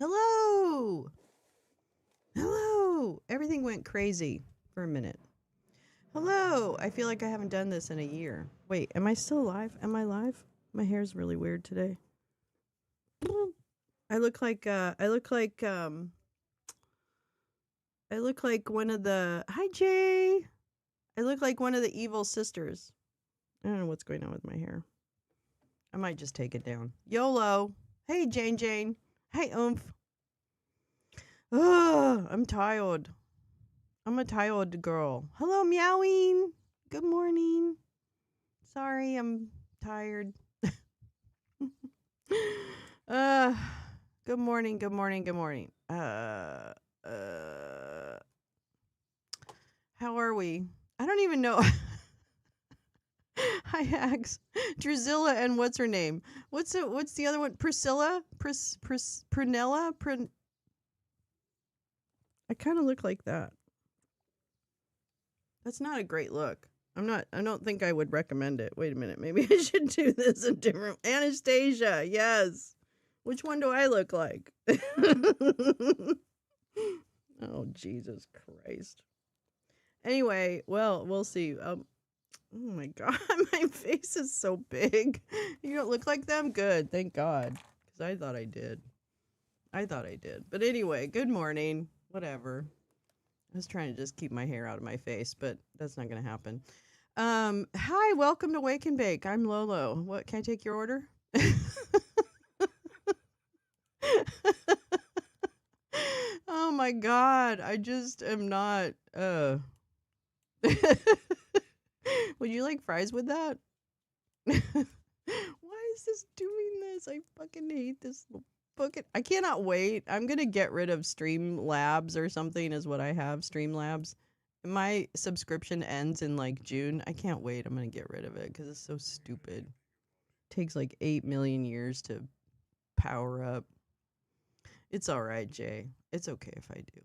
Hello. Hello. Everything went crazy for a minute. Hello. I feel like I haven't done this in a year. Wait, am I still live? Am I live? My hair's really weird today. I look like one of the Hi Jay. I look like one of the evil sisters. I don't know what's going on with my hair. I might just take it down. YOLO. Hey Jane Jane. Hey Oomph. Ugh, I'm tired. I'm a tired girl. Hello, meowing. Good morning. Sorry, I'm tired. uh, good morning. Good morning. Good morning. How are we? I don't even know. Hi, Ax. Drusilla and what's her name? What's the other one? Priscilla? Prunella? I kind of look like that. That's not a great look. I don't think I would recommend it. Wait a minute. Maybe I should do this a different. Anastasia. Yes. Which one do I look like? Oh, Jesus Christ. Anyway, well, we'll see. Oh my God. My face is so big. You don't look like them? Good. Thank God. Because I thought I did. But anyway, good morning. Whatever. I was trying to just keep my hair out of my face, but that's not going to happen. Hi, welcome to Wake and Bake. I'm Lolo. What, can I take your order? Oh my God, I just am not, would you like fries with that? Why is this doing this? I fucking hate this fucking, I cannot wait. I'm gonna get rid of Streamlabs or something is what I have, Streamlabs. My subscription ends in like June. I can't wait. I'm gonna get rid of it because it's so stupid. It takes like 8 million years to power up. It's all right, Jay. It's okay if I do.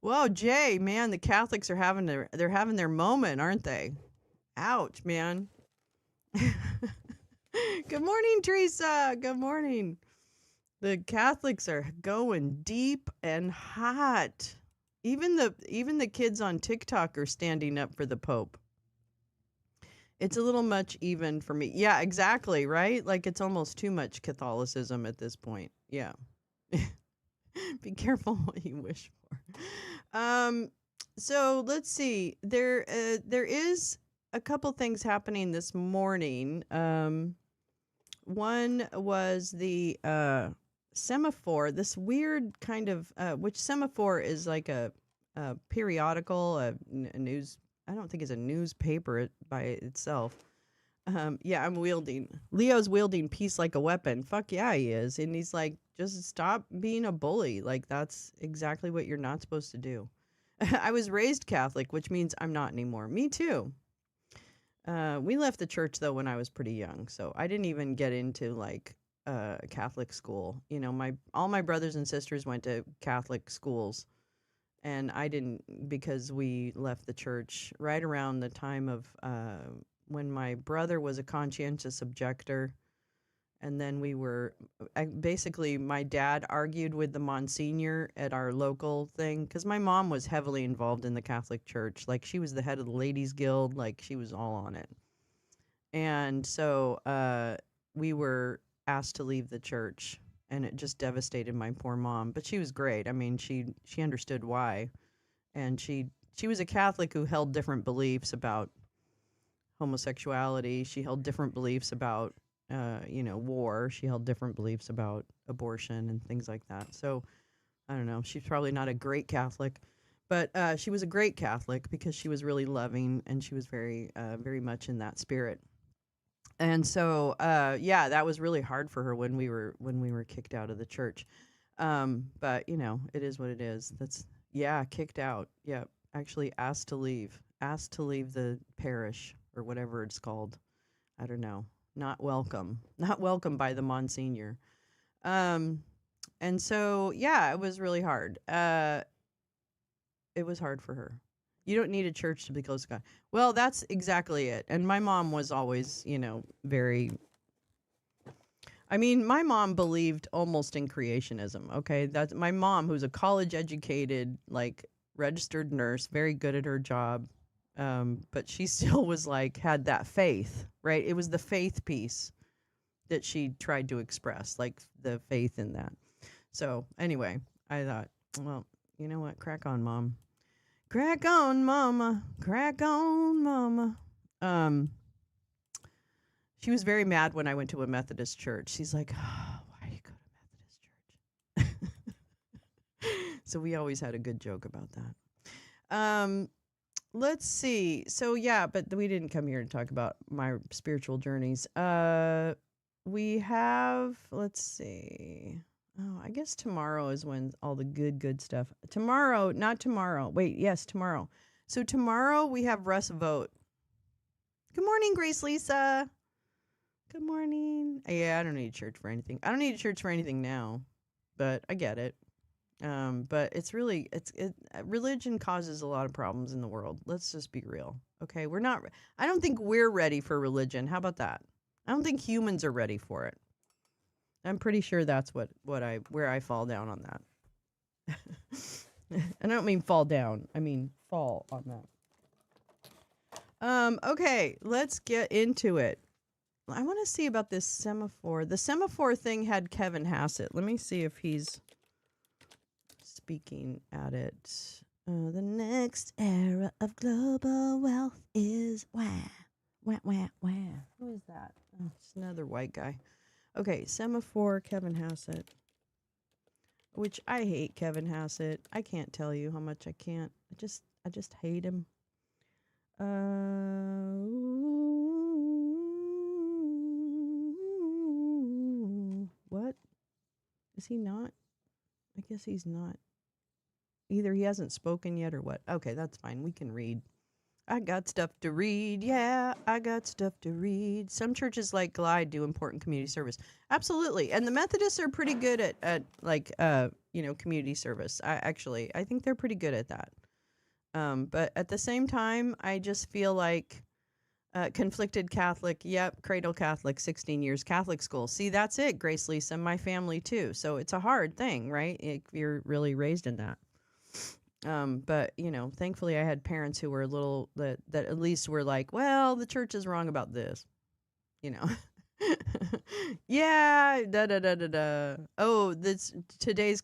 Whoa, Jay, man, the Catholics are having their moment, aren't they? Ouch, man. Good morning, Teresa. Good morning. The Catholics are going deep and hot. Even the kids on TikTok are standing up for the Pope. It's a little much even for me. Yeah, exactly, right? Like it's almost too much Catholicism at this point. Yeah. Be careful what you wish for. So let's see. There is a couple things happening this morning. One was the semaphore. This weird kind of which semaphore is like a periodical, a news. I don't think it's a newspaper by itself. Yeah, Leo's wielding peace like a weapon. Fuck yeah, he is. And he's like, just stop being a bully. Like, that's exactly what you're not supposed to do. I was raised Catholic, which means I'm not anymore. Me too. We left the church, though, when I was pretty young. So I didn't even get into, like, Catholic school. You know, all my brothers and sisters went to Catholic schools. And I didn't, because we left the church right around the time of when my brother was a conscientious objector, and then basically my dad argued with the Monsignor at our local thing, because my mom was heavily involved in the Catholic Church. Like, she was the head of the Ladies Guild, like, she was all on it. And so we were asked to leave the church, and it just devastated my poor mom. But she was great. I mean, she understood why. And she was a Catholic who held different beliefs about homosexuality. She held different beliefs about, war. She held different beliefs about abortion and things like that. So, I don't know. She's probably not a great Catholic, but she was a great Catholic because she was really loving and she was very, very much in that spirit. And so, yeah, that was really hard for her when we were kicked out of the church. But it is what it is. Yeah, kicked out. Yeah, actually asked to leave the parish or whatever it's called. I don't know. Not welcome. Not welcome by the Monsignor. And so, yeah, it was really hard. It was hard for her. You don't need a church to be close to God. Well, that's exactly it. And my mom was always, very. I mean, my mom believed almost in creationism. Okay, that's my mom, who's a college educated, like registered nurse, very good at her job, but she still was like had that faith, right? It was the faith piece that she tried to express, like the faith in that. So anyway, I thought, well, you know what? Crack on, mom. Crack on, mama. Crack on, mama. Um, she was very mad when I went to a Methodist church. She's like, oh, why do you go to Methodist church? So we always had a good joke about that. Let's see. So yeah, but we didn't come here to talk about my spiritual journeys. We have, let's see. Oh, I guess tomorrow is when all the good stuff. Tomorrow, not tomorrow. Wait, yes, tomorrow. So tomorrow we have Russ vote. Good morning, Grace Lisa. Good morning. Yeah, I don't need church for anything. I don't need church for anything now, but I get it. But it's really, religion causes a lot of problems in the world. Let's just be real. Okay, I don't think we're ready for religion. How about that? I don't think humans are ready for it. I'm pretty sure that's where I fall down on that. And I don't mean fall down. I mean fall on that. Okay, let's get into it. I want to see about this semaphore. The semaphore thing had Kevin Hassett. Let me see if he's speaking at it. The next era of global wealth is wah. Who is that? Oh, it's another white guy. Okay, semaphore, Kevin Hassett. Which I hate Kevin Hassett. I can't tell you how much I can't. I just hate him. What? Is he not? I guess he's not. Either he hasn't spoken yet or what. Okay, that's fine. We can read. I got stuff to read. Yeah, I got stuff to read. Some churches like Glide do important community service. Absolutely. And the Methodists are pretty good at community service. I think they're pretty good at that. But at the same time, I just feel like conflicted Catholic. Yep, cradle Catholic, 16 years Catholic school. See, that's it, Grace Lisa, my family too. So it's a hard thing, right? If you're really raised in that. But thankfully I had parents who were a little that at least were like, well, the church is wrong about this, yeah, Oh, today's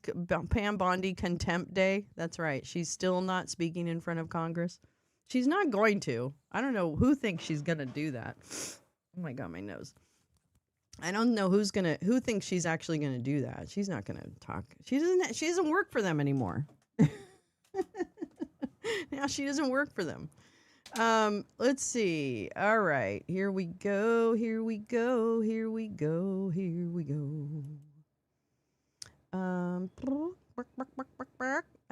Pam Bondi contempt day. That's right. She's still not speaking in front of Congress. She's not going to. I don't know who thinks she's gonna do that. Oh my God, my nose. I don't know who thinks she's actually gonna do that. She's not gonna talk. She doesn't work for them anymore. Now she doesn't work for them. Let's see. All right, here we go. I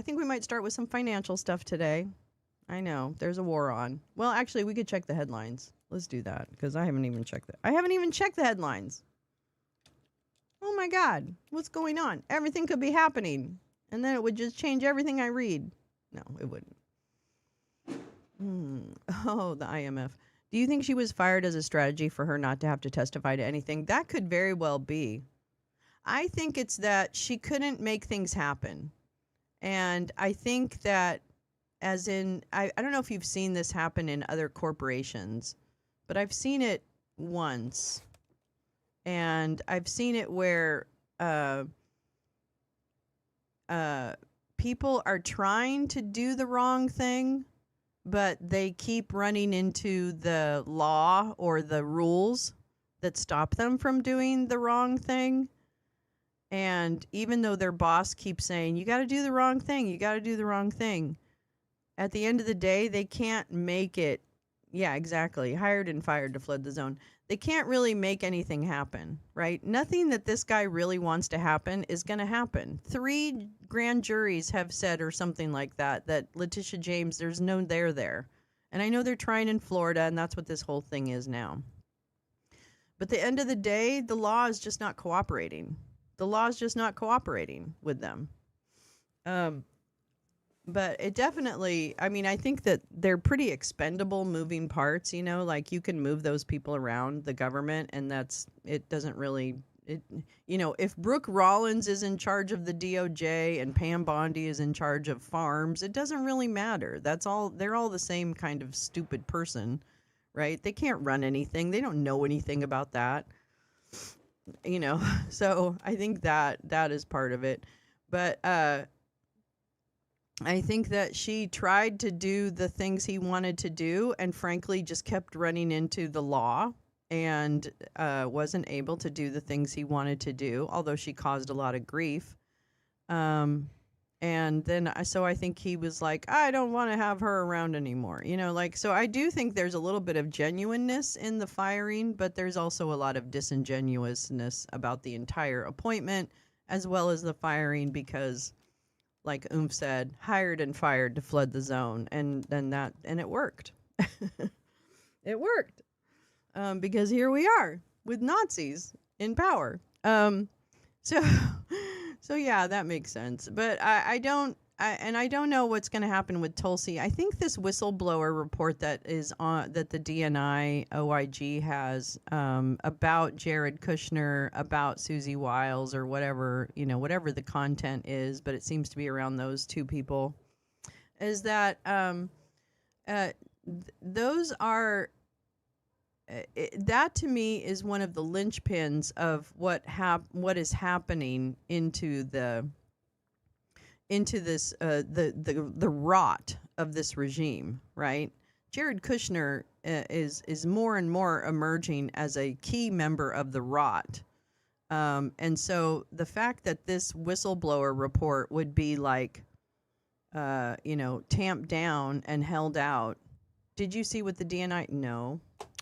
think we might start with some financial stuff today. I know there's a war on. Well, actually, we could check the headlines. Let's do that because I haven't even checked the headlines. Oh my God, what's going on? Everything could be happening, and then it would just change everything I read. No, it wouldn't. Oh, the IMF. Do you think she was fired as a strategy for her not to have to testify to anything? That could very well be. I think it's that she couldn't make things happen. And I think that I don't know if you've seen this happen in other corporations, but I've seen it once. And I've seen it where people are trying to do the wrong thing, but they keep running into the law or the rules that stop them from doing the wrong thing. And even though their boss keeps saying, you got to do the wrong thing, at the end of the day, they can't make it. Yeah, exactly. Hired and fired to flood the zone. They can't really make anything happen, right? Nothing that this guy really wants to happen is going to happen. 3 grand juries have said or something like that Letitia James, there's no there. And I know they're trying in Florida, and that's what this whole thing is now. But at the end of the day, the law is just not cooperating. With them. But it definitely, I think that they're pretty expendable moving parts, like you can move those people around the government and it doesn't really it, if Brooke Rollins is in charge of the DOJ and Pam Bondi is in charge of farms, it doesn't really matter. They're all the same kind of stupid person, right? They can't run anything. They don't know anything about that. So I think that is part of it. But I think that she tried to do the things he wanted to do and frankly just kept running into the law and wasn't able to do the things he wanted to do, although she caused a lot of grief. And then, so I think he was like, I don't want to have her around anymore. So I do think there's a little bit of genuineness in the firing, but there's also a lot of disingenuousness about the entire appointment as well as the firing because, like Oomph said, hired and fired to flood the zone. And it worked. It worked. Because here we are with Nazis in power. So yeah, that makes sense. But I don't know what's going to happen with Tulsi. I think this whistleblower report that is on that the DNI OIG has about Jared Kushner, about Susie Wiles, or whatever the content is, but it seems to be around those two people. Is that those are. That to me is one of the linchpins of what is happening into this the rot of this regime, right? Jared Kushner is more and more emerging as a key member of the rot, and so the fact that this whistleblower report would be like, tamped down and held out. Did you see what the DNI? No.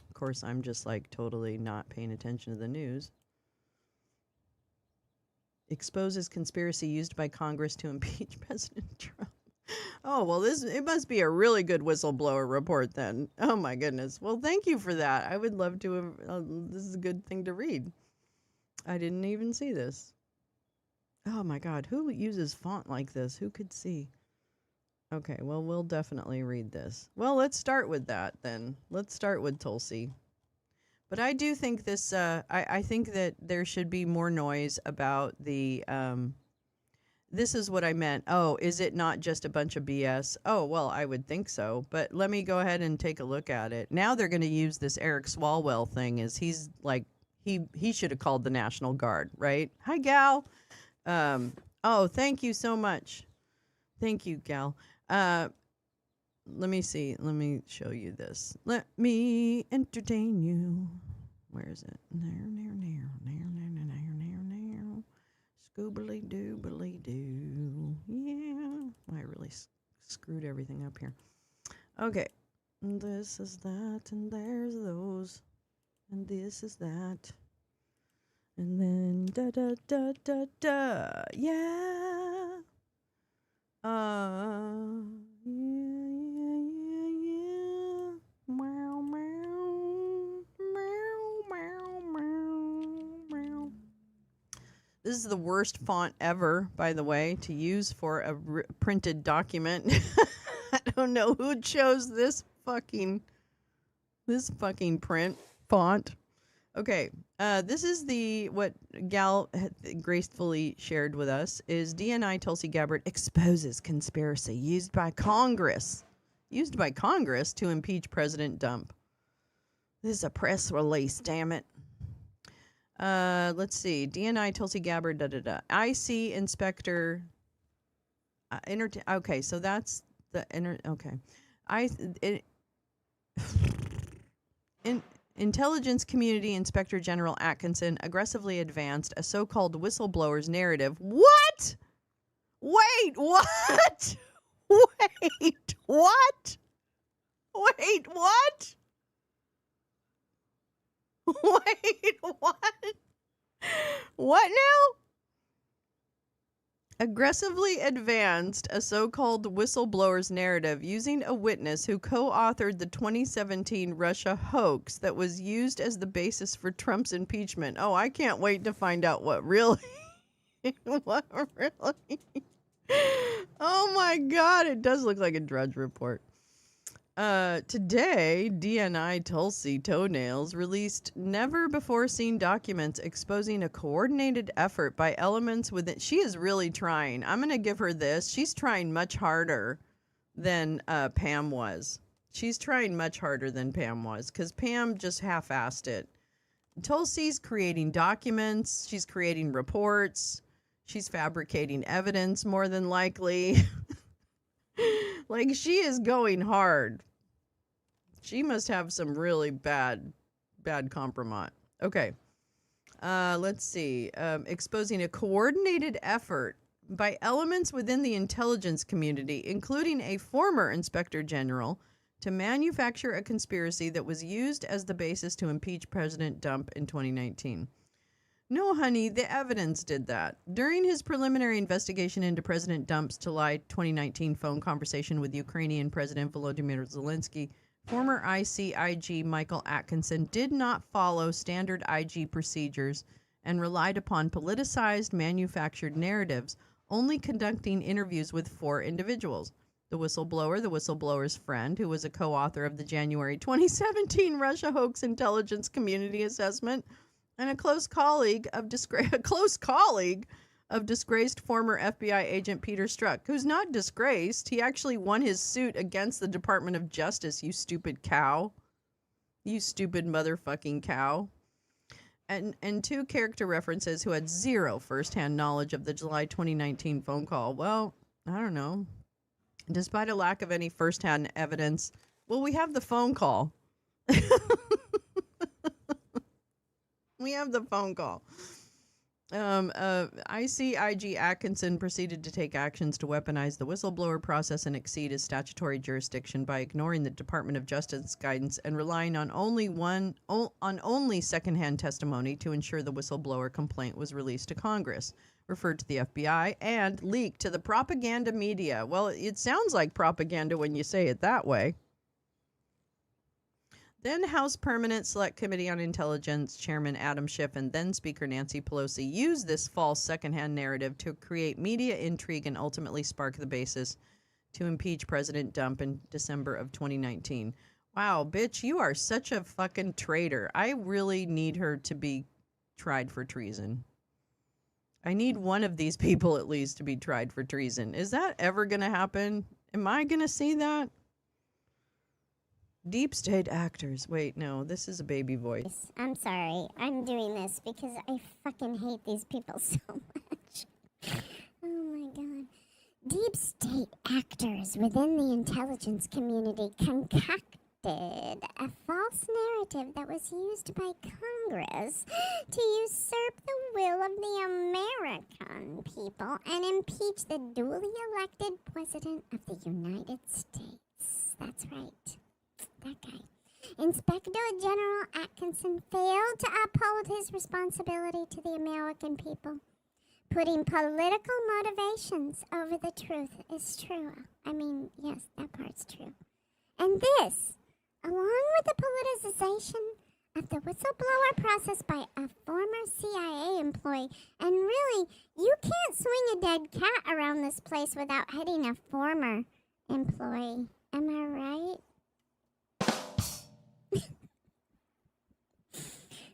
Of course, I'm just like totally not paying attention to the news. Exposes conspiracy used by Congress to impeach President Trump. Oh, well, it must be a really good whistleblower report then. Oh my goodness. Well, thank you for that. I would love to this is a good thing to read. I didn't even see this. Oh my God, who uses font like this? Who could see? Okay, well, we'll definitely read this. Well, let's start with that then. Let's start with Tulsi. But I do think this, I think that there should be more noise about the, this is what I meant. Oh, is it not just a bunch of BS? Oh, well, I would think so. But let me go ahead and take a look at it. Now they're going to use this Eric Swalwell thing as he's like, he should have called the National Guard, right? Hi, gal. Oh, thank you so much. Thank you, gal. Let me see. Let me show you this. Let me entertain you. Where is it? Scoobly doobly doo. Yeah. I really screwed everything up here. Okay. This is that, and there's those, and this is that, and then da da da da da. Yeah. Yeah. Meow, meow, meow, meow, meow, meow. This is the worst font ever, by the way, to use for a printed document. I don't know who chose this fucking print font. Okay, this is what Gal gracefully shared with us is DNI Tulsi Gabbard exposes conspiracy used by Congress to impeach President Trump. This is a press release, damn it. Let's see, DNI Tulsi Gabbard, IC Inspector, okay, so that's the Intelligence Community Inspector General Atkinson aggressively advanced a so-called whistleblower's narrative. What? Wait, what? Wait, what? Wait, what? Wait, what? What now? Aggressively advanced a so-called whistleblower's narrative using a witness who co-authored the 2017 Russia hoax that was used as the basis for Trump's impeachment. Oh, I can't wait to find out what really. What really? Oh my God, it does look like a Drudge Report. Today, DNI Tulsi Toenails released never-before-seen documents exposing a coordinated effort by elements within. She is really trying. I'm going to give her this. She's trying much harder than Pam was. She's trying much harder than Pam was, because Pam just half-assed it. Tulsi's creating documents. She's creating reports. She's fabricating evidence, more than likely. Like, she is going hard. She must have some really bad compromise. Okay. Let's see. Exposing a coordinated effort by elements within the intelligence community, including a former inspector general, to manufacture a conspiracy that was used as the basis to impeach President Trump in 2019. No, honey, the evidence did that. During his preliminary investigation into President Trump's July 2019 phone conversation with Ukrainian President Volodymyr Zelensky, former ICIG Michael Atkinson did not follow standard IG procedures and relied upon politicized, manufactured narratives, only conducting interviews with 4 individuals. The whistleblower, the whistleblower's friend, who was a co-author of the January 2017 Russia hoax intelligence community assessment, and a close colleague of disgraced former FBI agent Peter Strzok, who's not disgraced. He actually won his suit against the Department of Justice, you stupid cow. You stupid motherfucking cow. And 2 character references who had 0 firsthand knowledge of the July 2019 phone call. Well, I don't know. Despite a lack of any firsthand evidence, well, we have the phone call. We have the phone call. ICIG Atkinson proceeded to take actions to weaponize the whistleblower process and exceed his statutory jurisdiction by ignoring the Department of Justice guidance and relying on only secondhand testimony to ensure the whistleblower complaint was released to Congress, referred to the FBI, and leaked to the propaganda media. Well, it sounds like propaganda when you say it that way. Then House Permanent Select Committee on Intelligence Chairman Adam Schiff and then Speaker Nancy Pelosi used this false secondhand narrative to create media intrigue and ultimately spark the basis to impeach President Trump in December of 2019. Wow, bitch, you are such a fucking traitor. I really need her to be tried for treason. I need one of these people at least to be tried for treason. Is that ever going to happen? Am I going to see that? Deep state actors. Wait, no, this is a baby voice. I'm sorry. I'm doing this because I fucking hate these people so much. Oh my god. Deep state actors within the intelligence community concocted a false narrative that was used by Congress to usurp the will of the American people and impeach the duly elected President of the United States. That's right. That guy. Inspector General Atkinson failed to uphold his responsibility to the American people. Putting political motivations over the truth is true. I mean, yes, that part's true. And this, along with the politicization of the whistleblower process by a former CIA employee, and really, you can't swing a dead cat around this place without hitting a former employee. Am I right?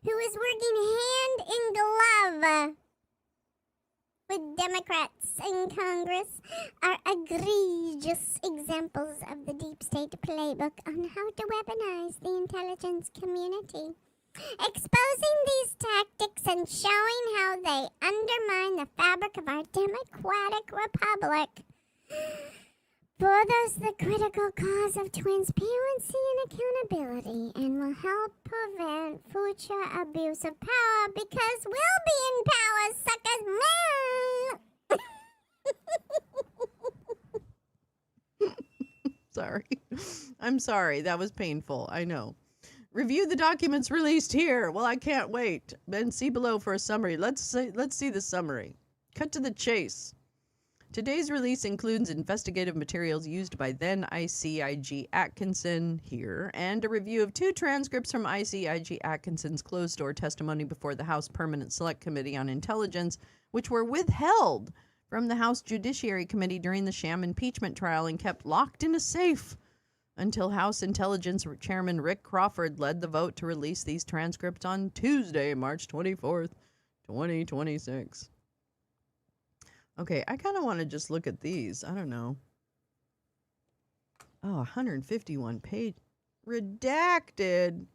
Who is working hand in glove with Democrats in Congress, are egregious examples of the deep state playbook on how to weaponize the intelligence community. Exposing these tactics and showing how they undermine the fabric of our democratic republic furthers the critical cause of transparency and accountability and will help prevent future abuse of power because we'll be in power, suckers. Sorry. I'm sorry. That was painful. I know. Review the documents released here. Well, I can't wait. And see below for a summary. Let's see the summary. Cut to the chase. Today's release includes investigative materials used by then ICIG Atkinson here, and a review of 2 transcripts from ICIG Atkinson's closed-door testimony before the House Permanent Select Committee on Intelligence, which were withheld from the House Judiciary Committee during the sham impeachment trial and kept locked in a safe until House Intelligence Chairman Rick Crawford led the vote to release these transcripts on Tuesday, March 24th, 2026. Okay, I kind of want to just look at these. I don't know. Oh, 151 page. Redacted.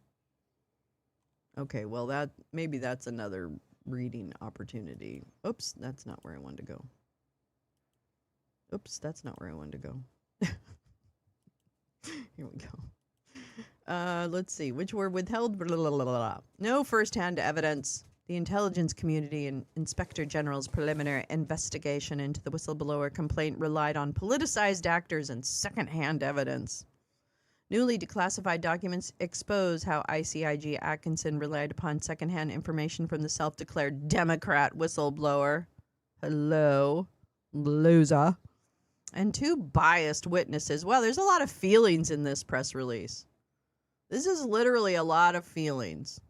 Okay, well, maybe that's another reading opportunity. Oops, that's not where I wanted to go. Oops, that's not where I wanted to go. Here we go. Let's see, which were withheld. Blah, blah, blah, blah. No first-hand evidence. The intelligence community and Inspector General's preliminary investigation into the whistleblower complaint relied on politicized actors and second-hand evidence. Newly declassified documents expose how ICIG Atkinson relied upon second-hand information from the self-declared Democrat whistleblower. Hello, loser. And two biased witnesses. Well, there's a lot of feelings in this press release. This is literally a lot of feelings.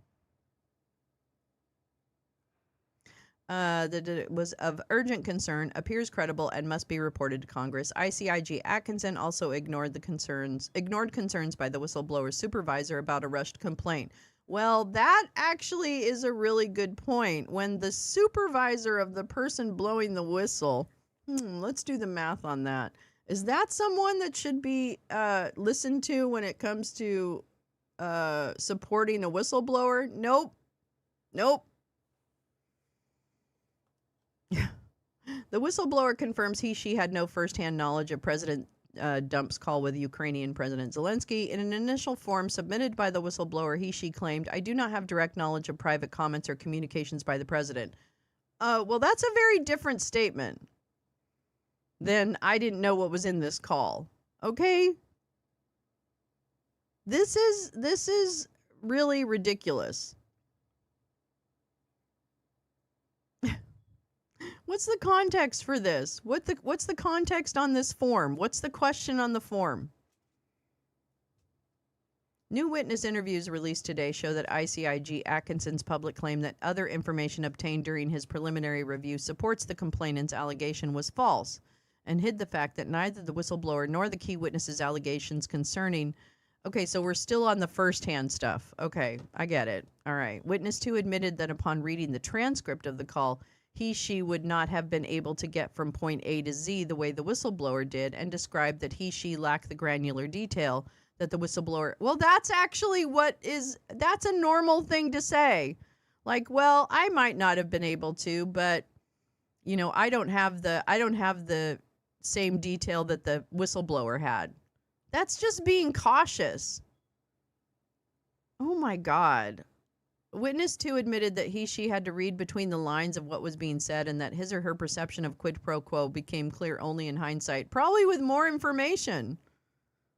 That it was of urgent concern, appears credible, and must be reported to Congress. ICIG Atkinson also ignored concerns by the whistleblower's supervisor about a rushed complaint. Well, that actually is a really good point. When the supervisor of the person blowing the whistle, let's do the math on that. Is that someone that should be listened to when it comes to supporting a whistleblower? Nope. The whistleblower confirms she had no firsthand knowledge of President Dump's call with Ukrainian President Zelensky. In an initial form submitted by the whistleblower, she claimed, "I do not have direct knowledge of private comments or communications by the president." Well, that's a very different statement than "I didn't know what was in this call." Okay? This is really ridiculous. What's the context for this? What's the context on this form? What's the question on the form? New witness interviews released today show that ICIG Atkinson's public claim that other information obtained during his preliminary review supports the complainant's allegation was false, and hid the fact that neither the whistleblower nor the key witnesses' allegations concerning... Okay, so we're still on the first-hand stuff. Okay, I get it. All right. Witness 2 admitted that upon reading the transcript of the call, she would not have been able to get from point A to Z the way the whistleblower did, and described that she lacked the granular detail that the whistleblower... Well, that's actually that's a normal thing to say. Like, well, I might not have been able to, but, I don't have the same detail that the whistleblower had. That's just being cautious. Oh my God. Witness 2 admitted that she had to read between the lines of what was being said, and that his or her perception of quid pro quo became clear only in hindsight, probably with more information.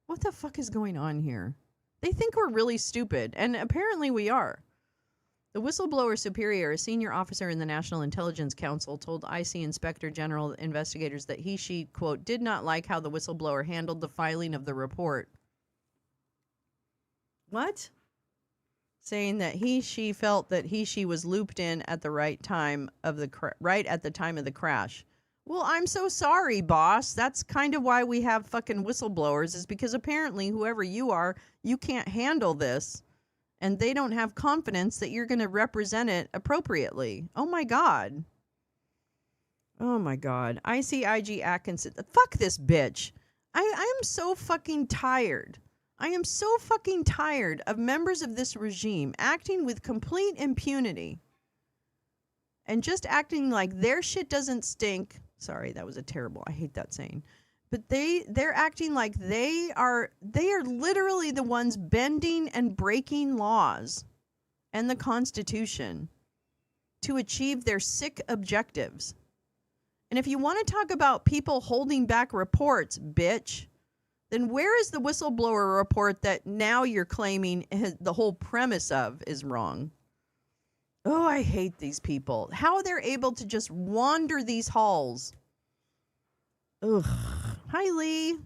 What the fuck is going on here? They think we're really stupid, and apparently we are. The whistleblower superior, a senior officer in the National Intelligence Council, told IC Inspector General investigators that she, quote, did not like how the whistleblower handled the filing of the report. What? Saying that she felt that she was looped in at the right time right at the time of the crash. Well, I'm so sorry, boss. That's kind of why we have fucking whistleblowers, is because apparently whoever you are, you can't handle this, and they don't have confidence that you're going to represent it appropriately. Oh my God. Oh my God. ICIG Atkinson. Fuck this bitch. I am so fucking tired. I am so fucking tired of members of this regime acting with complete impunity and just acting like their shit doesn't stink. Sorry, that was a terrible... I hate that saying. But they're acting like they are literally the ones bending and breaking laws and the Constitution to achieve their sick objectives. And if you want to talk about people holding back reports, bitch, then where is the whistleblower report that now you're claiming the whole premise of is wrong? Oh, I hate these people. How they're able to just wander these halls. Ugh. Hi, Lee.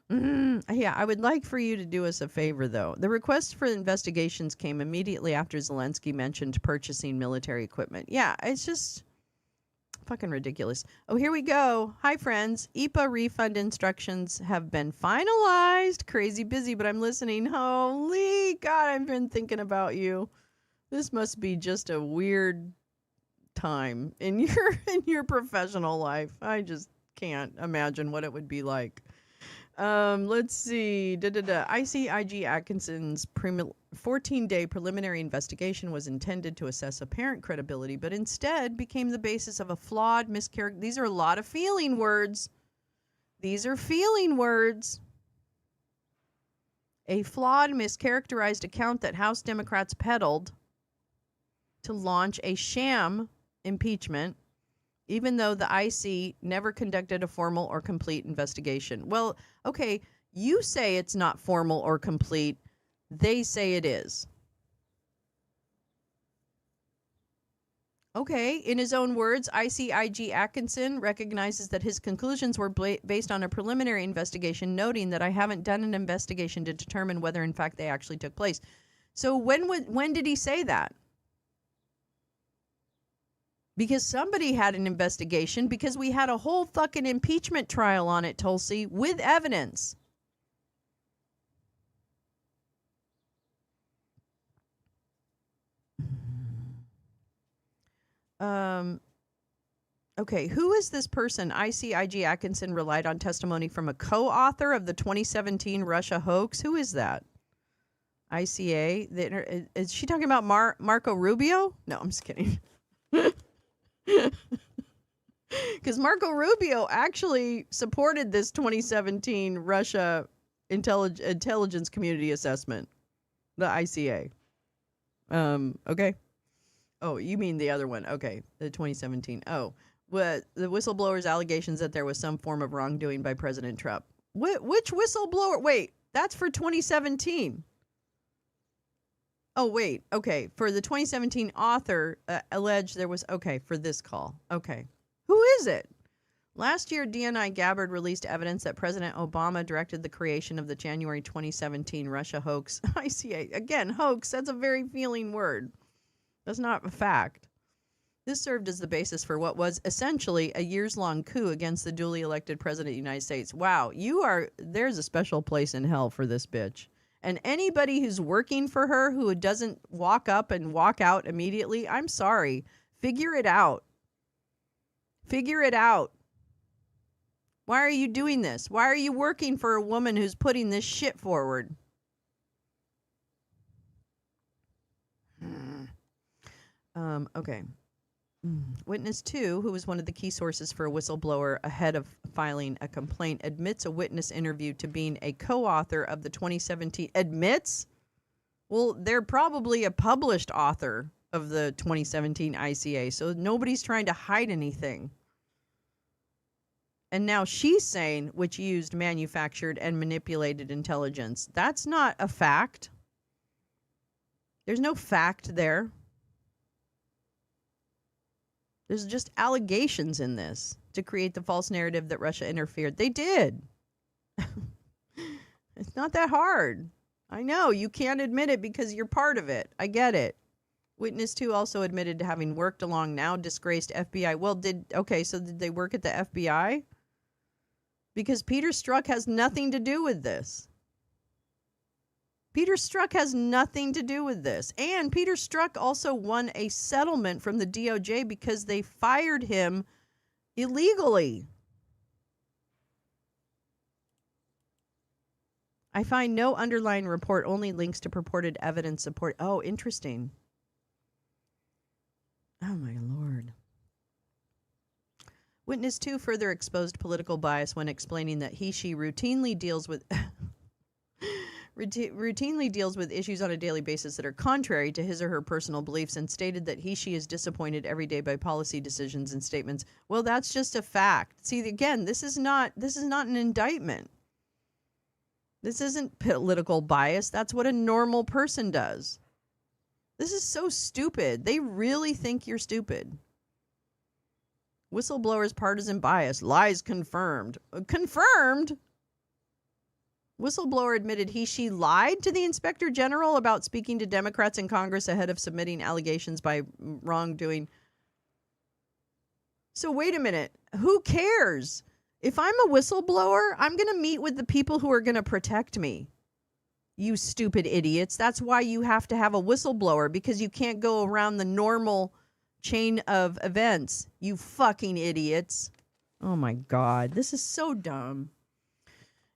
Yeah, I would like for you to do us a favor, though. The request for investigations came immediately after Zelensky mentioned purchasing military equipment. Yeah, it's just... fucking ridiculous. Oh, here we go. Hi, friends. EPA refund instructions have been finalized. Crazy busy, but I'm listening. Holy God, I've been thinking about you. This must be just a weird time in your professional life. I just can't imagine what it would be like. Let's see. ICIG Atkinson's 14-day preliminary investigation was intended to assess apparent credibility, but instead became the basis of a flawed mischaracter. These are a lot of feeling words. These are feeling words. A flawed, mischaracterized account that House Democrats peddled to launch a sham impeachment, even though the IC never conducted a formal or complete investigation. Well, okay, you say it's not formal or complete. They say it is. Okay, in his own words, ICIG Atkinson recognizes that his conclusions were based on a preliminary investigation, noting that I haven't done an investigation to determine whether in fact they actually took place. So when did he say that? Because somebody had an investigation, because we had a whole fucking impeachment trial on it, Tulsi, with evidence. Okay, who is this person? ICIG Atkinson relied on testimony from a co-author of the 2017 Russia hoax. Who is that? ICA? Is she talking about Marco Rubio? No, I'm just kidding. Because Marco Rubio actually supported this 2017 Russia intelligence community assessment, the ICA. Okay. Oh, you mean the other one? Okay, the 2017. Oh, the whistleblower's allegations that there was some form of wrongdoing by President Trump. Which whistleblower? Wait, that's for 2017. Oh, wait. Okay. For the 2017 author alleged there was, okay, for this call. Okay. Who is it? Last year, DNI Gabbard released evidence that President Obama directed the creation of the January 2017 Russia hoax. ICA. Again, hoax. That's a very feeling word. That's not a fact. This served as the basis for what was essentially a years-long coup against the duly elected President of the United States. Wow. There's a special place in hell for this bitch. And anybody who's working for her who doesn't walk up and walk out immediately, I'm sorry. Figure it out. Figure it out. Why are you doing this? Why are you working for a woman who's putting this shit forward? Okay. Witness 2, who was one of the key sources for a whistleblower ahead of filing a complaint, admits a witness interview to being a co-author of the 2017... Admits? Well, they're probably a published author of the 2017 ICA, so nobody's trying to hide anything. And now she's saying, which used manufactured and manipulated intelligence. That's not a fact. There's no fact there. There's just allegations in this to create the false narrative that Russia interfered. They did. It's not that hard. I know you can't admit it because you're part of it. I get it. Witness 2 also admitted to having worked along now disgraced FBI. Well, so did they work at the FBI? Because Peter Strzok has nothing to do with this. Peter Strzok has nothing to do with this. And Peter Strzok also won a settlement from the DOJ because they fired him illegally. I find no underlying report, only links to purported evidence support. Oh, interesting. Oh, my Lord. Witness 2 further exposed political bias when explaining that she routinely deals with issues on a daily basis that are contrary to his or her personal beliefs, and stated that she is disappointed every day by policy decisions and statements. Well, that's just a fact. See, again, this is not an indictment. This isn't political bias. That's what a normal person does. This is so stupid. They really think you're stupid. Whistleblower's partisan bias. Lies confirmed. Confirmed? Whistleblower admitted she lied to the Inspector General about speaking to Democrats in Congress ahead of submitting allegations by wrongdoing. So wait a minute. Who cares? If I'm a whistleblower, I'm going to meet with the people who are going to protect me. You stupid idiots. That's why you have to have a whistleblower, because you can't go around the normal chain of events. You fucking idiots. Oh my God. This is so dumb.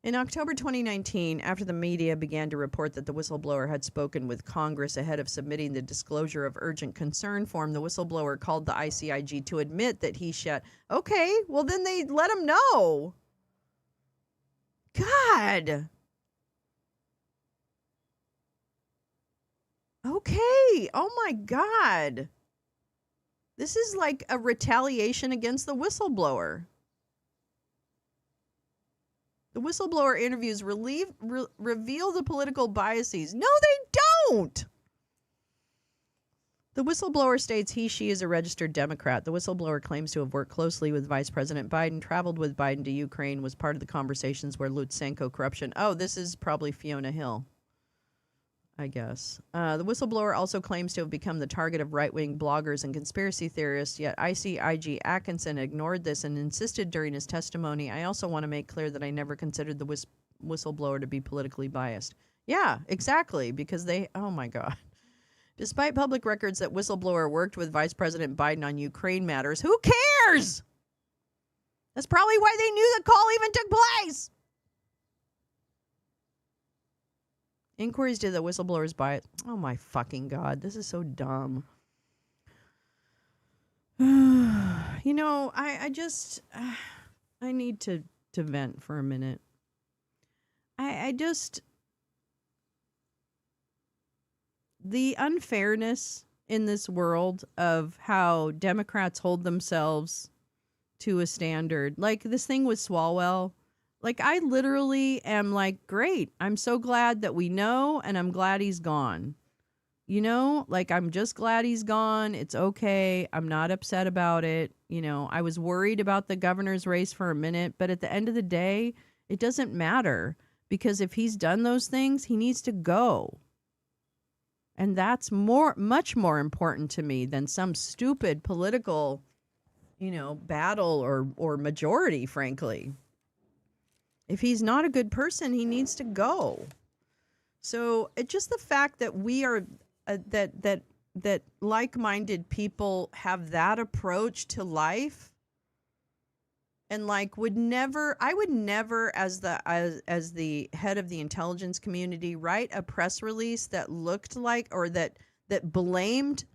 In October 2019, after the media began to report that the whistleblower had spoken with Congress ahead of submitting the disclosure of urgent concern form, the whistleblower called the ICIG to admit that he shut. Okay, well then they let him know. God. Okay. Oh my God. This is like a retaliation against the whistleblower. The whistleblower interviews reveal the political biases. No, they don't. The whistleblower states she is a registered Democrat. The whistleblower claims to have worked closely with Vice President Biden, traveled with Biden to Ukraine, was part of the conversations where Lutsenko corruption. Oh, this is probably Fiona Hill, I guess. The whistleblower also claims to have become the target of right-wing bloggers and conspiracy theorists, yet ICIG Atkinson ignored this and insisted during his testimony, I also want to make clear that I never considered the whistleblower to be politically biased. Yeah, exactly, because oh my God. Despite public records that whistleblower worked with Vice President Biden on Ukraine matters, who cares? That's probably why they knew the call even took place. Inquiries to the whistleblower's bias. Oh my fucking God. This is so dumb. You know, I just, I need to vent for a minute. I just, the unfairness in this world of how Democrats hold themselves to a standard. Like this thing with Swalwell. Like, I literally am like, great. I'm so glad that we know, and I'm glad he's gone. You know, like, I'm just glad he's gone. It's okay. I'm not upset about it. You know, I was worried about the governor's race for a minute, but at the end of the day, it doesn't matter, because if he's done those things, he needs to go. And that's much more important to me than some stupid political, you know, battle or majority, frankly. If he's not a good person, he needs to go. So it's just the fact that we are that like-minded people have that approach to life, and like I would never as the head of the intelligence community write a press release that looked like, or that blamed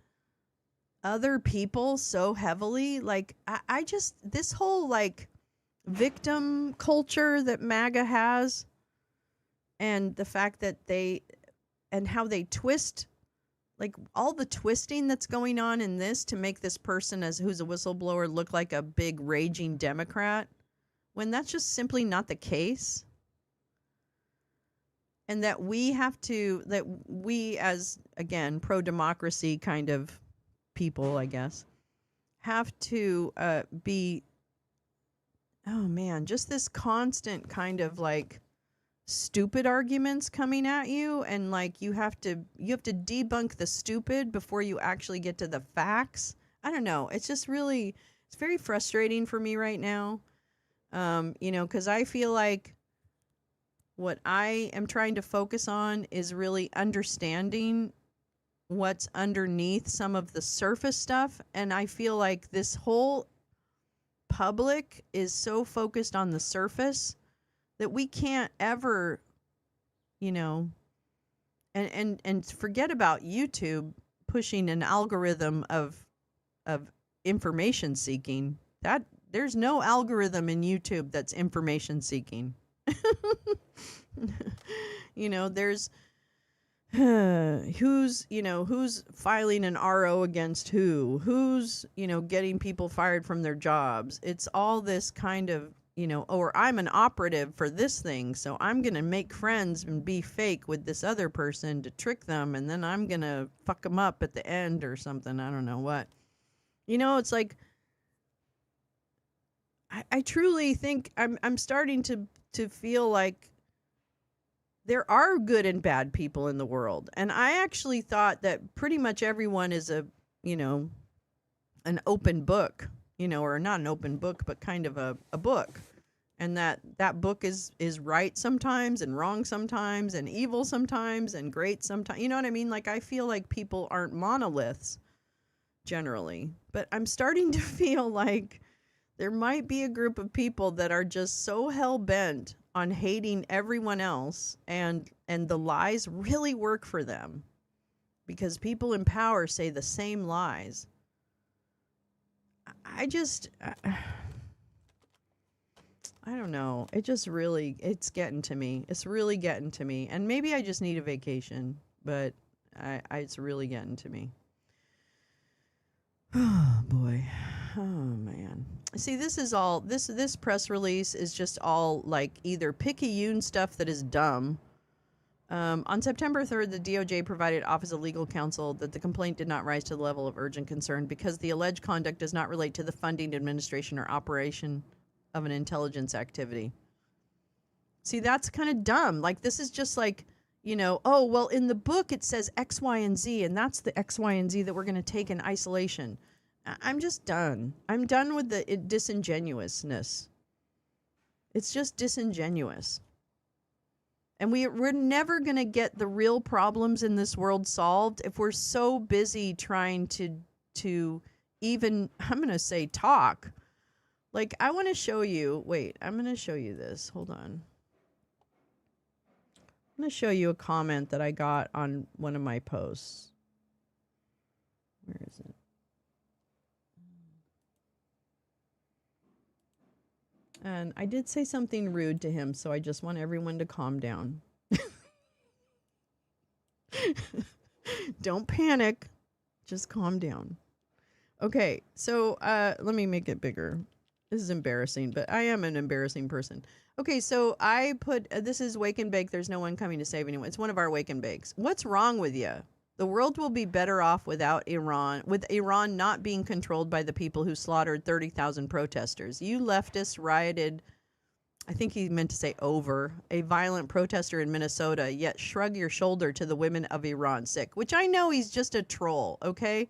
other people so heavily. Like I just, this whole like victim culture that MAGA has, and the fact that how they twist, like all the twisting that's going on in this to make this person who's a whistleblower look like a big raging Democrat, when that's just simply not the case. And that we as, again, pro-democracy kind of people, I guess, have to be, oh man, just this constant kind of like stupid arguments coming at you, and like you have to debunk the stupid before you actually get to the facts. I don't know. It's just really, it's very frustrating for me right now. You know, because I feel like what I am trying to focus on is really understanding what's underneath some of the surface stuff, and I feel like this whole public is so focused on the surface that we can't ever, you know, and forget about YouTube pushing an algorithm of information seeking. That there's no algorithm in YouTube that's information seeking. You know, there's who's filing an RO against who's, you know, getting people fired from their jobs. It's all this kind of, you know, or I'm an operative for this thing, so I'm going to make friends and be fake with this other person to trick them, and then I'm going to fuck them up at the end or something. I don't know what. You know, it's like, I truly think I'm starting to feel like there are good and bad people in the world. And I actually thought that pretty much everyone is a, you know, an open book. or not an open book, but kind of a book. And that book is right sometimes and wrong sometimes and evil sometimes and great sometimes. You know what I mean? Like, I feel like people aren't monoliths generally, but I'm starting to feel like there might be a group of people that are just so hell-bent on hating everyone else, and the lies really work for them because people in power say the same lies. I don't know. It's getting to me. It's really getting to me. And maybe I just need a vacation, but it's really getting to me. Oh, boy. Oh, man. See, this is all, this press release is just all like either picayune stuff that is dumb. On September 3rd, the DOJ provided Office of Legal Counsel that the complaint did not rise to the level of urgent concern because the alleged conduct does not relate to the funding, administration, or operation of an intelligence activity. See, that's kind of dumb. Like, this is just like, oh, well, in the book it says X, Y, and Z, and that's the X, Y, and Z that we're going to take in isolation. I'm just done. I'm done with the disingenuousness. It's just disingenuous. And we're never going to get the real problems in this world solved if we're so busy trying to even, I'm going to say, talk. Like, I want to show you, I'm going to show you this. Hold on. I'm going to show you a comment that I got on one of my posts. Where is it? And I did say something rude to him, so I just want everyone to calm down. Don't panic. Just calm down. Okay, so let me make it bigger. This is embarrassing, but I am an embarrassing person. Okay, so I put, this is Wake and Bake. There's no one coming to save anyone. It's one of our Wake and Bakes. What's wrong with you? The world will be better off without Iran, with Iran not being controlled by the people who slaughtered 30,000 protesters. You leftists rioted, I think he meant to say over, a violent protester in Minnesota, yet shrug your shoulder to the women of Iran sick, which I know he's just a troll, okay?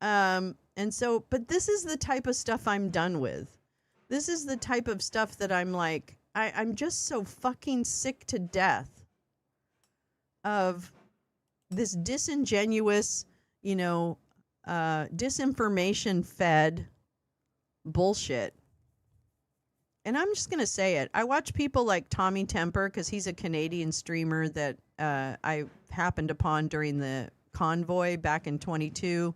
And so, but this is the type of stuff I'm done with. This is the type of stuff that I'm like, I'm just so fucking sick to death of this disingenuous, disinformation fed bullshit. And I'm just going to say it. I watch people like Tommy Temper, because he's a Canadian streamer that I happened upon during the convoy back in 22.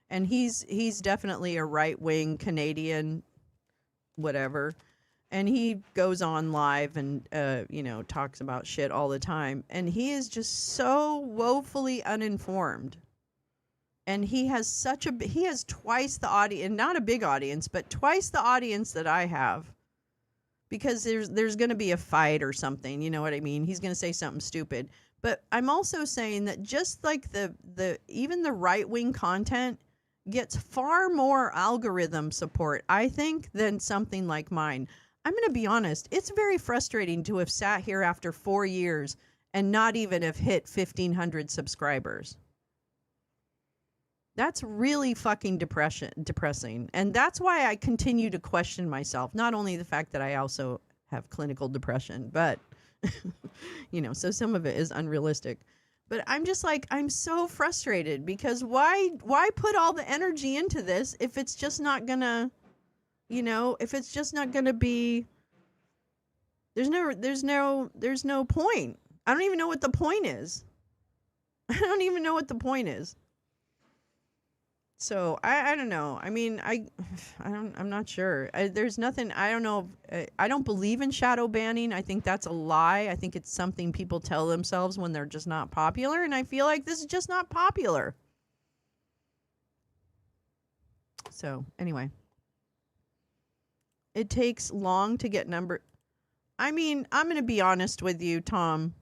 And he's definitely a right-wing Canadian, whatever. And he goes on live and, talks about shit all the time. And he is just so woefully uninformed. And he has twice the audience, not a big audience, but twice the audience that I have. Because there's going to be a fight or something, you know what I mean? He's going to say something stupid. But I'm also saying that just like even the right-wing content gets far more algorithm support, I think, than something like mine. I'm going to be honest. It's very frustrating to have sat here after 4 years and not even have hit 1,500 subscribers. That's really fucking depressing. And that's why I continue to question myself. Not only the fact that I also have clinical depression, but, so some of it is unrealistic. But I'm just like, I'm so frustrated because why put all the energy into this if it's just not gonna, if it's just not gonna be, there's no point. I don't even know what the point is. So I don't know. I mean, I'm not sure. There's nothing. I don't know. I don't believe in shadow banning. I think that's a lie. I think it's something people tell themselves when they're just not popular. And I feel like this is just not popular. So anyway, it takes long to get number. I mean, I'm going to be honest with you, Tom.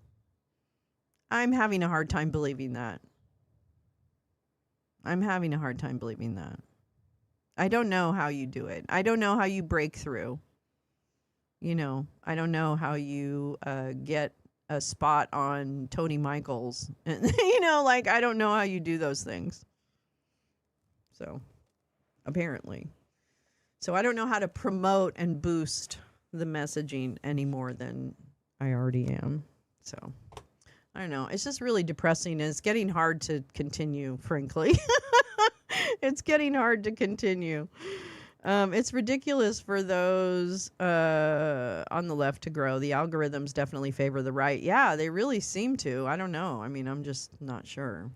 I'm having a hard time believing that. I don't know how you do it. I don't know how you break through. I don't know how you get a spot on Tony Michaels. I don't know how you do those things. So, apparently. So I don't know how to promote and boost the messaging any more than I already am. So I don't know. It's just really depressing, and it's getting hard to continue, frankly. It's getting hard to continue. It's ridiculous for those on the left to grow. The algorithms definitely favor the right. Yeah, they really seem to. I don't know. I mean, I'm just not sure.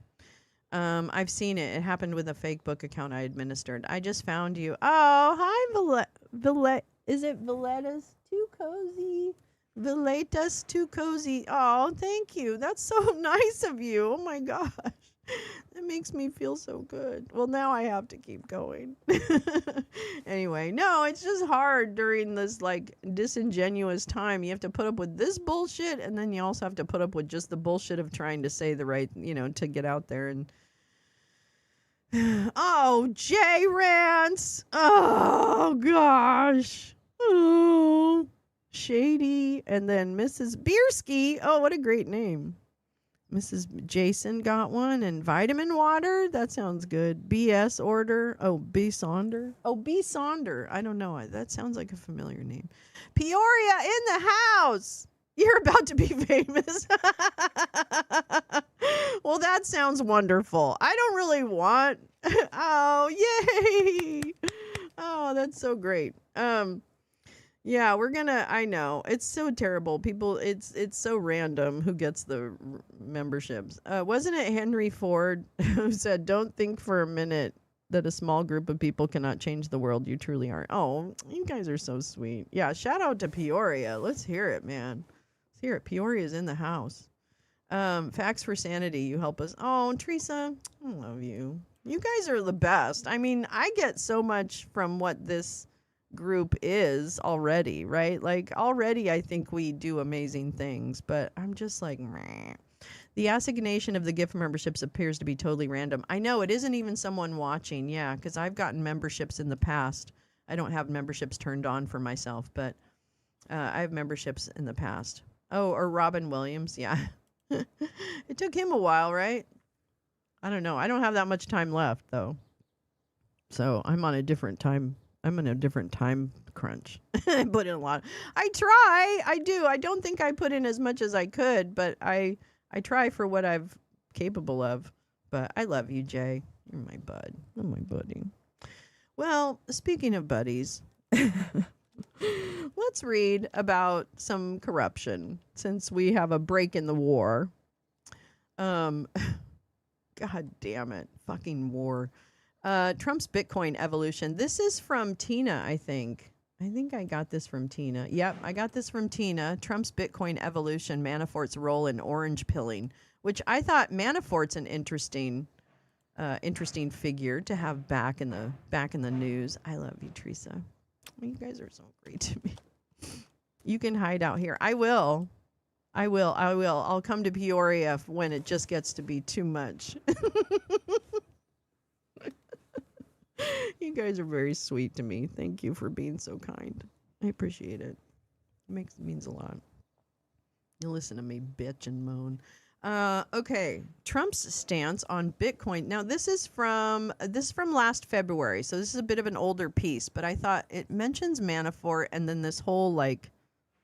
I've seen it. It happened with a fake book account I administered. I just found you. Oh, hi, Villette. Is it Villetta's Too Cozy? Villetta's Too Cozy. Oh, thank you. That's so nice of you. Oh my gosh. That makes me feel so good. Well, now I have to keep going. Anyway, no, it's just hard during this like disingenuous time. You have to put up with this bullshit, and then you also have to put up with just the bullshit of trying to say the right, to get out there and. Oh, Jay Rants. Oh gosh. Oh, Shady, and then Mrs. Bierski. Oh, what a great name. Mrs. Jason got one, and vitamin water. That sounds good. BS order. Oh, B Sonder. Oh, B Sonder. I don't know. That sounds like a familiar name. Peoria in the house. You're about to be famous. Well, that sounds wonderful. I don't really want. Oh, yay. Oh, that's so great. Yeah, I know. It's so terrible. People, it's so random who gets the memberships. Wasn't it Henry Ford who said, "Don't think for a minute that a small group of people cannot change the world. You truly are." Oh, you guys are so sweet. Yeah, shout out to Peoria. Let's hear it, man. Let's hear it. Peoria's in the house. Facts for Sanity, you help us. Oh, Teresa, I love you. You guys are the best. I mean, I get so much from what this group is already, right? Like already I think we do amazing things, but I'm just like, meh. The assignation of the gift memberships appears to be totally random. I know it isn't even someone watching. Yeah, because I've gotten memberships in the past. I don't have memberships turned on for myself, but I have memberships in the past. Oh, or Robin Williams. Yeah. It took him a while, right? I don't know. I don't have that much time left though. So I'm in a different time crunch. I put in a lot. I do. I don't think I put in as much as I could, but I try for what I'm capable of. But I love you, Jay. You're my bud. You're my buddy. Well, speaking of buddies, let's read about some corruption since we have a break in the war. God damn it. Fucking war. Trump's Bitcoin evolution. This is from Tina, I think. I think I got this from Tina. Yep, I got this from Tina. Trump's Bitcoin evolution, Manafort's role in orange pilling, which I thought Manafort's an interesting figure to have back in the news. I love you, Teresa. You guys are so great to me. You can hide out here. I will. I'll come to Peoria when it just gets to be too much. You guys are very sweet to me. Thank you for being so kind. I appreciate it. It means a lot. You listen to me bitch and moan. Okay. Trump's stance on Bitcoin. Now this is from last February, so this is a bit of an older piece, but I thought it mentions Manafort and then this whole like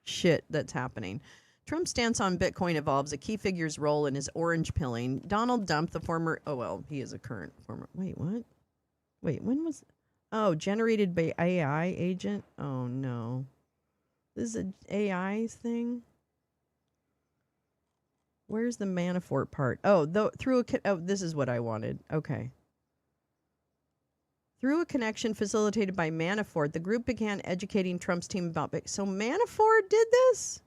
shit that's happening. Trump's stance on Bitcoin evolves a key figure's role in his orange pilling. Donald Trump, the former, he is a current former. Wait, what? Wait, when was? Oh, generated by AI agent. Oh no, this is an AI thing. Where's the Manafort part? Oh, this is what I wanted. Okay. Through a connection facilitated by Manafort, the group began educating Trump's team about Bitcoin. So Manafort did this?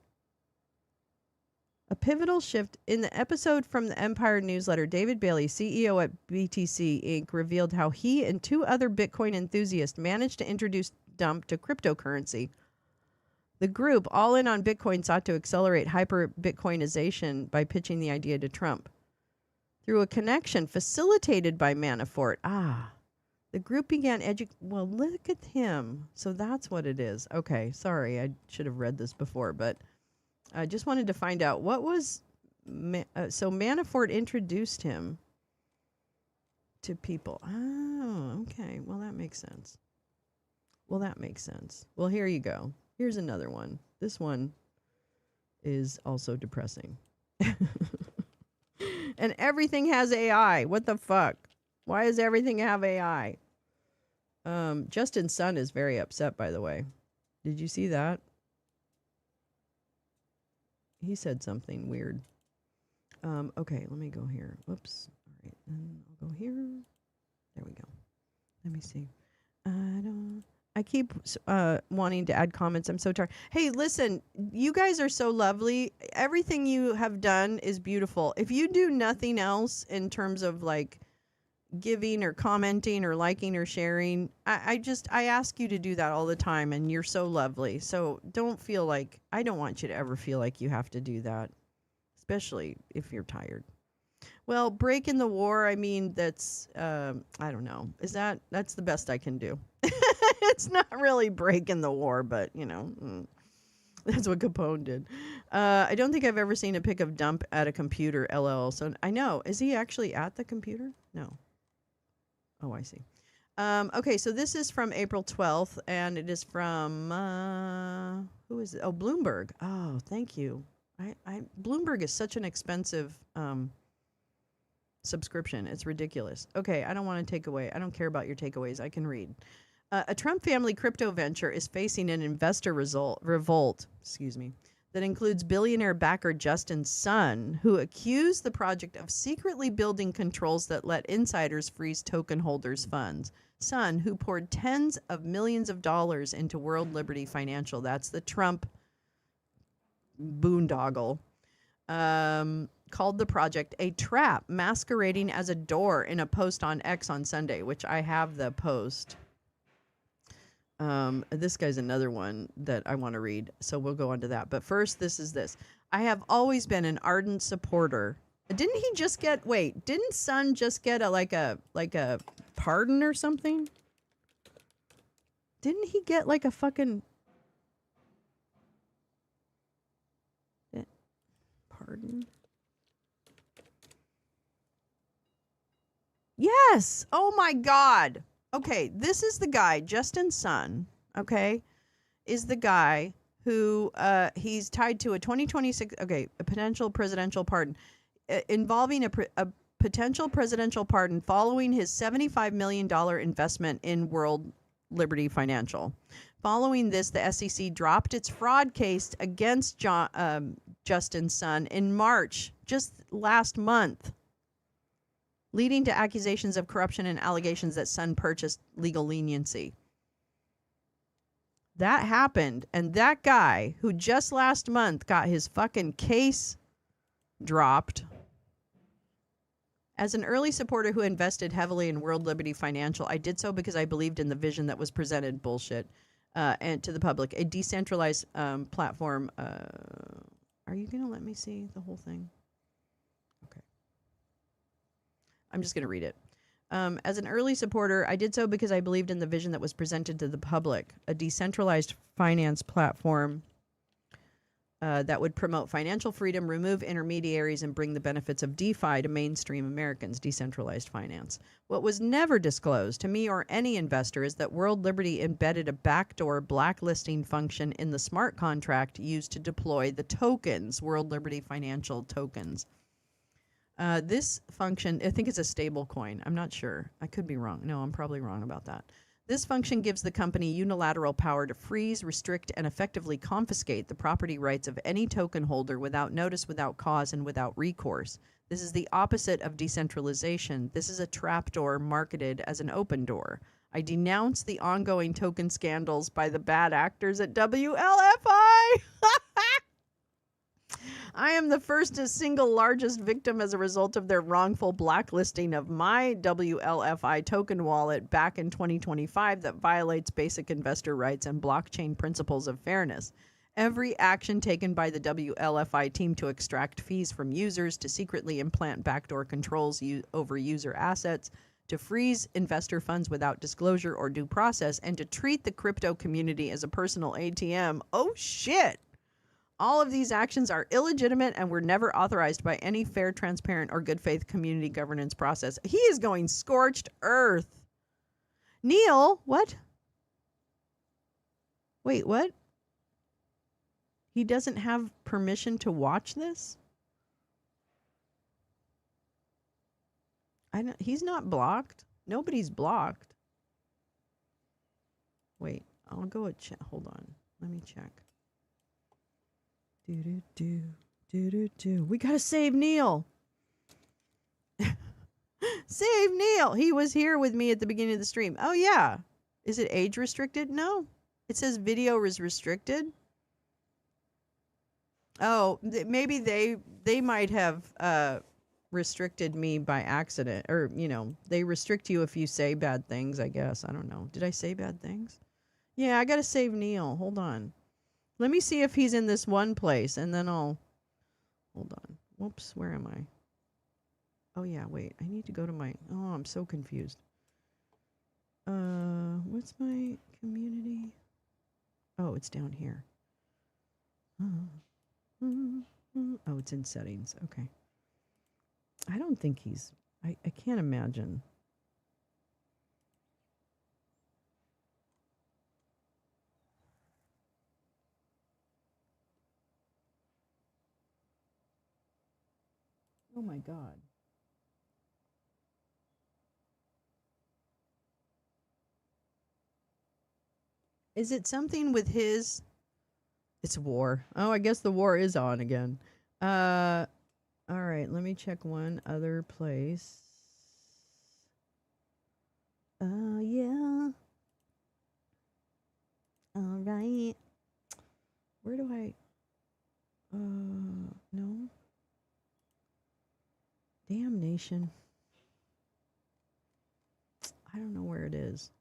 A pivotal shift in the episode from the Empire newsletter, David Bailey, CEO at BTC Inc., revealed how he and two other Bitcoin enthusiasts managed to introduce Dump to cryptocurrency. The group, all in on Bitcoin, sought to accelerate hyper-Bitcoinization by pitching the idea to Trump. Through a connection facilitated by Manafort, the group began well, look at him. So that's what it is. Okay, sorry, I should have read this before, but I just wanted to find out what was. So Manafort introduced him to people. Oh, okay. Well, that makes sense. Well, that makes sense. Well, here you go. Here's another one. This one is also depressing. And everything has AI. What the fuck? Why does everything have AI? Justin's son is very upset, by the way. Did you see that? He said something weird. Okay, let me go here. Whoops. All right, and I'll go here. There we go. Let me see. I keep wanting to add comments. I'm so tired. Hey, listen, you guys are so lovely. Everything you have done is beautiful. If you do nothing else in terms of like giving or commenting or liking or sharing, I ask you to do that all the time, and you're so lovely. So don't feel like, I don't want you to ever feel like you have to do that, especially if you're tired. Well, break in the war, I mean, that's, I don't know. That's the best I can do. It's not really breaking the war, but, that's what Capone did. I don't think I've ever seen a pic of Dump at a computer, LL. So I know. Is he actually at the computer? No. Oh, I see. Okay, so this is from April 12th, and it is from, who is it? Oh, Bloomberg. Oh, thank you. Bloomberg is such an expensive subscription. It's ridiculous. Okay, I don't want to take away. I don't care about your takeaways. I can read. A Trump family crypto venture is facing an investor revolt, that includes billionaire backer Justin's son, who accused the project of secretly building controls that let insiders freeze token holders' funds. Son, who poured tens of millions of dollars into World Liberty Financial, that's the Trump boondoggle, called the project a trap masquerading as a door in a post on X on Sunday, which I have the post. This guy's another one that I want to read, so we'll go on to that. But first, this. I have always been an ardent supporter. Didn't Son just get a pardon or something? Didn't he get like a fucking pardon? Yes. Oh my God. Okay, this is the guy, Justin's son, okay, is the guy who he's tied to a 2026, a potential presidential pardon, involving a potential presidential pardon following his $75 million investment in World Liberty Financial. Following this, the SEC dropped its fraud case against Justin's son in March, just last month, leading to accusations of corruption and allegations that Son purchased legal leniency. That happened, and that guy who just last month got his fucking case dropped, as an early supporter who invested heavily in World Liberty Financial, I did so because I believed in the vision that was presented, and to the public, a decentralized platform. Are you going to let me see the whole thing? I'm just going to read it. As an early supporter, I did so because I believed in the vision that was presented to the public, a decentralized finance platform that would promote financial freedom, remove intermediaries, and bring the benefits of DeFi to mainstream Americans, decentralized finance. What was never disclosed to me or any investor is that World Liberty embedded a backdoor blacklisting function in the smart contract used to deploy the tokens, World Liberty Financial tokens. This function, I think it's a stable coin. I'm not sure. I could be wrong. No, I'm probably wrong about that. This function gives the company unilateral power to freeze, restrict, and effectively confiscate the property rights of any token holder without notice, without cause, and without recourse. This is the opposite of decentralization. This is a trapdoor marketed as an open door. I denounce the ongoing token scandals by the bad actors at WLFI. I am the first and single largest victim as a result of their wrongful blacklisting of my WLFI token wallet back in 2025 that violates basic investor rights and blockchain principles of fairness. Every action taken by the WLFI team to extract fees from users, to secretly implant backdoor controls over user assets, to freeze investor funds without disclosure or due process, and to treat the crypto community as a personal ATM. Oh shit! All of these actions are illegitimate and were never authorized by any fair, transparent, or good faith community governance process. He is going scorched earth. Neil, what? Wait, what? He doesn't have permission to watch this? He's not blocked. Nobody's blocked. Wait, I'll go and check. Hold on. Let me check. Do. We gotta save Neil. Save Neil. He was here with me at the beginning of the stream. Oh, yeah. Is it age restricted? No. It says video is restricted. Oh, maybe they might have restricted me by accident. Or, you know, they restrict you if you say bad things, I guess. I don't know. Did I say bad things? Yeah, I gotta save Neil. Hold on. Let me see if he's in this one place, and then I'll... Hold on. Whoops, where am I? Oh, yeah, wait. I need to go to my... Oh, I'm so confused. What's my community? Oh, it's down here. Oh, it's in settings. Okay. I don't think he's... I can't imagine. Oh, my God. Is it something with his... It's war. Oh, I guess the war is on again. All right, let me check one other place. Yeah. All right. Where do I... no. Damnation. I don't know where it is.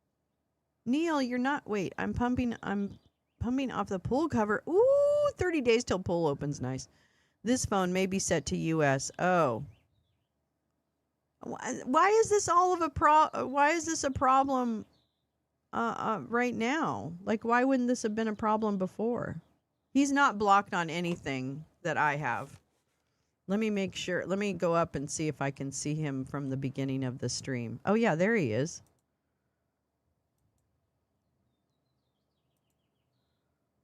Neil, you're not... Wait, I'm pumping off the pool cover. Ooh, 30 days till pool opens. Nice. This phone may be set to US. Oh. Why is this all of a why is this a problem right now? Like, why wouldn't this have been a problem before? He's not blocked on anything that I have. Let me make sure. Let me go up and see if I can see him from the beginning of the stream. Oh, yeah, there he is.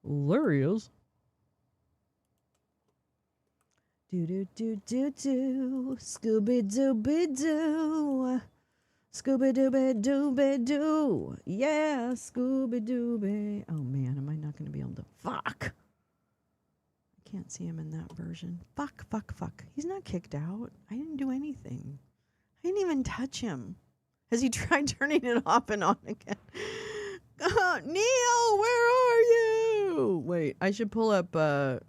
There he is. Do. Scooby-Dooby-Doo. Scooby-Dooby-Dooby-Doo. Yeah, Scooby-Dooby. Oh, man, am I not going to be able to... Fuck. I can't see him in that version. Fuck. He's not kicked out. I didn't do anything. I didn't even touch him. Has he tried turning it off and on again? Neil, where are you? Wait, I should pull up... Oh,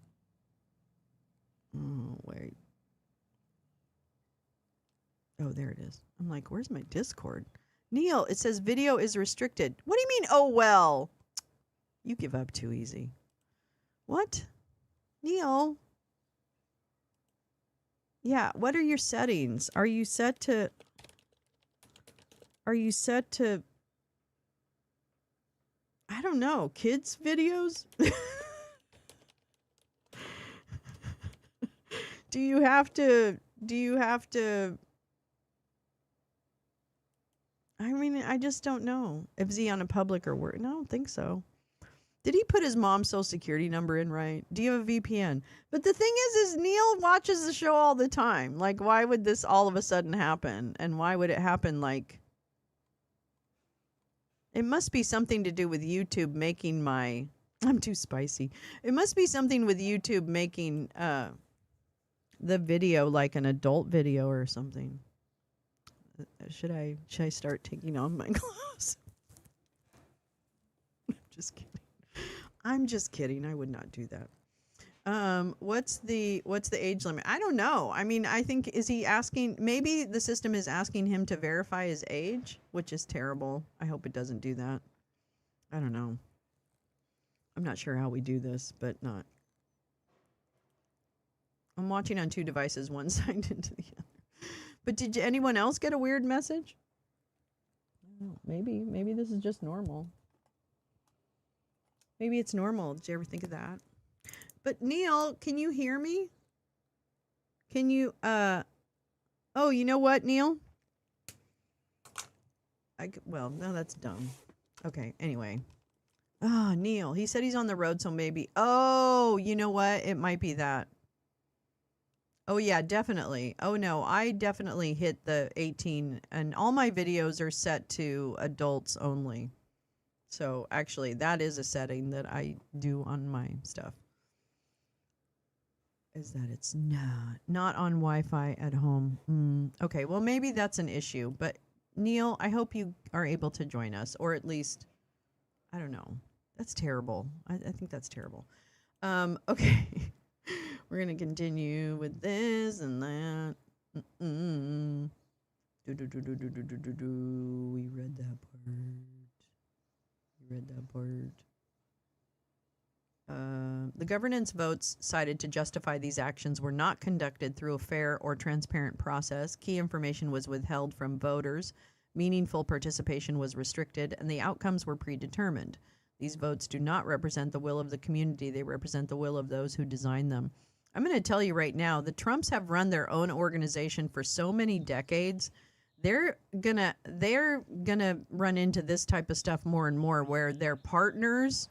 wait. Oh, there it is. I'm like, where's my Discord? Neil, it says video is restricted. What do you mean, oh, well? You give up too easy. What? Neil? Yeah, what are your settings? Are you set to... I don't know, kids videos? Do you have to... I mean, I just don't know. If he on a public or work. No, I don't think so. Did he put his mom's social security number in right? Do you have a VPN? But the thing is Neil watches the show all the time. Like, why would this all of a sudden happen? And why would it happen like... It must be something to do with YouTube making my... I'm too spicy. It must be something with YouTube making the video like an adult video or something. Should I start taking off my clothes? I'm just kidding. I would not do that. What's the age limit? I don't know. I mean, I think, is he asking, maybe the system is asking him to verify his age, which is terrible. I hope it doesn't do that. I don't know. I'm not sure how we do this, but not. I'm watching on 2 devices, one signed into the other. But did anyone else get a weird message? I don't know. Maybe this is just normal. Maybe it's normal. Did you ever think of that? But Neil, can you hear me? Can you, oh, you know what, Neil? Well, no, that's dumb. Okay, anyway. Oh, Neil. He said he's on the road, so maybe. Oh, you know what? It might be that. Oh, yeah, definitely. Oh, no, I definitely hit the 18, and all my videos are set to adults only. So, actually, that is a setting that I do on my stuff. Is that it's not on Wi-Fi at home. Okay, well, maybe that's an issue. But, Neil, I hope you are able to join us, or at least, I don't know. That's terrible. I think that's terrible. Okay. We're going to continue with this and that. We read that part. The governance votes cited to justify these actions were not conducted through a fair or transparent process. Key information was withheld from voters. Meaningful participation was restricted, and the outcomes were predetermined. These votes do not represent the will of the community. They represent the will of those who designed them. I'm going to tell you right now, the Trumps have run their own organization for so many decades. They're gonna run into this type of stuff more and more, where their partners,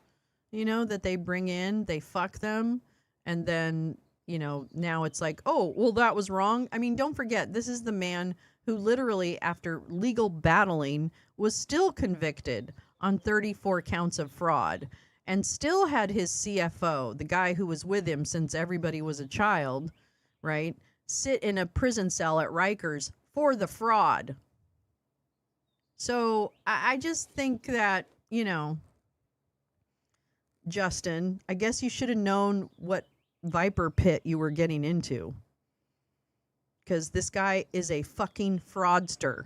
that they bring in, they fuck them, and then, now it's like, oh, well, that was wrong. I mean, don't forget, this is the man who literally, after legal battling, was still convicted on 34 counts of fraud, and still had his CFO, the guy who was with him since everybody was a child, right, sit in a prison cell at Rikers for the fraud. So I just think that, Justin, I guess you should have known what viper pit you were getting into. Because this guy is a fucking fraudster.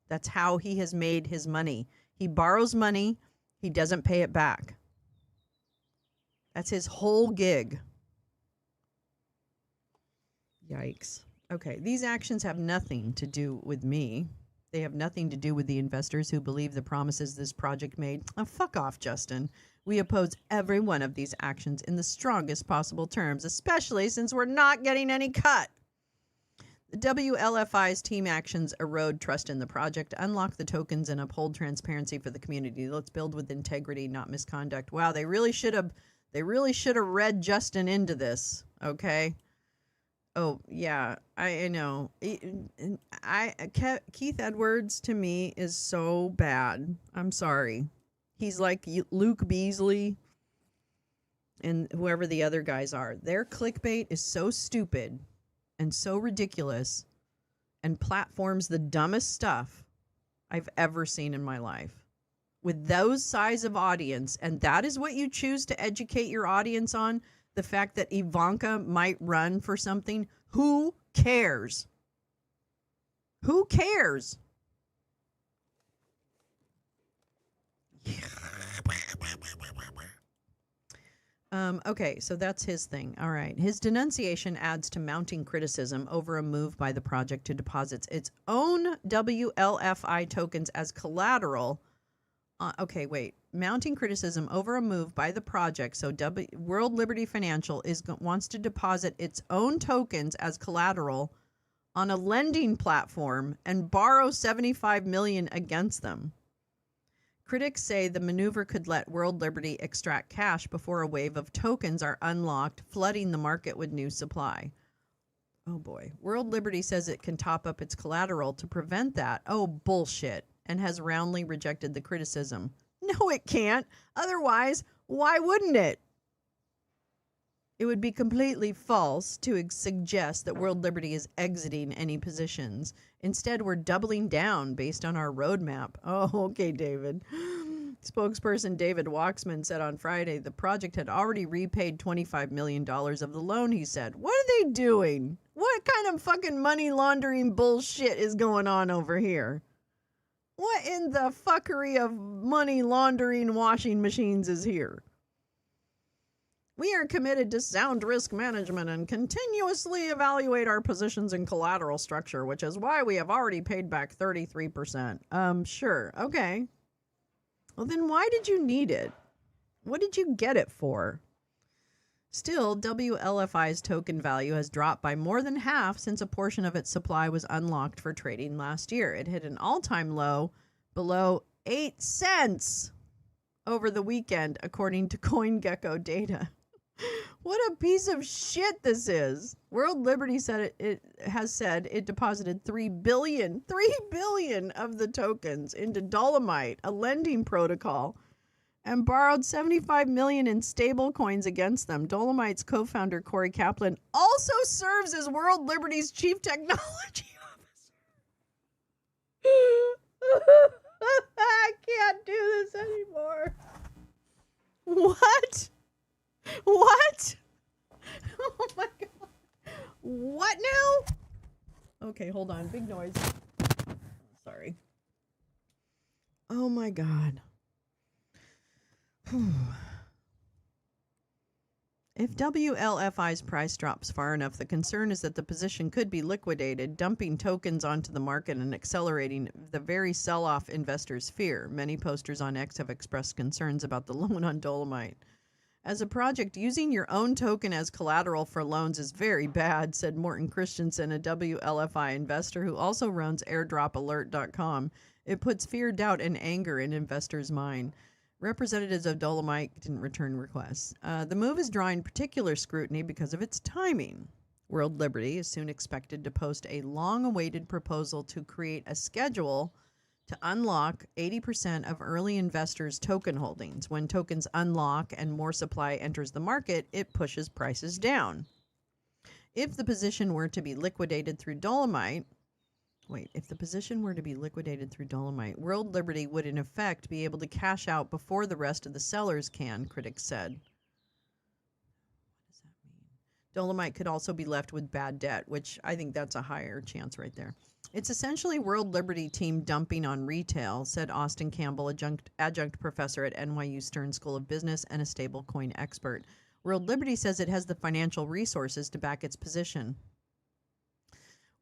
That's how he has made his money. He borrows money. He doesn't pay it back. That's his whole gig. Yikes. Okay, these actions have nothing to do with me. They have nothing to do with the investors who believe the promises this project made. Oh, fuck off, Justin. We oppose every one of these actions in the strongest possible terms, especially since we're not getting any cut. The WLFI's team actions erode trust in the project, unlock the tokens, and uphold transparency for the community. Let's build with integrity, not misconduct. Wow, they really should have read Justin into this, okay? Oh, yeah, I know. Keith Edwards, to me, is so bad. I'm sorry. He's like Luke Beasley and whoever the other guys are. Their clickbait is so stupid and so ridiculous and platforms the dumbest stuff I've ever seen in my life. With those size of audience, and that is what you choose to educate your audience on, the fact that Ivanka might run for something, who cares? Who cares? Okay, so that's his thing. All right. His denunciation adds to mounting criticism over a move by the project to deposit its own WLFI tokens as collateral. Mounting criticism over a move by the project. So World Liberty Financial wants to deposit its own tokens as collateral on a lending platform and borrow $75 million against them. Critics say the maneuver could let World Liberty extract cash before a wave of tokens are unlocked, flooding the market with new supply. Oh boy. World Liberty says it can top up its collateral to prevent that. Oh, bullshit. And has roundly rejected the criticism. No, it can't. Otherwise, why wouldn't it? It would be completely false to suggest that World Liberty is exiting any positions. Instead, we're doubling down based on our roadmap. Oh, okay, David. Spokesperson David Waxman said on Friday the project had already repaid $25 million of the loan, he said. What are they doing? What kind of fucking money laundering bullshit is going on over here? What in the fuckery of money laundering washing machines is here? We are committed to sound risk management and continuously evaluate our positions in collateral structure, which is why we have already paid back 33%. Sure. Okay. Well, then why did you need it? What did you get it for? Still, WLFI's token value has dropped by more than half since a portion of its supply was unlocked for trading last year. It hit an all-time low below 8 cents. over the weekend, according to CoinGecko data. What a piece of shit this is. World Liberty said it has said it deposited 3 billion of the tokens into Dolomite, a lending protocol, and borrowed 75 million in stable coins against them. Dolomite's co-founder Corey Kaplan also serves as World Liberty's chief technology officer. I can't do this anymore. What? What? Oh my god. What now? Okay, hold on. Big noise. Sorry. Oh my god. If WLFI's price drops far enough, the concern is that the position could be liquidated, dumping tokens onto the market and accelerating the very sell-off investors' fear. Many posters on X have expressed concerns about the loan on Dolomite. As a project, using your own token as collateral for loans is very bad, said Morton Christensen, a WLFI investor who also runs airdropalert.com. It puts fear, doubt, and anger in investors' mind. Representatives of Dolomite didn't return requests. The move is drawing particular scrutiny because of its timing. World Liberty is soon expected to post a long-awaited proposal to create a schedule to unlock 80% of early investors' token holdings. When tokens unlock and more supply enters the market, it pushes prices down. If the position were to be liquidated through Dolomite, World Liberty would in effect be able to cash out before the rest of the sellers can, critics said. What does that mean? Dolomite could also be left with bad debt, which I think that's a higher chance right there. It's essentially World Liberty team dumping on retail, said Austin Campbell, adjunct professor at NYU Stern School of Business and a stablecoin expert. World Liberty says it has the financial resources to back its position.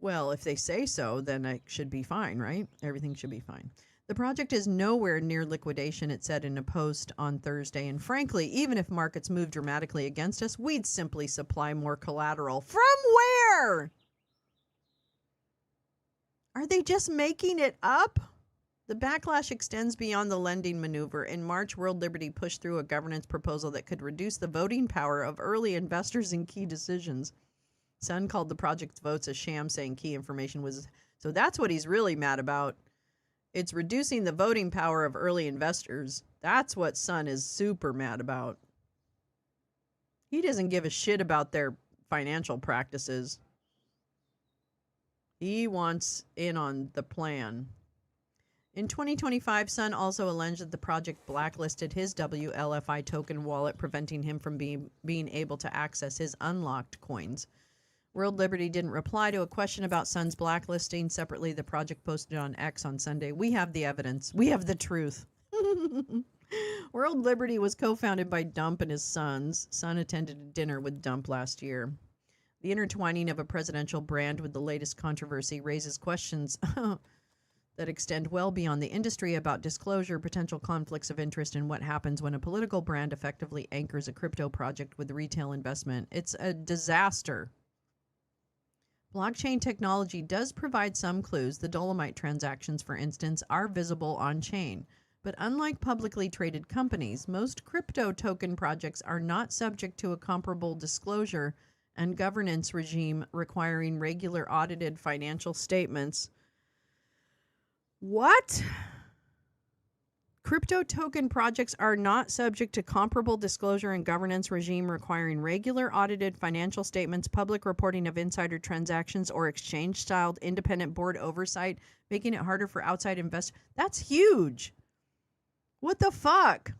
Well, if they say so, then it should be fine, right? Everything should be fine. The project is nowhere near liquidation, it said in a post on Thursday. And frankly, even if markets move dramatically against us, we'd simply supply more collateral. From where? Are they just making it up? The backlash extends beyond the lending maneuver. In March, World Liberty pushed through a governance proposal that could reduce the voting power of early investors in key decisions. Sun called the project's votes a sham, saying key information was... So that's what he's really mad about. It's reducing the voting power of early investors. That's what Sun is super mad about. He doesn't give a shit about their financial practices. He wants in on the plan. In 2025, Sun also alleged that the project blacklisted his WLFI token wallet, preventing him from being able to access his unlocked coins. World Liberty didn't reply to a question about Sun's blacklisting. Separately, the project posted on X on Sunday, "We have the evidence. We have the truth." World Liberty was co-founded by Dump and his sons. Sun attended a dinner with Dump last year. The intertwining of a presidential brand with the latest controversy raises questions that extend well beyond the industry about disclosure, potential conflicts of interest, and what happens when a political brand effectively anchors a crypto project with retail investment. It's a disaster. Blockchain technology does provide some clues. The Dolomite transactions, for instance, are visible on-chain. But unlike publicly traded companies, most crypto token projects are not subject to a comparable disclosure and governance regime requiring regular audited financial statements. What? Crypto token projects are not subject to comparable disclosure and governance regime requiring regular audited financial statements, public reporting of insider transactions, or exchange-styled independent board oversight, making it harder for outside investors. That's huge. What the fuck?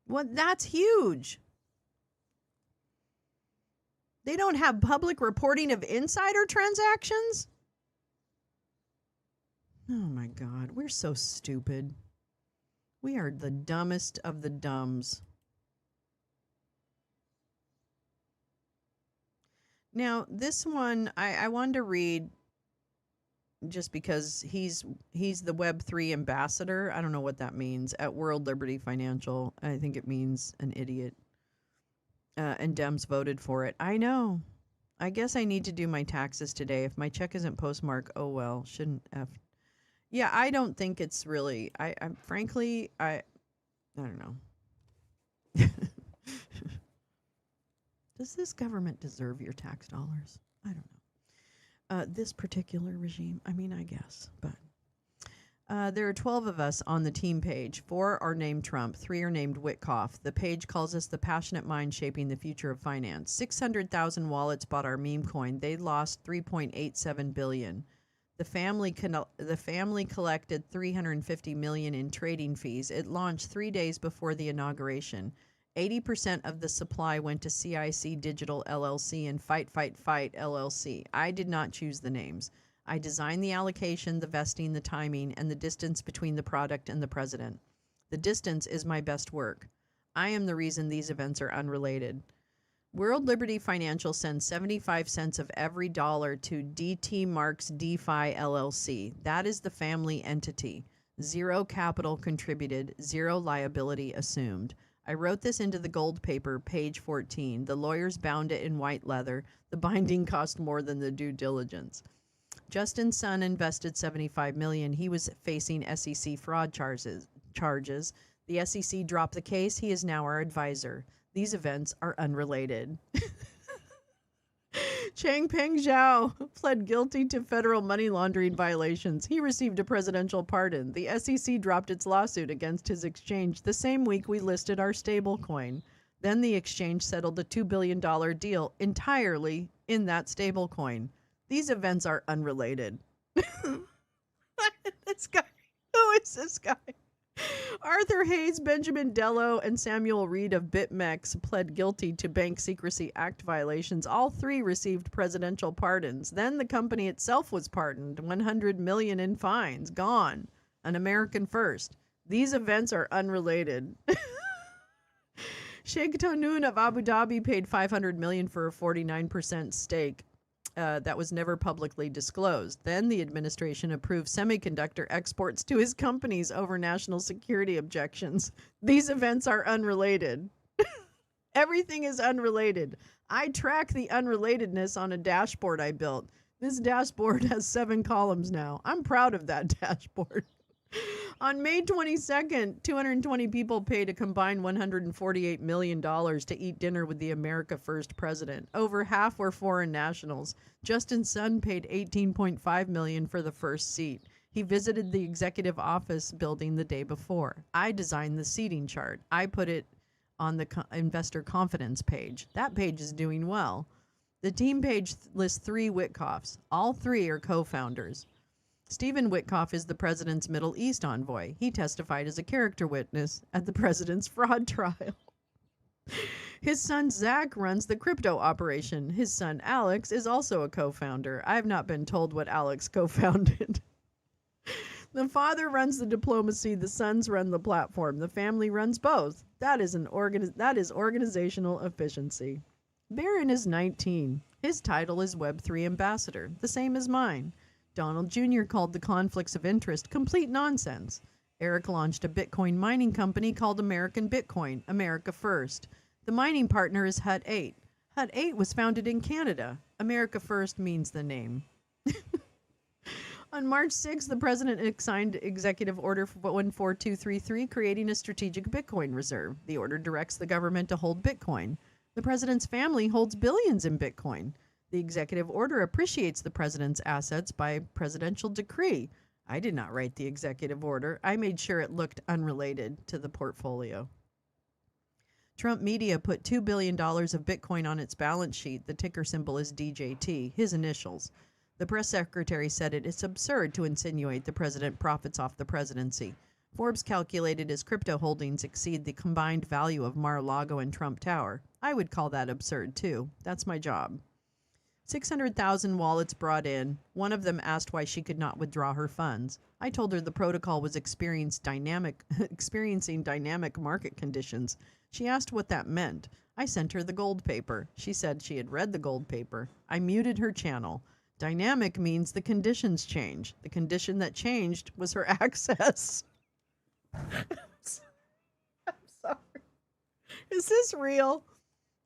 That's huge. They don't have public reporting of insider transactions? Oh my God, we're so stupid. We are the dumbest of the dumbs. Now, this one, I wanted to read just because he's the Web3 ambassador. I don't know what that means. At World Liberty Financial, I think it means an idiot. And Dems voted for it. I know. I guess I need to do my taxes today. If my check isn't postmarked, oh well, shouldn't have. Yeah, I don't think it's really. I frankly, I don't know. Does this government deserve your tax dollars? I don't know. This particular regime, I mean, I guess, but there are 12 of us on the team page. 4 are named Trump, 3 are named Witkoff. The page calls us the passionate mind shaping the future of finance. 600,000 wallets bought our meme coin. They lost 3.87 billion. The family collected 350 million in trading fees. It launched 3 days before the inauguration. 80% of the supply went to CIC Digital LLC and Fight Fight Fight LLC. I did not choose the names. I designed the allocation, the vesting, the timing, and the distance between the product and the president. The distance is my best work. I am the reason these events are unrelated. World Liberty Financial sends 75 cents of every dollar to DT Marks DeFi LLC. That is the family entity. 0 capital contributed, 0 liability assumed. I wrote this into the gold paper, page 14. The lawyers bound it in white leather. The binding cost more than the due diligence. Justin's son invested 75 million. He was facing SEC fraud charges. The SEC dropped the case. He is now our advisor. These events are unrelated. Changpeng Zhao pled guilty to federal money laundering violations. He received a presidential pardon. The SEC dropped its lawsuit against his exchange the same week we listed our stablecoin. Then the exchange settled a $2 billion deal entirely in that stablecoin. These events are unrelated. This guy. Who is this guy? Arthur Hayes, Benjamin Dello, and Samuel Reed of BitMEX pled guilty to Bank Secrecy Act violations. All 3 received presidential pardons. Then the company itself was pardoned. 100 million in fines. Gone. An American first. These events are unrelated. Sheikh Tahnoun of Abu Dhabi paid 500 million for a 49% stake. That was never publicly disclosed. Then the administration approved semiconductor exports to his companies over national security objections. These events are unrelated. Everything is unrelated. I track the unrelatedness on a dashboard I built. This dashboard has 7 columns now. I'm proud of that dashboard. On May 22nd, 220 people paid a combined $148 million to eat dinner with the America First president. Over half were foreign nationals. Justin's son paid $18.5 million for the first seat. He visited the executive office building the day before. I designed the seating chart. I put it on the investor confidence page. That page is doing well. The team page lists 3 Witkoffs. All 3 are co-founders. Stephen Witkoff is the president's Middle East envoy. He testified as a character witness at the president's fraud trial. His son Zach runs the crypto operation. His son Alex is also a co-founder. I have not been told what Alex co-founded. The father runs the diplomacy. The sons run the platform. The family runs both. That is organizational efficiency. Barron is 19. His title is Web3 ambassador, the same as mine. Donald Jr. called the conflicts of interest complete nonsense. Eric launched a Bitcoin mining company called American Bitcoin, America First. The mining partner is Hut 8. Hut 8 was founded in Canada. America First means the name. On March 6th, the president signed Executive Order 14233, creating a strategic Bitcoin reserve. The order directs the government to hold Bitcoin. The president's family holds billions in Bitcoin. The executive order appreciates the president's assets by presidential decree. I did not write the executive order. I made sure it looked unrelated to the portfolio. Trump Media put $2 billion of Bitcoin on its balance sheet. The ticker symbol is DJT, his initials. The press secretary said it is absurd to insinuate the president profits off the presidency. Forbes calculated his crypto holdings exceed the combined value of Mar-a-Lago and Trump Tower. I would call that absurd, too. That's my job. 600,000 wallets brought in. One of them asked why she could not withdraw her funds. I told her the protocol was experiencing dynamic market conditions. She asked what that meant. I sent her the gold paper. She said she had read the gold paper. I muted her channel. Dynamic means the conditions change. The condition that changed was her access. I'm sorry. Is this real?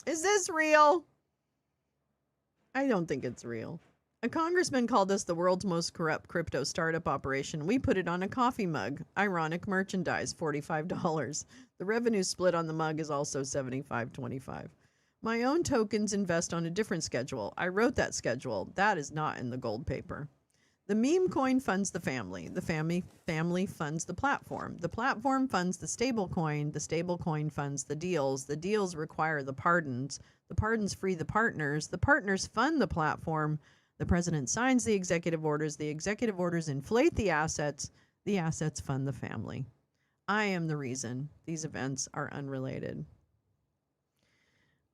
Is this real? I don't think it's real. A congressman called us the world's most corrupt crypto startup operation. We put it on a coffee mug. Ironic merchandise, $45. The revenue split on the mug is also 75-25. My own tokens invest on a different schedule. I wrote that schedule. That is not in the gold paper. The meme coin funds the family. The family funds the platform. The platform funds the stable coin. The stable coin funds the deals. The deals require the pardons. The pardons free the partners. The partners fund the platform. The president signs the executive orders. The executive orders inflate the assets. The assets fund the family. I am the reason these events are unrelated.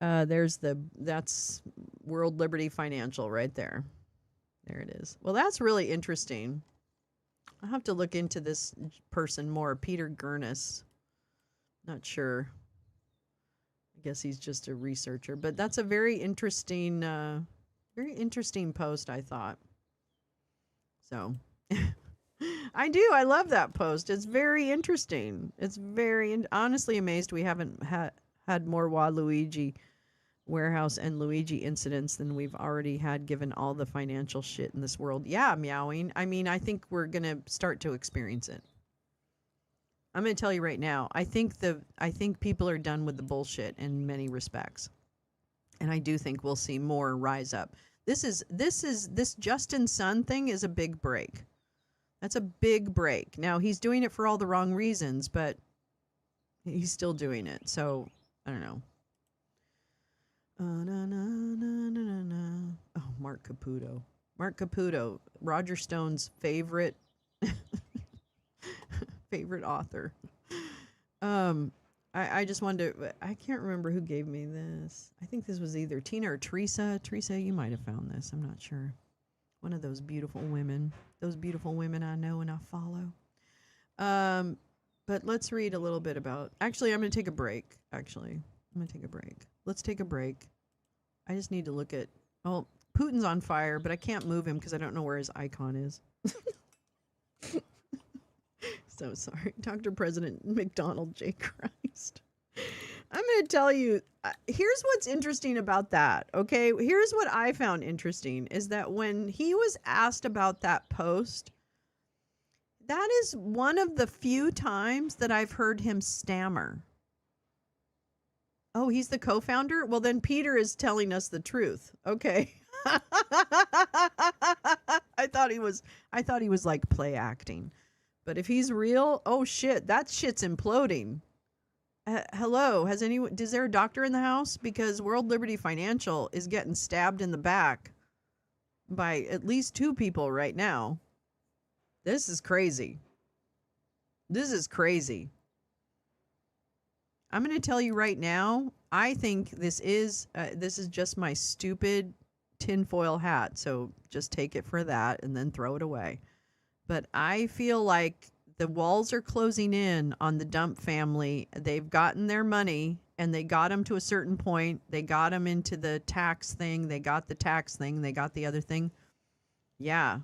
That's World Liberty Financial right there. There it is. Well, that's really interesting. I'll have to look into this person more. Peter Gurnis. Not sure. I guess he's just a researcher, but that's a very interesting post, I thought. So, I do. I love that post. It's very interesting. It's honestly amazed we haven't had more Waluigi warehouse and Luigi incidents than we've already had, given all the financial shit in this world. Yeah, meowing. I mean, I think we're going to start to experience it. I'm going to tell you right now, I think people are done with the bullshit in many respects. And I do think we'll see more rise up. This Justin Sun thing is a big break. That's a big break. Now, he's doing it for all the wrong reasons, but he's still doing it. So, I don't know. Oh, Mark Caputo. Mark Caputo, Roger Stone's favorite author. I just wanted to, I can't remember who gave me this. I think this was either Tina or Teresa. Teresa, you might have found this. I'm not sure. One of those beautiful women. Those beautiful women I know and I follow. But let's read a little bit about, actually, I'm going to take a break. Let's take a break. I just need to look at, oh, Putin's on fire, but I can't move him because I don't know where his icon is. So sorry. Dr. President McDonald J. Christ. I'm going to tell you, here's what's interesting about that, okay? Here's what I found interesting, is that when he was asked about that post, that is one of the few times that I've heard him stammer. Oh, he's the co-founder? Well, then Peter is telling us the truth. Okay. I thought he was like play acting. But if he's real, oh shit, that shit's imploding. Hello, is there a doctor in the house? Because World Liberty Financial is getting stabbed in the back by at least 2 people right now. This is crazy. I'm going to tell you right now, I think this is just my stupid tinfoil hat, so just take it for that and then throw it away. But I feel like the walls are closing in on the Dump family. They've gotten their money, and they got them to a certain point. They got them into the tax thing. They got the tax thing. They got the other thing. Yeah.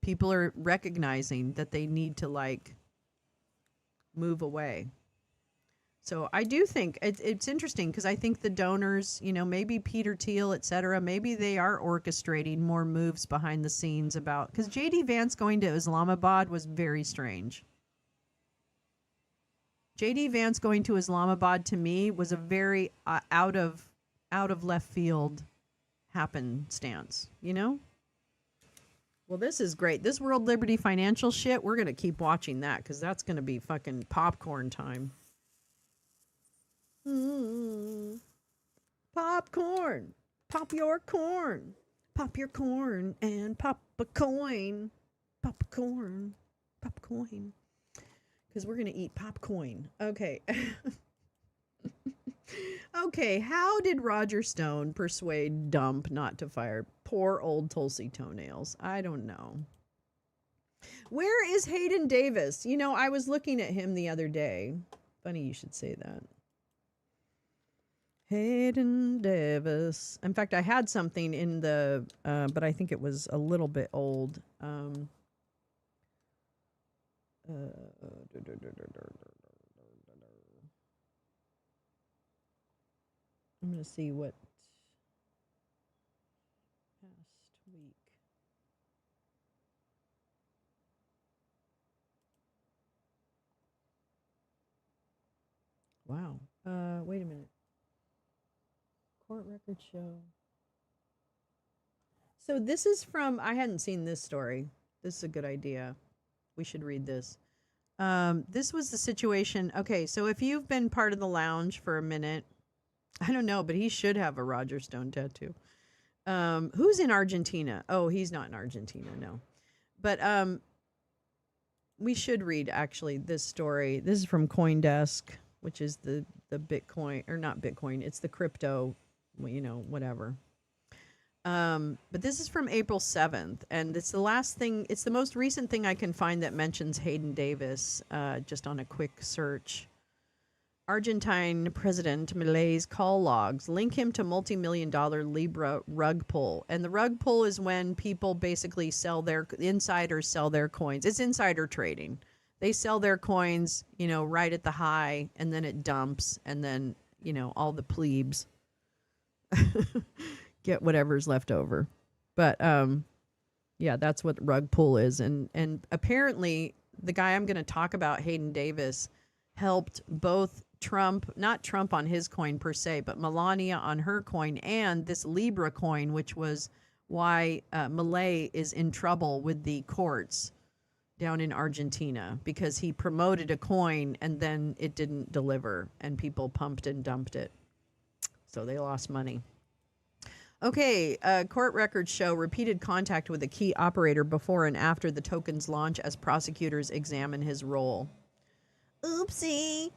People are recognizing that they need to, like, move away. So I do think it's interesting, because I think the donors, maybe Peter Thiel, et cetera, maybe they are orchestrating more moves behind the scenes about, because J.D. Vance going to Islamabad was very strange. J.D. Vance going to Islamabad, to me, was a very out of left field happenstance, Well, this is great. This World Liberty Financial shit, we're going to keep watching that, because that's going to be fucking popcorn time. Popcorn. Pop your corn. Pop your corn and pop a coin. Popcorn. Popcorn. Because we're going to eat popcorn. Okay. Okay, how did Roger Stone persuade Dump not to fire poor old Tulsi Toenails? I don't know. Where is Hayden Davis? I was looking at him the other day. Funny you should say that. Hayden Davis. In fact, I had something in the, but I think it was a little bit old. I'm going to see what past week. Wow. Wait a minute. Court records show. So this is from, I hadn't seen this story. This is a good idea. We should read this. This was the situation. Okay, so if you've been part of the lounge for a minute, I don't know, but he should have a Roger Stone tattoo. Who's in Argentina? Oh, he's not in Argentina, no. But we should read actually this story. This is from CoinDesk, which is the Bitcoin, or not Bitcoin. It's the crypto, whatever. But this is from April 7th, and it's the last thing. It's the most recent thing I can find that mentions Hayden Davis. Just on a quick search. Argentine President Milei's call logs link him to multi-million-dollar Libra rug pull. And the rug pull is when people basically insiders sell their coins. It's insider trading. They sell their coins, right at the high, and then it dumps, and then, all the plebes get whatever's left over. But, yeah, that's what rug pull is. And apparently the guy I'm going to talk about, Hayden Davis, helped both Trump, not Trump on his coin per se, but Melania on her coin, and this Libra coin, which was why Milei is in trouble with the courts down in Argentina, because he promoted a coin and then it didn't deliver and people pumped and dumped it. So they lost money. Okay, court records show repeated contact with a key operator before and after the token's launch as prosecutors examine his role. Oopsie.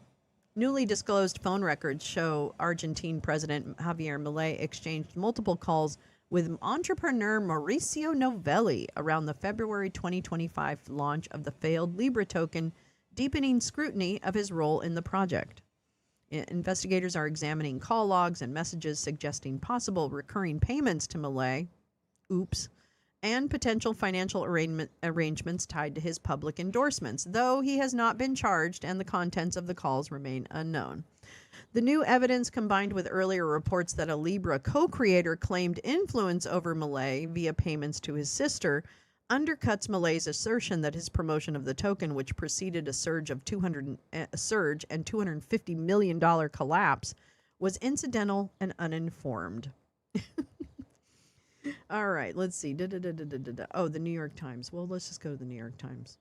Newly disclosed phone records show Argentine President Javier Milei exchanged multiple calls with entrepreneur Mauricio Novelli around the February 2025 launch of the failed Libra token, deepening scrutiny of his role in the project. Investigators are examining call logs and messages suggesting possible recurring payments to Milei. Oops. And potential financial arrangements tied to his public endorsements, though he has not been charged and the contents of the calls remain unknown. The new evidence, combined with earlier reports that a Libra co-creator claimed influence over Milei via payments to his sister, undercuts Milei's assertion that his promotion of the token, which preceded a surge and $250 million collapse, was incidental and uninformed. All right, let's see. Oh, the New York Times. Well, let's just go to the New York Times.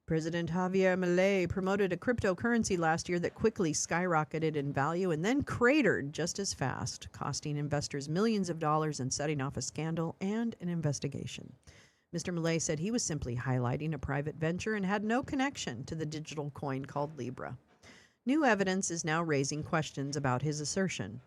President Javier Milei promoted a cryptocurrency last year that quickly skyrocketed in value and then cratered just as fast, costing investors millions of dollars and setting off a scandal and an investigation. Mr. Milei said he was simply highlighting a private venture and had no connection to the digital coin called Libra. New evidence is now raising questions about his assertion.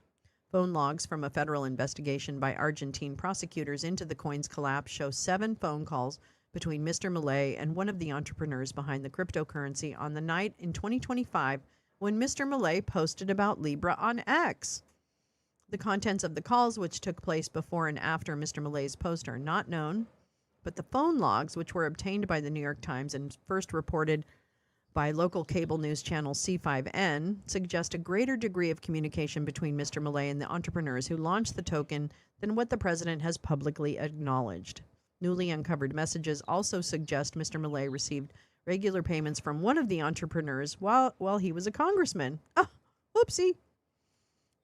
Phone logs from a federal investigation by Argentine prosecutors into the coin's collapse show 7 phone calls between Mr. Milei and one of the entrepreneurs behind the cryptocurrency on the night in 2025 when Mr. Milei posted about Libra on X. The contents of the calls, which took place before and after Mr. Milei's post, are not known. But the phone logs, which were obtained by the New York Times and first reported by local cable news channel C5N, suggest a greater degree of communication between Mr. Milei and the entrepreneurs who launched the token than what the president has publicly acknowledged. Newly uncovered messages also suggest Mr. Milei received regular payments from one of the entrepreneurs while he was a congressman. Oh, whoopsie.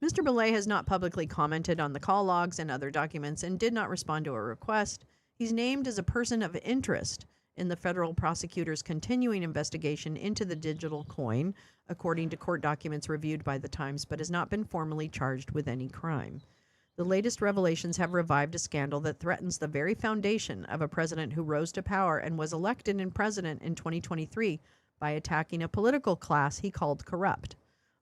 Mr. Milei has not publicly commented on the call logs and other documents and did not respond to a request. He's named as a person of interest in the federal prosecutor's continuing investigation into the digital coin, according to court documents reviewed by the Times, but has not been formally charged with any crime. The latest revelations have revived a scandal that threatens the very foundation of a president who rose to power and was elected in president in 2023 by attacking a political class he called corrupt.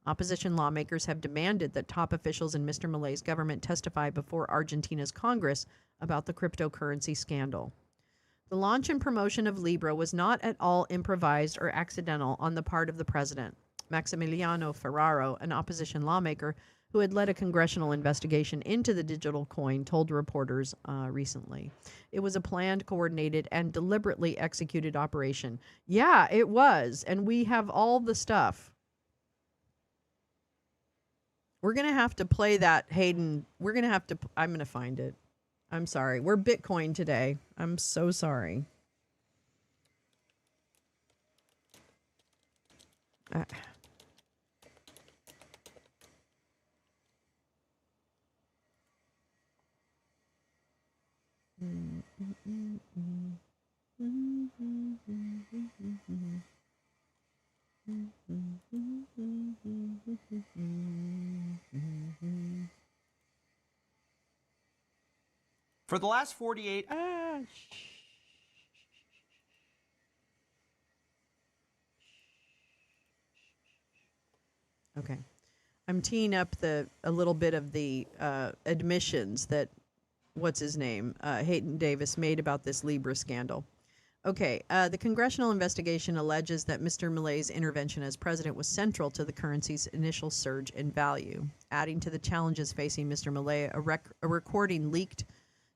Opposition lawmakers have demanded that top officials in Mr. Milei's government testify before Argentina's Congress about the cryptocurrency scandal. The launch and promotion of Libra was not at all improvised or accidental on the part of the president. Maximiliano Ferraro, an opposition lawmaker who had led a congressional investigation into the digital coin, told reporters recently. It was a planned, coordinated, and deliberately executed operation. Yeah, it was, and we have all the stuff. We're going to have to play that, Hayden. We're going to have to, I'm going to find it. I'm sorry. We're Bitcoin today. I'm so sorry. For the last 48 Okay. I'm teeing up a little bit of the admissions that what's his name, Hayden Davis made about this Libra scandal. Okay, the congressional investigation alleges that Mr. Milei's intervention as president was central to the currency's initial surge in value. Adding to the challenges facing Mr. Milei, a recording leaked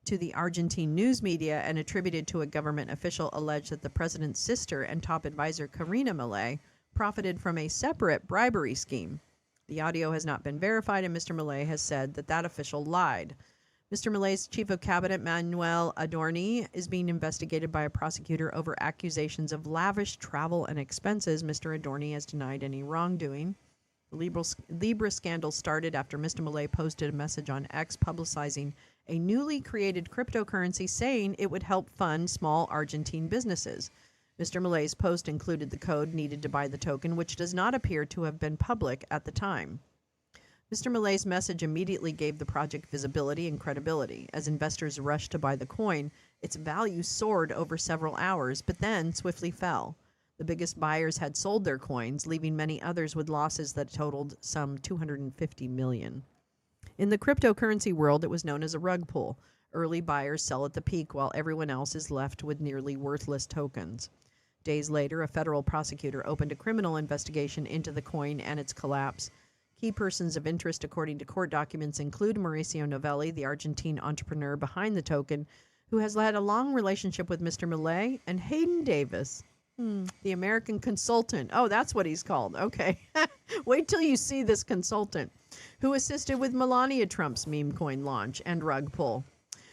to the Argentine news media and attributed to a government official alleged that the president's sister and top advisor, Karina Milei, profited from a separate bribery scheme. The audio has not been verified, and Mr. Milei has said that that official lied. Mr. Milei's chief of cabinet, Manuel Adorni, is being investigated by a prosecutor over accusations of lavish travel and expenses. Mr. Adorni has denied any wrongdoing. The Libra scandal started after Mr. Milei posted a message on X publicizing a newly created cryptocurrency saying it would help fund small Argentine businesses. Mr. Milei's post included the code needed to buy the token, which does not appear to have been public at the time. Mr. Milei's message immediately gave the project visibility and credibility. As investors rushed to buy the coin, its value soared over several hours, but then swiftly fell. The biggest buyers had sold their coins, leaving many others with losses that totaled some $250 million. In the cryptocurrency world, it was known as a rug pull. Early buyers sell at the peak while everyone else is left with nearly worthless tokens. Days later, a federal prosecutor opened a criminal investigation into the coin and its collapse. Key persons of interest, according to court documents, include Mauricio Novelli, the Argentine entrepreneur behind the token, who has had a long relationship with Mr. Milei, and Hayden Davis, the American consultant. Oh, that's what he's called. Okay. Wait till you see this consultant, who assisted with Melania Trump's meme coin launch and rug pull.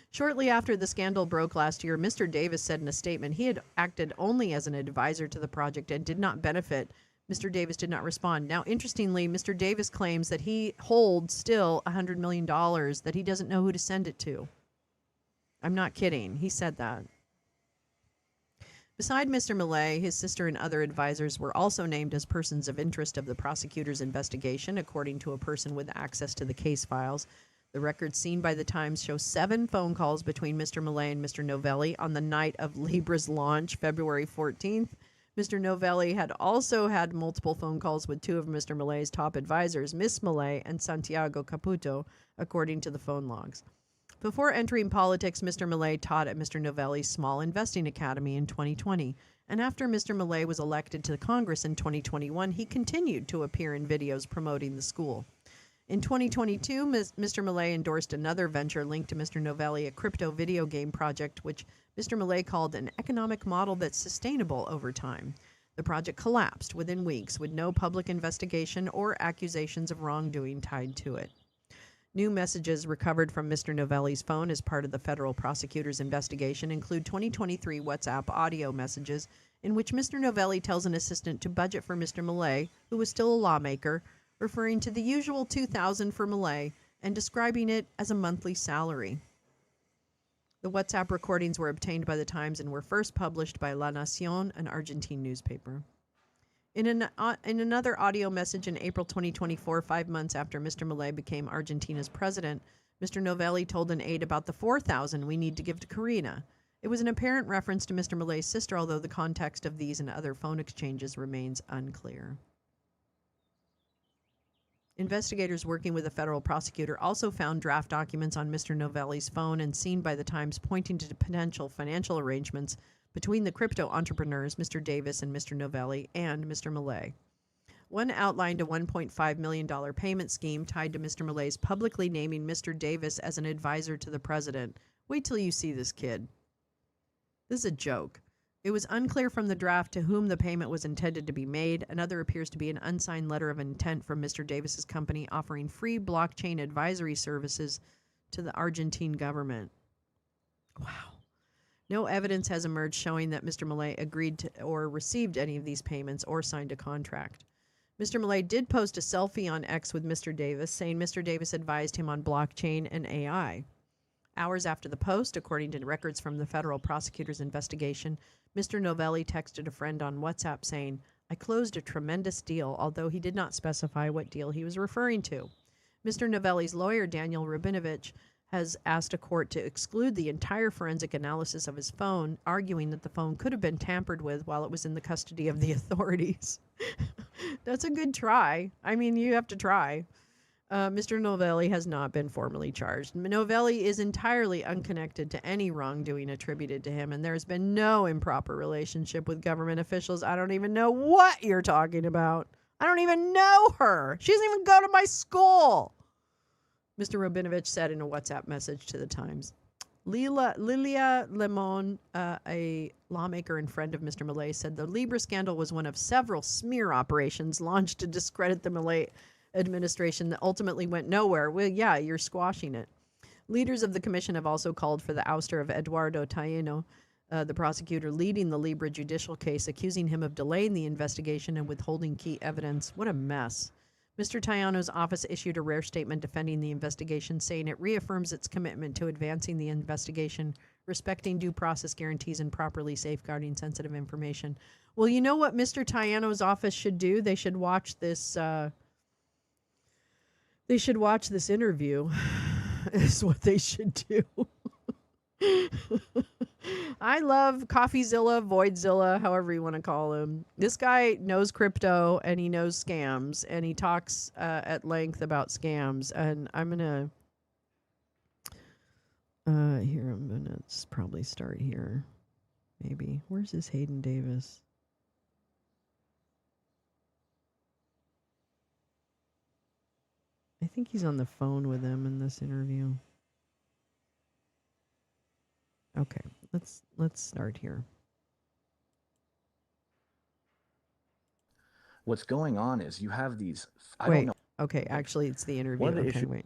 Shortly after the scandal broke last year, Mr. Davis said in a statement he had acted only as an advisor to the project and did not benefit. Mr. Davis did not respond. Now, interestingly, Mr. Davis claims that he holds still $100 million that he doesn't know who to send it to. I'm not kidding. He said that. Beside Mr. Milei, his sister and other advisors were also named as persons of interest of the prosecutor's investigation, according to a person with access to the case files. The records seen by the Times show 7 phone calls between Mr. Milei and Mr. Novelli on the night of Libra's launch, February 14th. Mr. Novelli had also had multiple phone calls with 2 of Mr. Milei's top advisors, Miss Milei and Santiago Caputo, according to the phone logs. Before entering politics, Mr. Milei taught at Mr. Novelli's Small Investing Academy in 2020, and after Mr. Milei was elected to Congress in 2021, he continued to appear in videos promoting the school. In 2022, Mr. Milei endorsed another venture linked to Mr. Novelli, a crypto video game project, which Mr. Milei called an economic model that's sustainable over time. The project collapsed within weeks with no public investigation or accusations of wrongdoing tied to it. New messages recovered from Mr. Novelli's phone as part of the federal prosecutor's investigation include 2023 WhatsApp audio messages in which Mr. Novelli tells an assistant to budget for Mr. Milei, who was still a lawmaker, referring to the usual $2,000 for Milei and describing it as a monthly salary. The WhatsApp recordings were obtained by the Times and were first published by La Nación, an Argentine newspaper. In another audio message in April 2024, 5 months after Mr. Milei became Argentina's president, Mr. Novelli told an aide about the $4,000 we need to give to Karina. It was an apparent reference to Mr. Milei's sister, although the context of these and other phone exchanges remains unclear. Investigators working with a federal prosecutor also found draft documents on Mr. Novelli's phone and seen by the Times pointing to potential financial arrangements between the crypto entrepreneurs, Mr. Davis and Mr. Novelli, and Mr. Milei. One outlined a $1.5 million payment scheme tied to Mr. Milei's publicly naming Mr. Davis as an advisor to the president. Wait till you see this kid. This is a joke. It was unclear from the draft to whom the payment was intended to be made. Another appears to be an unsigned letter of intent from Mr. Davis's company offering free blockchain advisory services to the Argentine government. Wow. No evidence has emerged showing that Mr. Millet agreed to or received any of these payments or signed a contract. Mr. Millet did post a selfie on X with Mr. Davis, saying Mr. Davis advised him on blockchain and AI. Hours after the post, according to records from the federal prosecutor's investigation, Mr. Novelli texted a friend on WhatsApp saying, "I closed a tremendous deal," although he did not specify what deal he was referring to. Mr. Novelli's lawyer, Daniel Rabinovich, has asked a court to exclude the entire forensic analysis of his phone, arguing that the phone could have been tampered with while it was in the custody of the authorities. That's a good try. I mean, you have to try. Mr. Novelli has not been formally charged. Novelli is entirely unconnected to any wrongdoing attributed to him, and there's been no improper relationship with government officials. I don't even know what you're talking about. I don't even know her. She doesn't even go to my school, Mr. Rabinovich said in a WhatsApp message to the Times. Lilia Lemon, a lawmaker and friend of Mr. Millet, said the Libra scandal was one of several smear operations launched to discredit the Millet administration that ultimately went nowhere. Well, yeah, you're squashing it. Leaders of the commission have also called for the ouster of Eduardo Taino, the prosecutor leading the Libra judicial case, accusing him of delaying the investigation and withholding key evidence. What a mess. Mr. Taino's office issued a rare statement defending the investigation, saying it reaffirms its commitment to advancing the investigation, respecting due process guarantees, and properly safeguarding sensitive information. Well, you know what Mr. Taino's office should do? They should watch this interview is what they should do. I love CoffeeZilla, Voidzilla, however you want to call him. This guy knows crypto and he knows scams and he talks at length about scams. And I'm going to, here, I'm going to probably start here. Maybe. Where's this Hayden Davis? I think he's on the phone with them in this interview. Okay, let's start here. What's going on is you have these. I Wait, don't know. Okay, actually, it's the interview. One of the okay, issues. wait.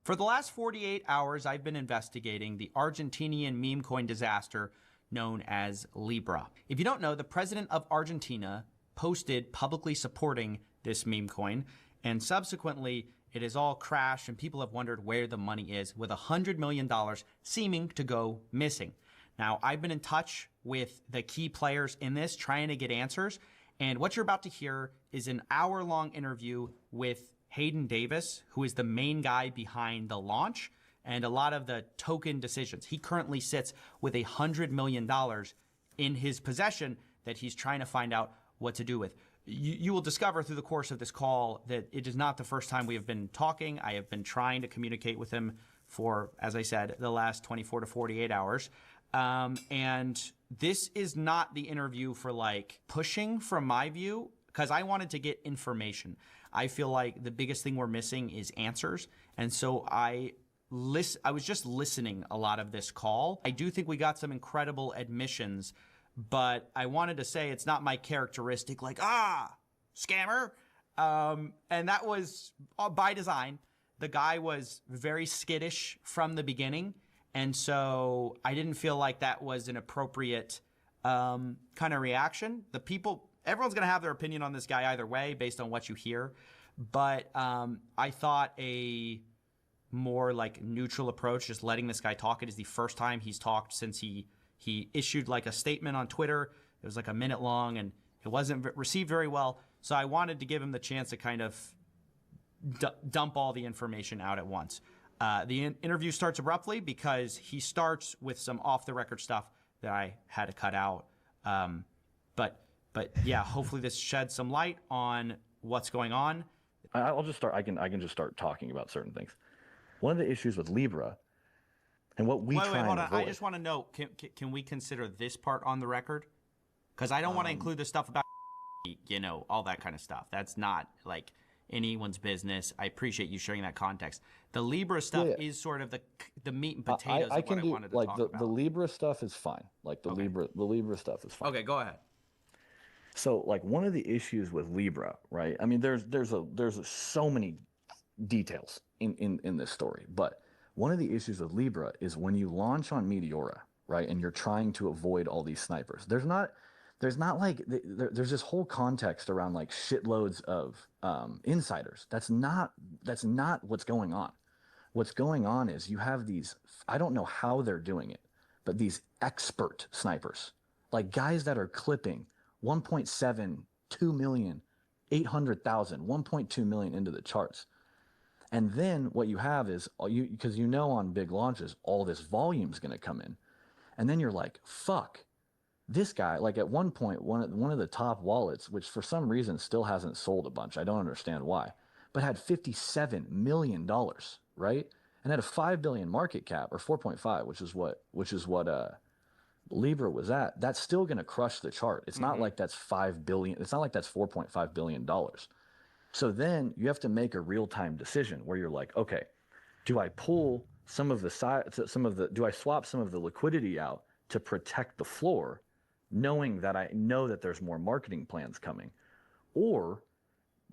For the last 48 hours, I've been investigating the Argentinian meme coin disaster known as Libra. If you don't know, the president of Argentina posted publicly supporting this meme coin, and subsequently it has all crashed and people have wondered where the money is, with $100 million seeming to go missing. Now, I've been in touch with the key players in this, trying to get answers, and what you're about to hear is an hour-long interview with Hayden Davis, who is the main guy behind the launch and a lot of the token decisions. He currently sits with $100 million in his possession that he's trying to find out what to do with. You will discover through the course of this call that it is not the first time we have been talking. I have been trying to communicate with him for, as I said, the last 24 to 48 hours. And this is not the interview for like pushing from my view, because I wanted to get information. I feel like the biggest thing we're missing is answers. And so I was just listening a lot of this call. I do think we got some incredible admissions, but I wanted to say it's not my characteristic, like, scammer. And that was by design. The guy was very skittish from the beginning. And so I didn't feel like that was an appropriate kind of reaction. Everyone's going to have their opinion on this guy either way based on what you hear. But I thought a more like neutral approach, just letting this guy talk. It is the first time he's talked since he issued like a statement on Twitter. It was like a minute long and it wasn't received very well. So I wanted to give him the chance to kind of dump all the information out at once. The interview starts abruptly because he starts with some off-the-record stuff that I had to cut out. But yeah, hopefully this sheds some light on what's going on. I'll just start. I can just start talking about certain things. One of the issues with Libra, and what we try and hold on. avoid. I just want to know: can we consider this part on the record? Because I don't want to include the stuff about all that kind of stuff. That's not like anyone's business. I appreciate you sharing that context. The Libra stuff is sort of the meat and potatoes I of what can I do wanted to like talk the about. Libra stuff is fine. Like the Libra stuff is fine. Okay, go ahead. So like one of the issues with Libra, right? I mean, there's so many details in this story, but one of the issues with Libra is when you launch on Meteora, right, and you're trying to avoid all these snipers. There's not like there's this whole context around like shitloads of insiders. That's not what's going on. What's going on is you have these, I don't know how they're doing it, but these expert snipers, like guys that are clipping 1.7, 2 million, 800,000, 1.2 million into the charts. And then what you have is, because you know on big launches, all this volume is going to come in. And then you're like, fuck, this guy, like at one point, one of the top wallets, which for some reason still hasn't sold a bunch, I don't understand why, but had $57 million, right? And had a 5 billion market cap, or 4.5, which is what Libra was at. That's still going to crush the chart. It's not like that's 5 billion. It's not like that's $4.5 billion. So then you have to make a real-time decision where you're like, okay, do I pull some of the do I swap some of the liquidity out to protect the floor, knowing that I know that there's more marketing plans coming? Or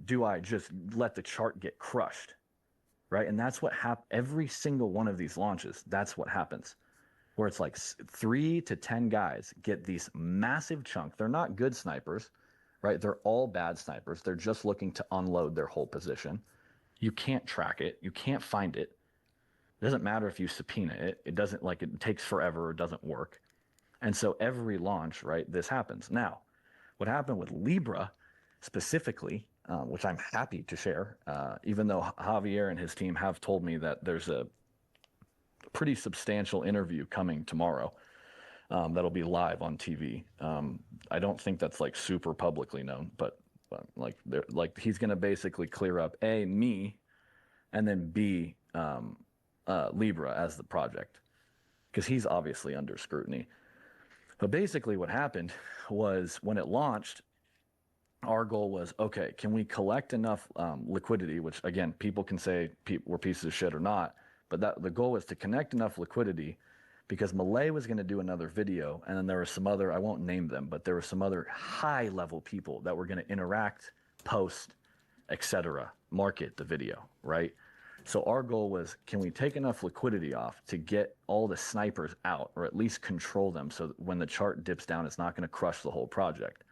do I just let the chart get crushed, right? And that's what every single one of these launches, that's what happens, where it's like 3 to 10 guys get these massive chunk. They're not good snipers, right? They're all bad snipers. They're just looking to unload their whole position. You can't track it. You can't find it. It doesn't matter if you subpoena it. It doesn't, like, it takes forever. It doesn't work. And so every launch, right, this happens. Now, what happened with Libra specifically, which I'm happy to share, even though Javier and his team have told me that there's a pretty substantial interview coming tomorrow that'll be live on TV. I don't think that's like super publicly known, but like he's going to basically clear up A, me, and then B, Libra as the project, because he's obviously under scrutiny. But basically what happened was when it launched, our goal was, okay, can we collect enough liquidity, which again, people can say we're pieces of shit or not, but the goal was to connect enough liquidity, because Malay was going to do another video, and then there were some other, I won't name them, but there were some other high-level people that were going to interact, post, etc., market the video, right? So our goal was, can we take enough liquidity off to get all the snipers out, or at least control them, so that when the chart dips down, it's not going to crush the whole project.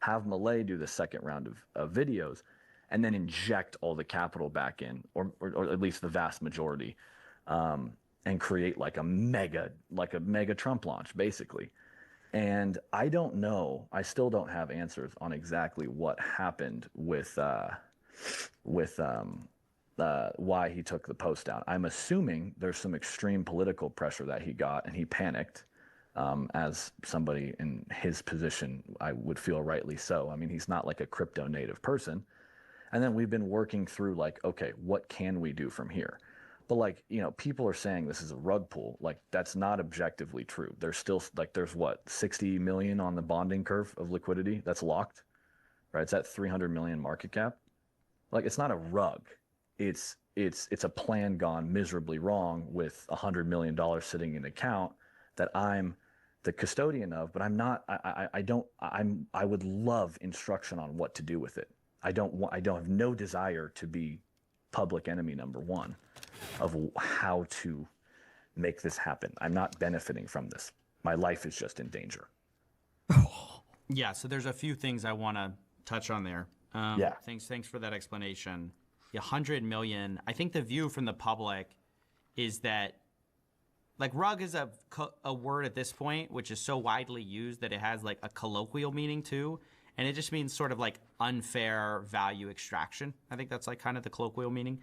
Have Malay do the second round of videos, and then inject all the capital back in, or at least the vast majority, and create like a mega Trump launch, basically. And I don't know, I still don't have answers on exactly what happened with why he took the post down. I'm assuming there's some extreme political pressure that he got, and he panicked. As somebody in his position, I would feel rightly so. I mean, he's not like a crypto native person. And then we've been working through like, okay, what can we do from here? But like, you know, people are saying this is a rug pull. Like, that's not objectively true. There's still like, there's what, 60 million on the bonding curve of liquidity that's locked, right? It's at 300 million market cap. Like, it's not a rug. It's a plan gone miserably wrong with $100 million sitting in an account that I'm the custodian of, but I'm not, I would love instruction on what to do with it. I have no desire to be public enemy number one of how to make this happen. I'm not benefiting from this. My life is just in danger. Yeah, so there's a few things I want to touch on there. Yeah. Thanks for that explanation. The 100 million, I think the view from the public is that, like, rug is a word at this point, which is so widely used that it has like a colloquial meaning too. And it just means sort of like unfair value extraction. I think that's like kind of the colloquial meaning.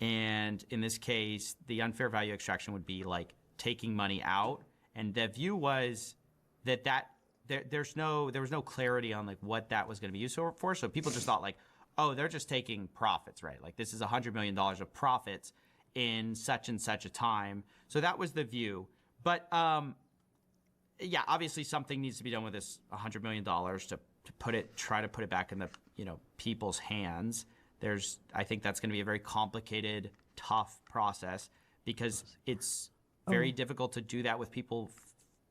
And in this case, the unfair value extraction would be like taking money out. And the view was that there was no clarity on like what that was going to be used for. So people just thought like, oh, they're just taking profits, right? Like this is $100 million of profits in such and such a time. So that was the view. But yeah, obviously something needs to be done with this $100 million to try to put it back in the, you know, people's hands. I think that's going to be a very complicated, tough process because it's very difficult to do that with people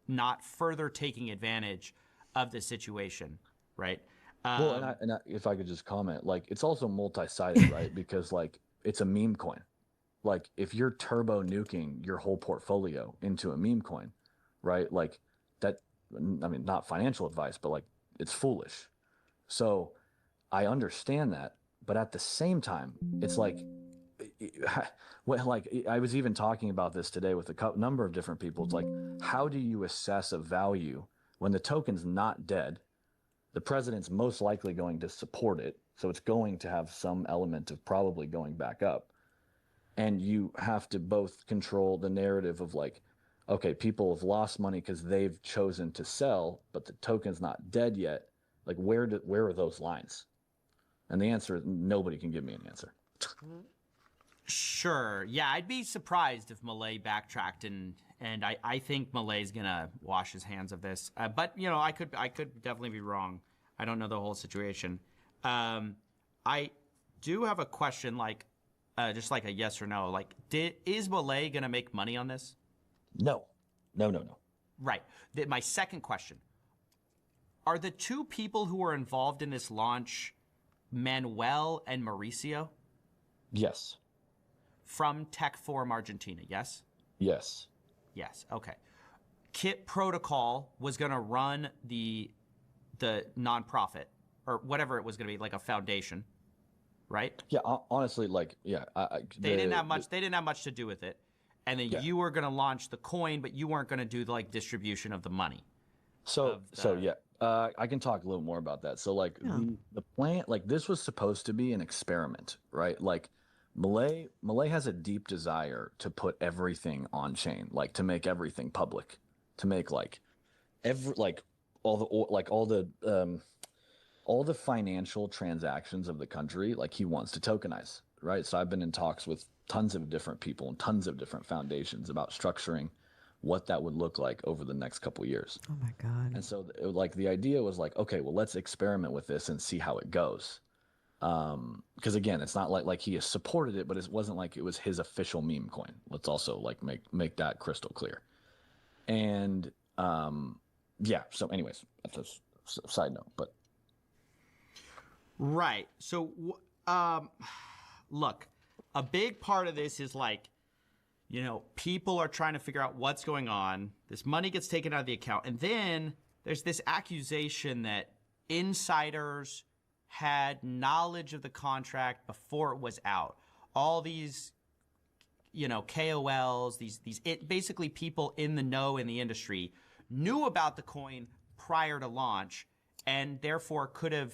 not further taking advantage of the situation, right? Well, if I could just comment, like it's also multi-sided, right? Because like it's a meme coin. Like if you're turbo nuking your whole portfolio into a meme coin, right? Like that, I mean, not financial advice, but like it's foolish. So I understand that, but at the same time, it's like, well, like I was even talking about this today with a number of different people. It's like, how do you assess a value when the token's not dead? The president's most likely going to support it, so it's going to have some element of probably going back up. And you have to both control the narrative of like, okay, people have lost money because they've chosen to sell, but the token's not dead yet. Like, where are those lines? And the answer is nobody can give me an answer. Sure. Yeah, I'd be surprised if Malay backtracked, and I think Malay's gonna wash his hands of this. But you know, I could definitely be wrong. I don't know the whole situation. I do have a question, like just like a yes or no. Like, is Malay gonna make money on this? No. Right. My second question: are the two people who were involved in this launch Manuel and Mauricio? Yes. From Tech Forum Argentina, yes? Yes. Yes, okay. Kit Protocol was going to run the nonprofit, or whatever it was going to be, like a foundation, right? Yeah, honestly, like, yeah. They didn't have much to do with it. And then you were going to launch the coin, but you weren't going to do the like distribution of the money. So yeah. I can talk a little more about that. So like the plan, like this was supposed to be an experiment, right? Like Malay has a deep desire to put everything on chain, like to make everything public, to make like all the financial transactions of the country, like he wants to tokenize, right? So I've been in talks with tons of different people and tons of different foundations about structuring what that would look like over the next couple of years. Oh my God. And so like the idea was like, okay, well, let's experiment with this and see how it goes. Because again, it's not like he has supported it, but it wasn't like it was his official meme coin. Let's also like make that crystal clear. And yeah, so anyways, that's a side note, but right. So look, a big part of this is like, you know, people are trying to figure out what's going on. This money gets taken out of the account. And then there's this accusation that insiders had knowledge of the contract before it was out. All these, you know, KOLs, these basically people in the know in the industry knew about the coin prior to launch and therefore could have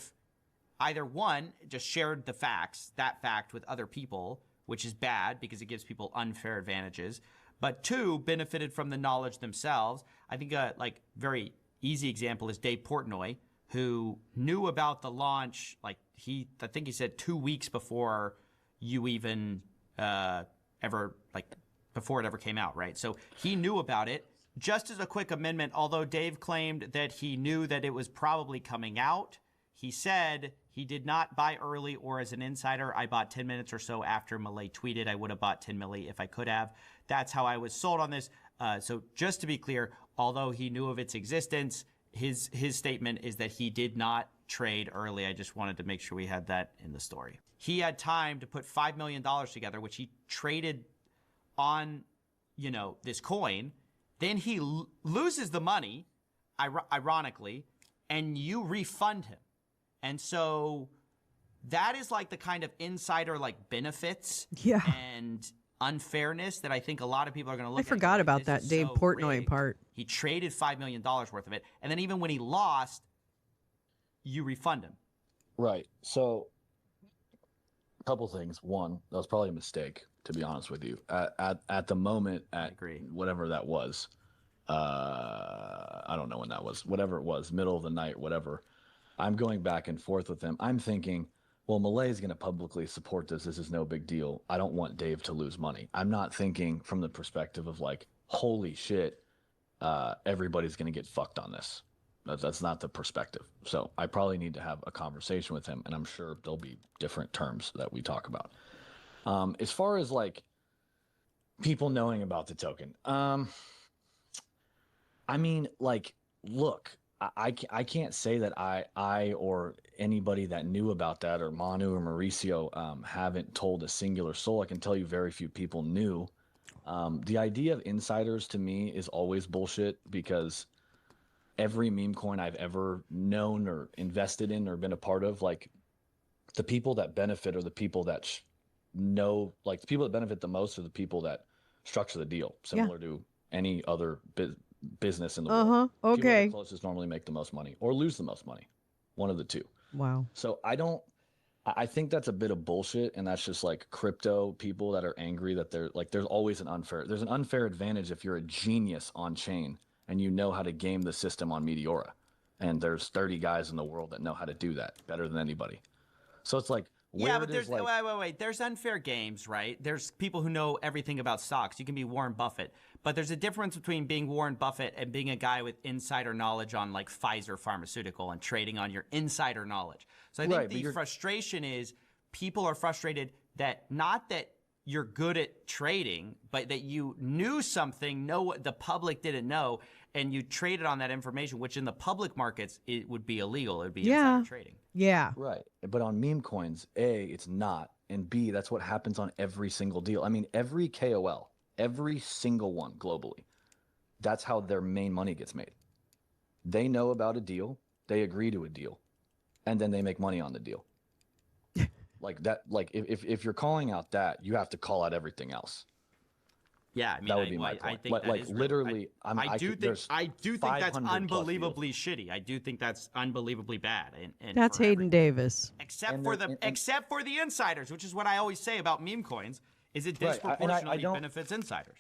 either one, just shared that fact with other people, which is bad because it gives people unfair advantages, but two, benefited from the knowledge themselves. I think a like very easy example is Dave Portnoy, who knew about the launch, like I think he said 2 weeks before you even before it ever came out, right? So he knew about it. Just as a quick amendment, although Dave claimed that he knew that it was probably coming out, he said he did not buy early or as an insider. I bought 10 minutes or so after Malay tweeted. I would have bought 10 milli if I could have. That's how I was sold on this. So just to be clear, although he knew of its existence, his statement is that he did not trade early. I just wanted to make sure we had that in the story. He had time to put $5 million together, which he traded on, you know, this coin. Then he loses the money, ironically, and you refund him. And so that is like the kind of insider like benefits and unfairness that I think a lot of people are going to look at. I forgot about that Dave Portnoy part. He traded $5 million worth of it. And then even when he lost, you refund him. right. So a couple things. One, that was probably a mistake, to be honest with you. At the moment, I agree. Whatever that was, I don't know when that was, whatever it was, middle of the night, whatever. I'm going back and forth with him. I'm thinking, well, Malay is going to publicly support this. This is no big deal. I don't want Dave to lose money. I'm not thinking from the perspective of like, holy shit, everybody's going to get fucked on this. That's not the perspective. So I probably need to have a conversation with him, and I'm sure there'll be different terms that we talk about. As far as like people knowing about the token, I mean, like, look, I can't say that I or anybody that knew about that, or Manu or Mauricio, haven't told a singular soul. I can tell you very few people knew. The idea of insiders to me is always bullshit, because every meme coin I've ever known or invested in or been a part of, like, the people that benefit are the people that know, like, the people that benefit the most are the people that structure the deal, similar to any other business in the world. People that Okay. are closest normally make the most money or lose the most money, one of the two. Wow. So I think that's a bit of bullshit, and that's just like crypto people that are angry that they're like, there's an unfair advantage if you're a genius on chain and you know how to game the system on Meteora, and there's 30 guys in the world that know how to do that better than anybody. So it's like, yeah, but there's wait. There's unfair games, right? There's people who know everything about stocks. You can be Warren Buffett, but there's a difference between being Warren Buffett and being a guy with insider knowledge on like Pfizer Pharmaceutical and trading on your insider knowledge. So I think the frustration is people are frustrated that not that you're good at trading, but that you knew something, know what the public didn't know, and you traded on that information, which in the public markets, it would be illegal. It would be insider trading. Yeah. Right. But on meme coins, A, it's not. And B, that's what happens on every single deal. I mean, every KOL, every single one globally, that's how their main money gets made. They know about a deal, they agree to a deal, and then they make money on the deal. Like that, like if you're calling out that, you have to call out everything else. Yeah, I mean, that would be my point. I think like literally, I do think that's unbelievably shitty. I do think that's unbelievably bad. And that's Hayden Davis. Except for the insiders, which is what I always say about meme coins, is it disproportionately benefits insiders.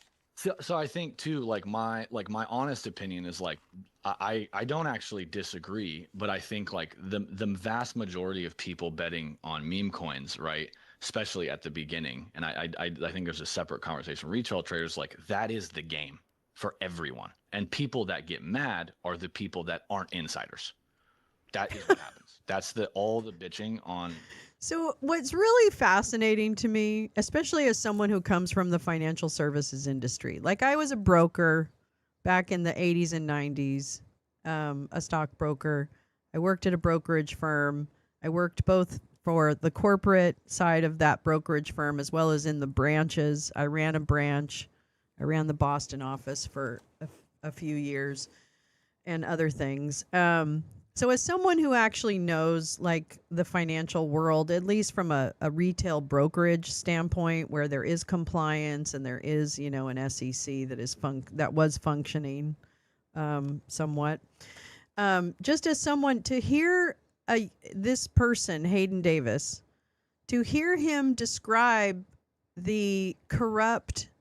So I think too, like my honest opinion is like, I don't actually disagree, but I think like the vast majority of people betting on meme coins, right, especially at the beginning, and I think there's a separate conversation. Retail traders, like, that is the game for everyone, and people that get mad are the people that aren't insiders. That is what happens. That's all the bitching on. So what's really fascinating to me, especially as someone who comes from the financial services industry, like I was a broker back in the 80s and 90s, a stockbroker. I worked at a brokerage firm. I worked both for the corporate side of that brokerage firm as well as in the branches. I ran a branch. I ran the Boston office for a few years and other things. So as someone who actually knows like the financial world, at least from a retail brokerage standpoint, where there is compliance and there is, an SEC that was functioning somewhat, just as someone to hear this person, Hayden Davis, to hear him describe the corrupt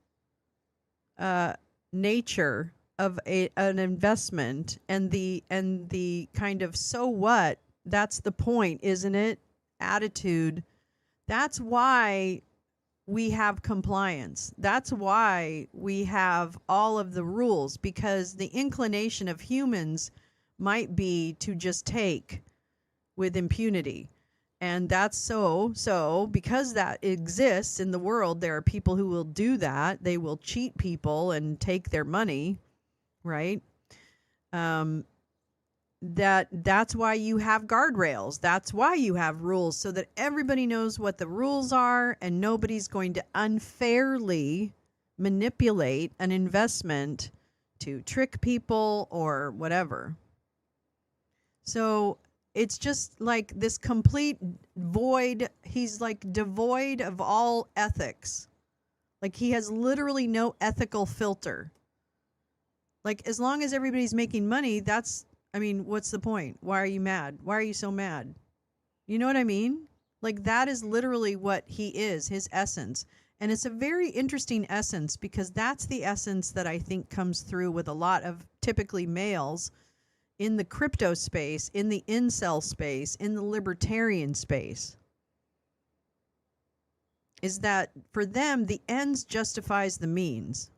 nature of an investment and the kind of so what, that's the point, isn't it, attitude. That's why we have compliance. That's why we have all of the rules, because the inclination of humans might be to just take with impunity. And that's so because that exists in the world, there are people who will do that. They will cheat people and take their money. Right? That's why you have guardrails. That's why you have rules, so that everybody knows what the rules are and nobody's going to unfairly manipulate an investment to trick people or whatever. So it's just like this complete void. He's like devoid of all ethics. Like he has literally no ethical filter. Like, as long as everybody's making money, what's the point? Why are you mad? Why are you so mad? You know what I mean? Like, that is literally what he is, his essence. And it's a very interesting essence, because that's the essence that I think comes through with a lot of typically males in the crypto space, in the incel space, in the libertarian space. Is that for them, the ends justifies the means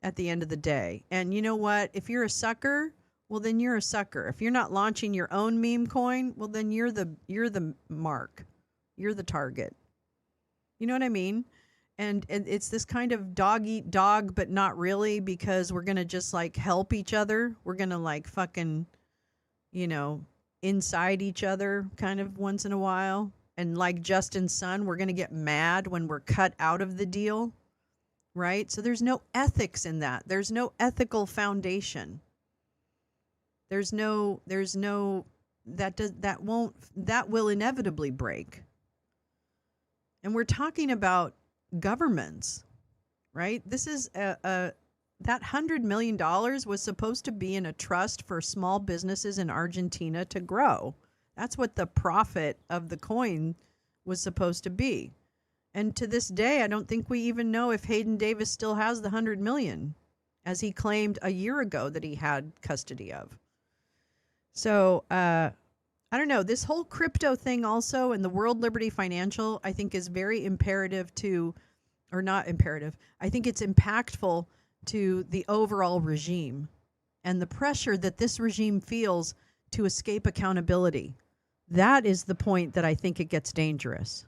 at the end of the day. And you know what? If you're a sucker well, then you're a sucker. If you're not launching your own meme coin, well, then you're the mark. You're the target. You know what I mean? And it's this kind of dog eat dog, but not really, because we're going to just like help each other. We're going to like fucking, inside each other kind of once in a while. And like Justin's son, we're going to get mad when we're cut out of the deal. Right? So there's no ethics in that. There's no ethical foundation. That will inevitably break. And we're talking about governments, right? This is that $100 million was supposed to be in a trust for small businesses in Argentina to grow. That's what the profit of the coin was supposed to be. And to this day, I don't think we even know if Hayden Davis still has the $100 million, as he claimed a year ago that he had custody of. So, I don't know. This whole crypto thing also, and the World Liberty Financial, I think is very imperative to, or not imperative, I think it's impactful to the overall regime and the pressure that this regime feels to escape accountability. That is the point that I think it gets dangerous,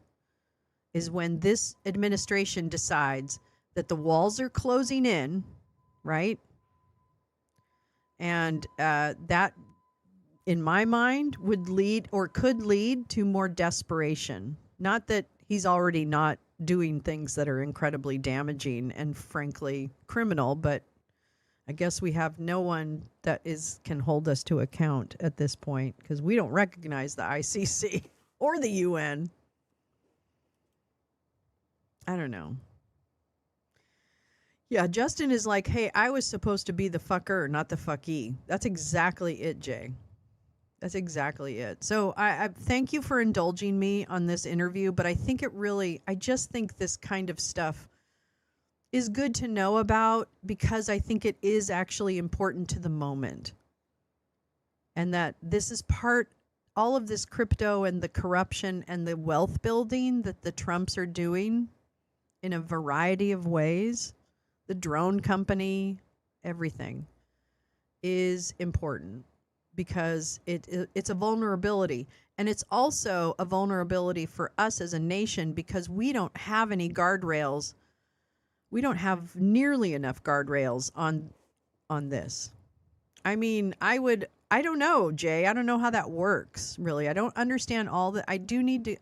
is when this administration decides that the walls are closing in, right? And that, in my mind, would lead or could lead to more desperation. Not that he's already not doing things that are incredibly damaging and frankly criminal, but I guess we have no one that can hold us to account at this point, because we don't recognize the ICC or the UN. I don't know. Yeah, Justin is like, hey, I was supposed to be the fucker, not the fucky. That's exactly it, Jay. That's exactly it. So I thank you for indulging me on this interview, but I think I just think this kind of stuff is good to know about, because I think it is actually important to the moment. And that this is all of this crypto and the corruption and the wealth building that the Trumps are doing in a variety of ways, the drone company, everything is important, because it's a vulnerability. And it's also a vulnerability for us as a nation, because we don't have any guardrails. We don't have nearly enough guardrails on this. I mean, I don't know, Jay. I don't know how that works, really. I don't understand all that. I do need to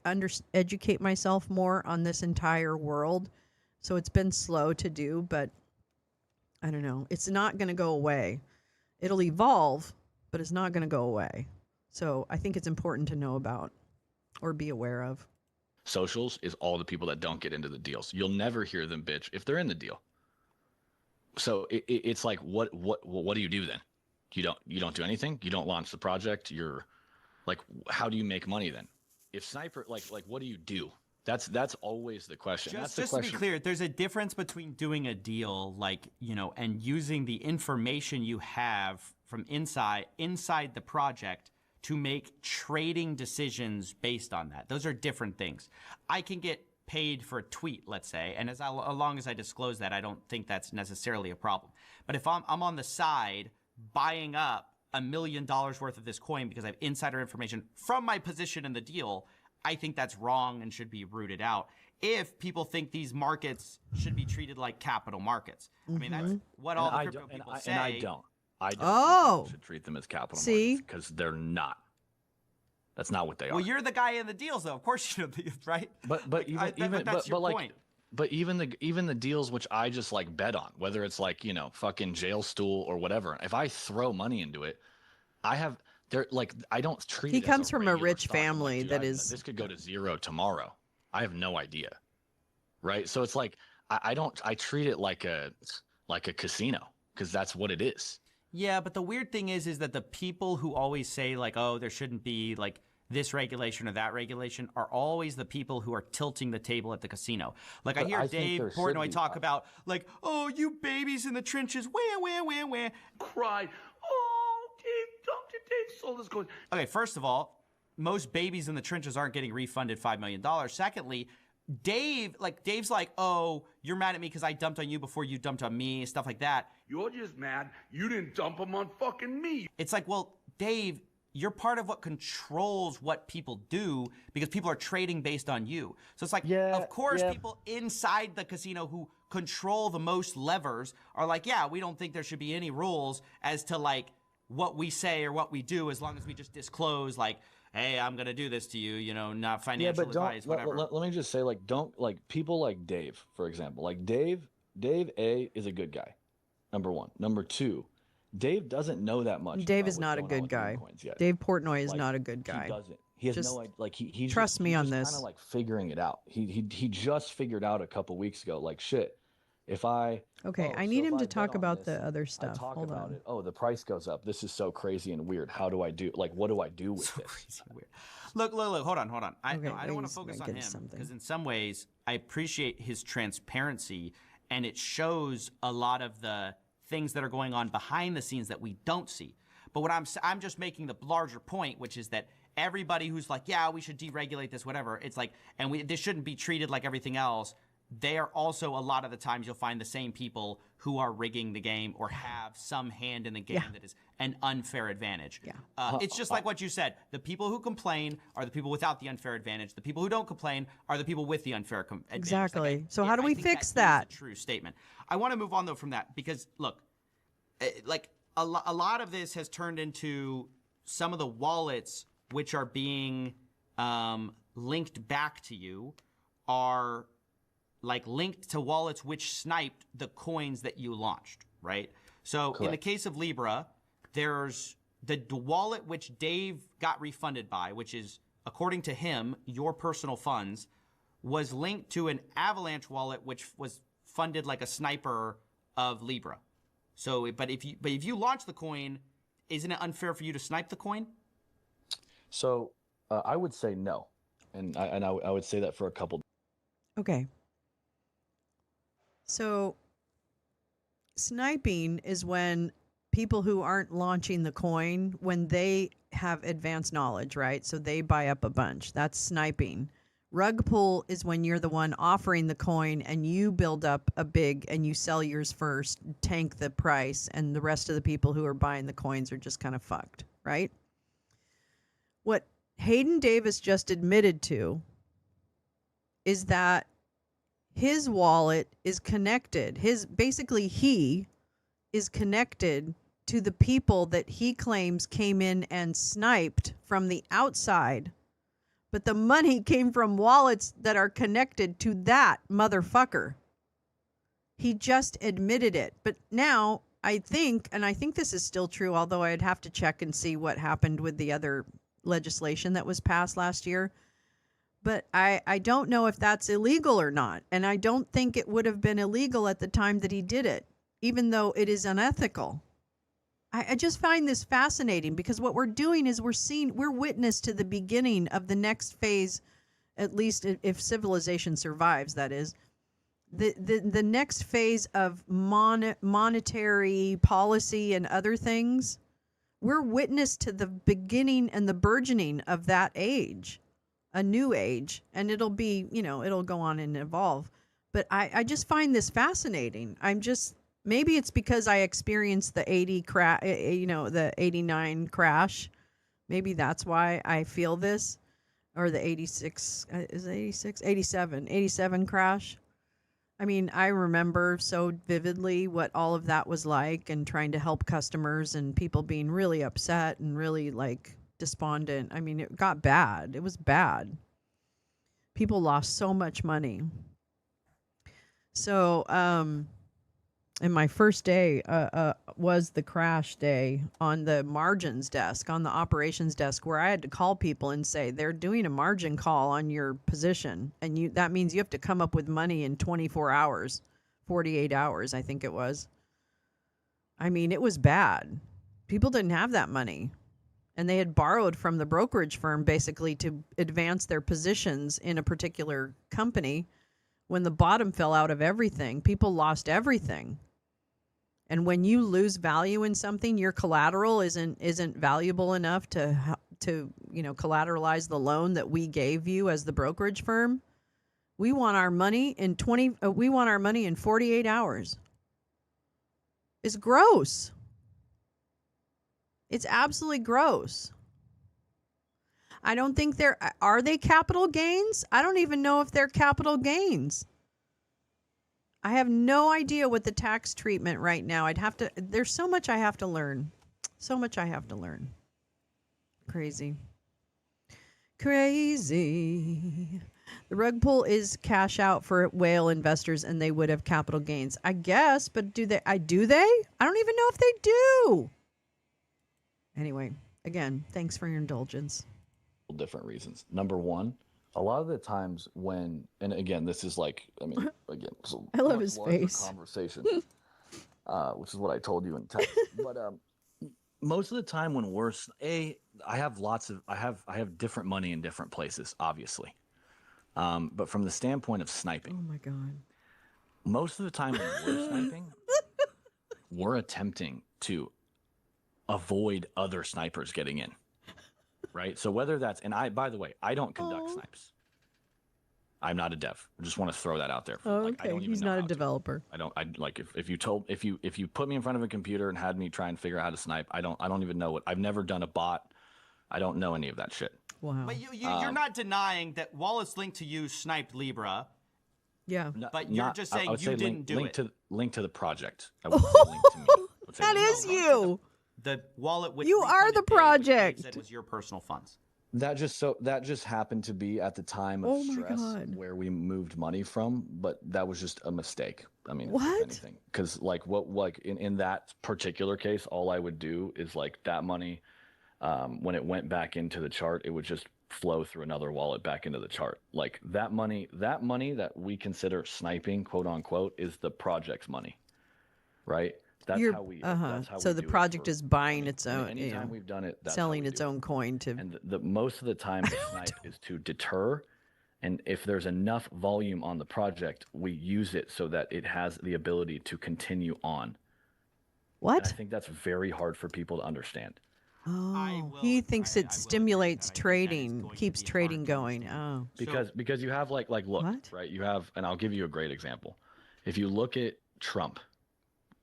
educate myself more on this entire world. So it's been slow to do, but I don't know. It's not going to go away. It'll evolve, but it's not going to go away. So I think it's important to know about or be aware of. Socials is all the people that don't get into the deals. You'll never hear them bitch if they're in the deal. So it's like, what do you do then? You don't do anything. You don't launch the project. You're like, how do you make money then? If Sniper, like what do you do? That's always the question. Just to be clear, there's a difference between doing a deal, and using the information you have from inside the project to make trading decisions based on that. Those are different things. I can get paid for a tweet, let's say, and as long as I disclose that, I don't think that's necessarily a problem. But if I'm on the side buying up $1 million worth of this coin because I have insider information from my position in the deal, I think that's wrong and should be rooted out. If people think these markets should be treated like capital markets. I mean, that's what all the crypto people say. And I don't. I don't think people should treat them as capital markets, because they're not. That's not what they are. Well, you're the guy in the deals, though. Of course you know these, right? But even the deals which I just like bet on, whether it's like, fucking jail stool or whatever. If I throw money into it, I don't treat it. He comes from a rich family that is. This could go to zero tomorrow. I have no idea, right? So it's like I treat it like a casino, because that's what it is. Yeah, but the weird thing is that the people who always say like, oh, there shouldn't be like this regulation or that regulation are always the people who are tilting the table at the casino. Like I hear Dave Portnoy talk about like, oh, you babies in the trenches, wah, cried, oh, Dave sold this coin. Okay, first of all, most babies in the trenches aren't getting refunded $5 million. Secondly, Dave's like, oh, you're mad at me because I dumped on you before you dumped on me, stuff like that. You're just mad you didn't dump him on fucking me. It's like, well, Dave, you're part of what controls what people do because people are trading based on you. So it's like, of course, people inside the casino who control the most levers are like, yeah, we don't think there should be any rules as to like what we say or what we do as long as we just disclose like, hey, I'm going to do this to you, you know, not financial advice, whatever. Let me just say, like, don't, like, people like Dave, for example. Like, Dave A is a good guy, number one. Number two, Dave doesn't know that much. Dave is not a good guy. Dave Portnoy is not a good guy. He doesn't. He has no idea. Like, he's trust me on this. Kind of like figuring it out. He just figured out a couple weeks ago, like, shit, if I... Okay, I need him to talk about the other stuff. Hold on. Oh, the price goes up. This is so crazy and weird. How do I do? Like, what do I do with this? Crazy and weird. Look. Hold on. I don't want to focus on him because in some ways I appreciate his transparency and it shows a lot of the things that are going on behind the scenes that we don't see. But what I'm just making the larger point, which is that everybody who's like, yeah, we should deregulate this, whatever. It's like, and this shouldn't be treated like everything else. They are also, a lot of the times, you'll find the same people who are rigging the game or have some hand in the game that is an unfair advantage. Yeah. It's just like what you said. The people who complain are the people without the unfair advantage. The people who don't complain are the people with the unfair advantage. Exactly. Like, so how do we fix that? Is a true statement. I want to move on, though, from that because, look, like a lot of this has turned into some of the wallets which are being linked back to you are like linked to wallets which sniped the coins that you launched, right? So in the case of Libra, there's the wallet which Dave got refunded by, which is, according to him, your personal funds, was linked to an Avalanche wallet which was funded like a sniper of Libra. So, but if you launch the coin, isn't it unfair for you to snipe the coin? So I would say no, and I would say that for a couple. Okay. So sniping is when people who aren't launching the coin, when they have advanced knowledge, right? So they buy up a bunch. That's sniping. Rug pull is when you're the one offering the coin and you build up a big and you sell yours first, tank the price, and the rest of the people who are buying the coins are just kind of fucked, right? What Hayden Davis just admitted to is that his wallet is connected. He is connected to the people that he claims came in and sniped from the outside. But the money came from wallets that are connected to that motherfucker. He just admitted it. But now I think this is still true, although I'd have to check and see what happened with the other legislation that was passed last year. But I don't know if that's illegal or not. And I don't think it would have been illegal at the time that he did it, even though it is unethical. I just find this fascinating because what we're doing is we're witness to the beginning of the next phase, at least if civilization survives, that is, the next phase of monetary policy and other things. We're witness to the beginning and the burgeoning of that age. A new age, and it'll go on and evolve. But I just find this fascinating. Maybe it's because I experienced the 89 crash. Maybe that's why I feel this, or the 87 crash. I mean, I remember so vividly what all of that was like and trying to help customers and people being really upset and really like despondent. I mean, it got bad. It was bad. People lost so much money. So, and my first day was the crash day on the margins desk, on the operations desk, where I had to call people and say, they're doing a margin call on your position. And that means you have to come up with money in 24 hours, 48 hours, I think it was. I mean, it was bad. People didn't have that money. And they had borrowed from the brokerage firm basically to advance their positions in a particular company. When the bottom fell out of everything, people lost everything. And when you lose value in something, your collateral isn't valuable enough to collateralize the loan that we gave you as the brokerage firm. We want our money in 48 hours. It's gross. It's absolutely gross. I don't think are they capital gains? I don't even know if they're capital gains. I have no idea what the tax treatment right now. There's so much I have to learn. So much I have to learn. Crazy. Crazy. The rug pull is cash out for whale investors and they would have capital gains. I guess, but do they? I don't even know if they do. Anyway, again, thanks for your indulgence. Different reasons. Number one, a lot of the times when, and again, this is like, I mean, again, so I love his face. Conversation, which is what I told you in text. But most of the time when I have different money in different places, obviously. But from the standpoint of sniping, Oh my God. most of the time when we're sniping, we're attempting to avoid other snipers getting in. Right. So whether that's, and by the way, I don't conduct snipes. I'm not a dev. I just want to throw that out there. Oh, okay. I don't even He's know not a how developer. if you put me in front of a computer and had me try and figure out how to snipe, I don't even know I've never done a bot. I don't know any of that shit. Wow. But you're not denying that while it's linked to you sniped Libra. Yeah. But you're just saying you didn't do it. Link to the project. I would say link to me. I would say That link is you. The wallet with You are the project. That was your personal funds. That just happened to be at the time of stress where we moved money from, but that was just a mistake. I mean, what? If anything, because in that particular case, all I would do is that money, when it went back into the chart, it would just flow through another wallet back into the chart. Like that money that we consider sniping, quote unquote, is the project's money, right? That's how we. That's how so we the do project is buying money. its own. Anytime we've done it, that's selling how we its do own coin to. And the most of the time, the snipe is to deter, and if there's enough volume on the project, we use it so that it has the ability to continue on. What? And I think that's very hard for people to understand. Oh, he thinks it stimulates trading, keeps trading going. Oh, because you have look, What? right? You have, and I'll give you a great example. If you look at Trump,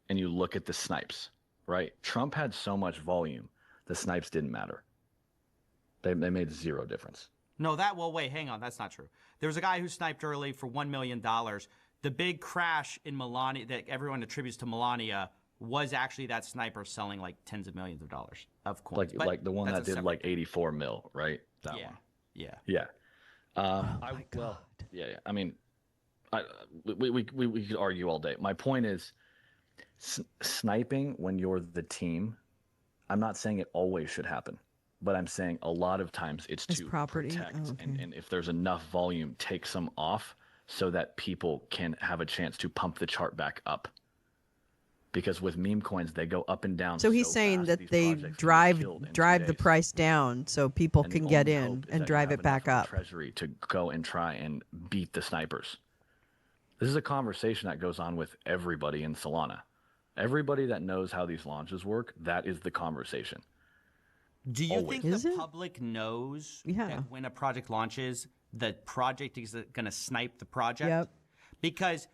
and you look at the snipes, right? Trump had so much volume, the snipes didn't matter. They made zero difference. No, wait, hang on. That's not true. There was a guy who sniped early for $1 million. The big crash in Melania that everyone attributes to Melania was actually that sniper selling like tens of millions of dollars of coins. Like the one that did like 84 mil, right? That one. Yeah. Yeah. oh my God. Well, yeah. I mean, we could argue all day. My point is, sniping when you're the team, I'm not saying it always should happen, but I'm saying a lot of times it's to property. protect, Oh, okay. and if there's enough volume, take some off so that people can have a chance to pump the chart back up. Because with meme coins, they go up and down. So he's saying fast, that these they projects can get drive killed in 2 the days. price down so people And can the get only in hope is and that you drive have it back enough of up. the Treasury to go and try and beat the snipers. This is a conversation that goes on with everybody in Solana. Everybody that knows how these launches work, that is the conversation. Do you Always. think Is the it? public knows Yeah. that when a project launches, the project is going to snipe the project? Yep. Because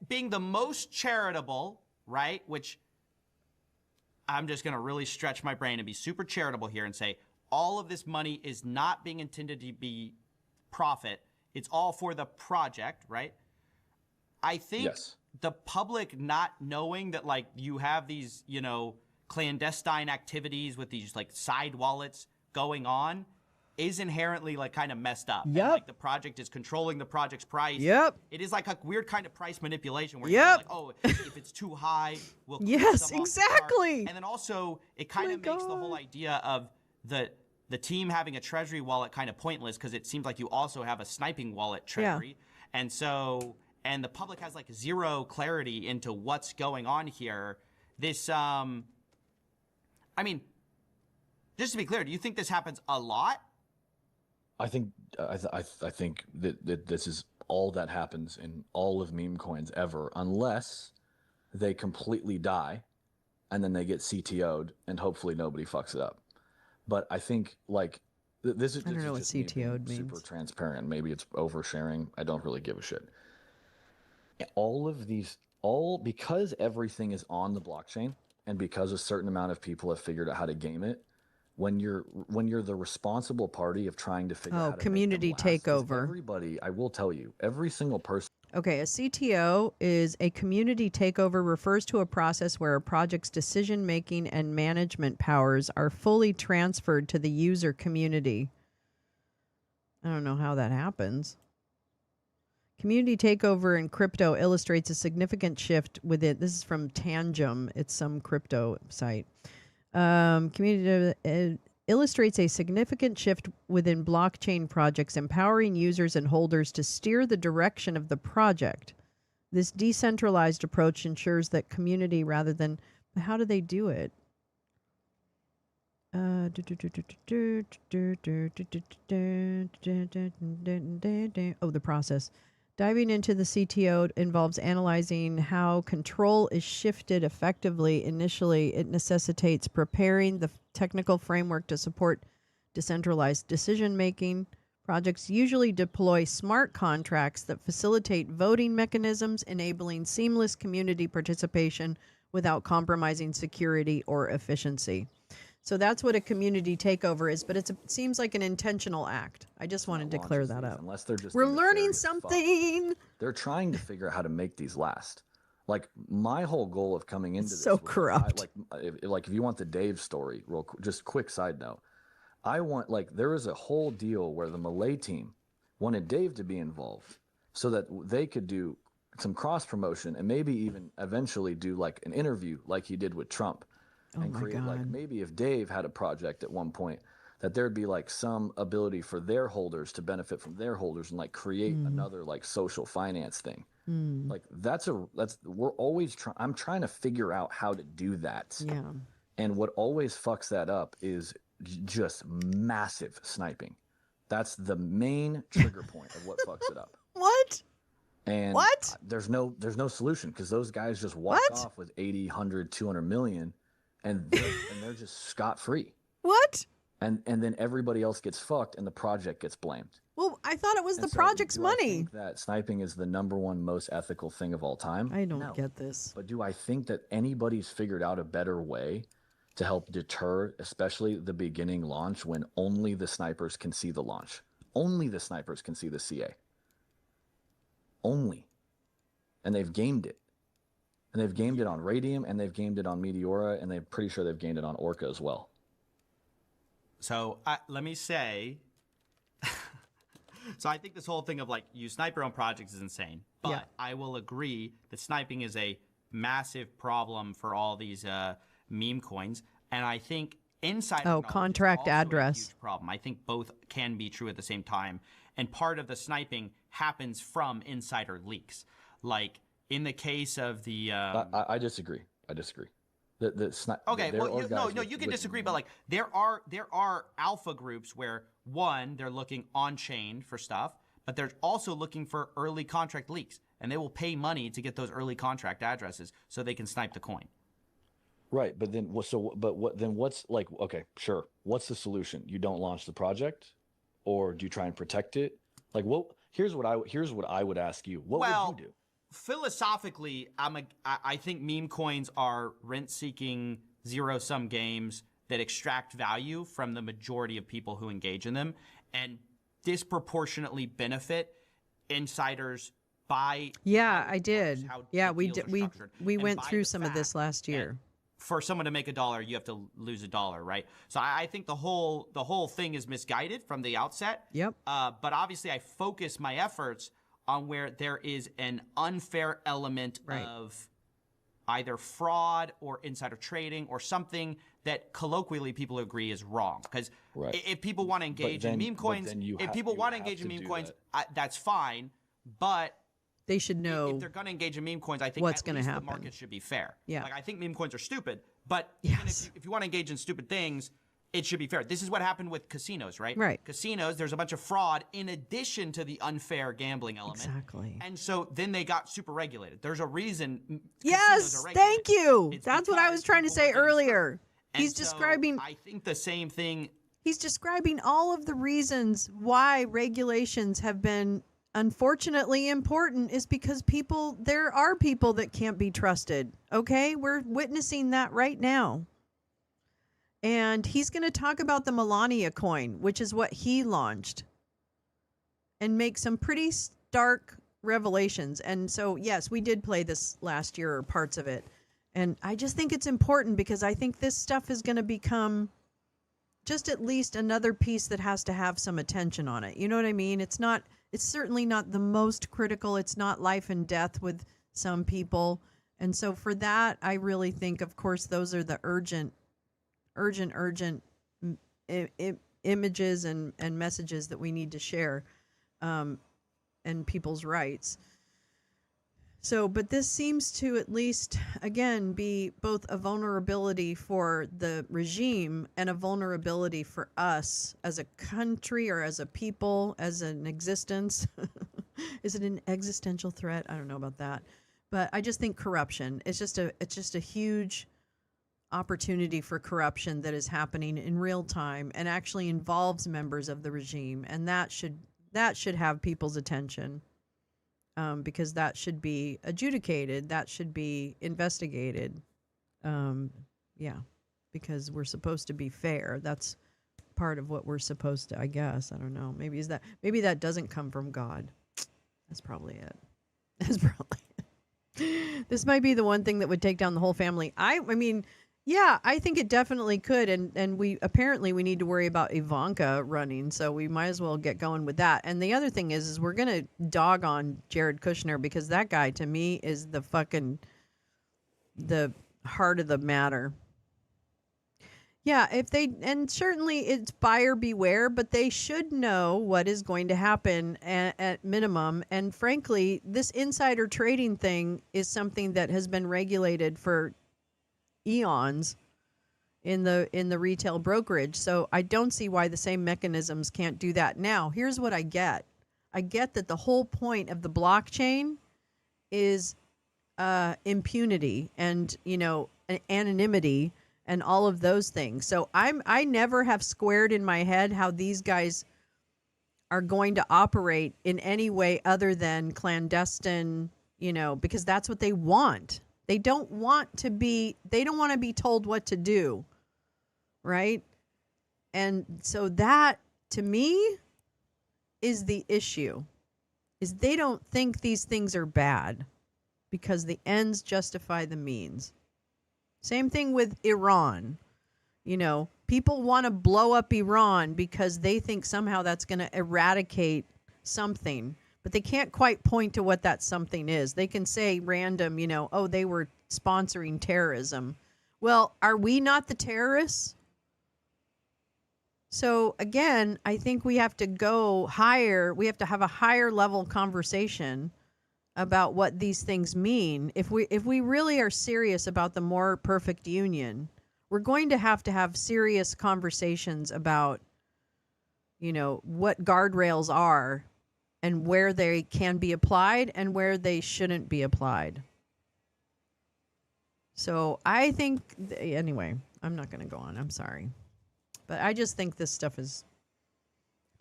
being the most charitable, right? Which I'm just going to really stretch my brain and be super charitable here and say all of this money is not being intended to be profit. It's all for the project, right? I think Yes. the public not knowing that you have these, clandestine activities with these side wallets going on is inherently kind of messed up. Yep. And, the project is controlling the project's price. Yep. It is like a weird kind of price manipulation where Yep. you're if it's too high, we'll clear Yes, some off the chart. exactly. And then also it kind of My makes the whole God. idea of the team having a treasury wallet kind of pointless because it seems like you also have a sniping wallet treasury. And so, and the public has zero clarity into what's going on here. This, just to be clear, do you think this happens a lot? I think that this is all that happens in all of meme coins ever, unless they completely die and then they get CTO'd and hopefully nobody fucks it up. But I think This is I don't know what just me being CTO'd super means. transparent. Maybe it's oversharing. I don't really give a shit. Because everything is on the blockchain, and because a certain amount of people have figured out how to game it, when you're the responsible party of trying to figure out how to community make them last, 'cause takeover. everybody, I will tell you, every single person. Okay, a CTO is a community takeover, refers to a process where a project's decision-making and management powers are fully transferred to the user community. I don't know how that happens. Community takeover in crypto illustrates a significant shift within. This is from Tangem. It's some crypto site. Community illustrates a significant shift within blockchain projects, empowering users and holders to steer the direction of the project. This decentralized approach ensures that community rather than. How do they do it? Oh, the process. Diving into the CTO involves analyzing how control is shifted effectively. Initially, it necessitates preparing the technical framework to support decentralized decision-making. Projects usually deploy smart contracts that facilitate voting mechanisms, enabling seamless community participation without compromising security or efficiency. So that's what a community takeover is, but it seems like an intentional act. I just wanted to clear that up. Unless they're just We're learning nefarious fuck. something. They're trying to figure out how to make these last. Like my whole goal of coming into this so was corrupt. if you want the Dave story, just quick side note. There was a whole deal where the Malay team wanted Dave to be involved so that they could do some cross promotion and maybe even eventually do like an interview like he did with Trump. And create like maybe if Dave had a project at one point that there'd be like some ability for their holders to benefit from their holders and like create another like social finance thing. Like we're always I'm trying to figure out how to do that. Yeah. And what always fucks that up is just massive sniping. That's the main trigger point of what fucks it up. What? And what? There's no solution because those guys just walk off with 80, 100, 200 million. And they're just scot-free. What? And then everybody else gets fucked and the project gets blamed. Well, I thought it was the project's money. I think that sniping is the #1 most ethical thing of all time? I don't get this. But do I think that anybody's figured out a better way to help deter, especially the beginning launch when only the snipers can see the launch? Only the snipers can see the CA. Only. And they've gamed it. And they've gamed it on Radium, and they've gamed it on Meteora, and they're pretty sure they've gamed it on Orca as well. So let me say, so I think this whole thing of like you snipe your own projects is insane. But I will agree that sniping is a massive problem for all these meme coins. And I think insider knowledge contract is also address. a huge problem. I think both can be true at the same time. And part of the sniping happens from insider leaks. Like, in the case of the, I disagree. Okay, well, you can disagree, but like there are alpha groups where they're looking on chain for stuff, but they're also looking for early contract leaks, and they will pay money to get those early contract addresses so they can snipe the coin. Right, but then what's like? Okay, sure. What's the solution? You don't launch the project, or do you try and protect it? Like, here's what I would ask you. What would you do? Philosophically, I think meme coins are rent-seeking zero-sum games that extract value from the majority of people who engage in them and disproportionately benefit insiders by. Yeah, I did. Yeah, we did. We went through some of this last year. For someone to make $1, you have to lose $1, right? So I think the whole thing is misguided from the outset. Yep. But obviously, I focus my efforts on where there is an unfair element of either fraud or insider trading or something that colloquially people agree is wrong. Because if people want to engage in meme coins, that's fine. But they should know if they're going to engage in meme coins, I think what's going to happen. The market should be fair. Yeah. Like I think meme coins are stupid, but even if you want to engage in stupid things, it should be fair. This is what happened with casinos, right? Right. Casinos, there's a bunch of fraud in addition to the unfair gambling element. Exactly. And so then they got super regulated. There's a reason. Yes, thank you. That's what I was trying to say earlier. He's describing. I think the same thing He's describing all of the reasons why regulations have been unfortunately important is because there are people that can't be trusted. Okay? We're witnessing that right now. And he's going to talk about the Melania coin, which is what he launched, and make some pretty stark revelations. And so, yes, we did play this last year, or parts of it. And I just think it's important because I think this stuff is going to become just at least another piece that has to have some attention on it. You know what I mean? It's certainly not the most critical. It's not life and death with some people. And so for that, I really think, of course, those are the urgent images and messages that we need to share, and people's rights. So, but this seems to at least, again, be both a vulnerability for the regime and a vulnerability for us as a country or as a people, as an existence. Is it an existential threat? I don't know about that. But I just think corruption, it's just a huge opportunity for corruption that is happening in real time and actually involves members of the regime. And that should have people's attention. Because that should be adjudicated, that should be investigated. Because we're supposed to be fair. That's part of what we're supposed to, I guess. I don't know. Maybe that doesn't come from God. That's probably it. This might be the one thing that would take down the whole family. I mean, yeah, I think it definitely could, and we need to worry about Ivanka running, so we might as well get going with that. And the other thing is we're gonna dog on Jared Kushner because that guy to me is the heart of the matter. Yeah, and certainly it's buyer beware, but they should know what is going to happen at minimum. And frankly, this insider trading thing is something that has been regulated for eons in the retail brokerage. So I don't see why the same mechanisms can't do that. Now, here's what I get. I get that the whole point of the blockchain is impunity and, anonymity and all of those things. So I never have squared in my head how these guys are going to operate in any way other than clandestine, because that's what they want. They don't want to be told what to do, right? And so that, to me, is the issue, is they don't think these things are bad because the ends justify the means. Same thing with Iran. People want to blow up Iran because they think somehow that's going to eradicate something. But they can't quite point to what that something is. They can say random, they were sponsoring terrorism. Well, are we not the terrorists? So again, I think we have to go higher. We have to have a higher level conversation about what these things mean. If we really are serious about the more perfect union, we're going to have serious conversations about, what guardrails are and where they can be applied and where they shouldn't be applied. So I think, anyway, I'm not going to go on. I'm sorry. But I just think this stuff is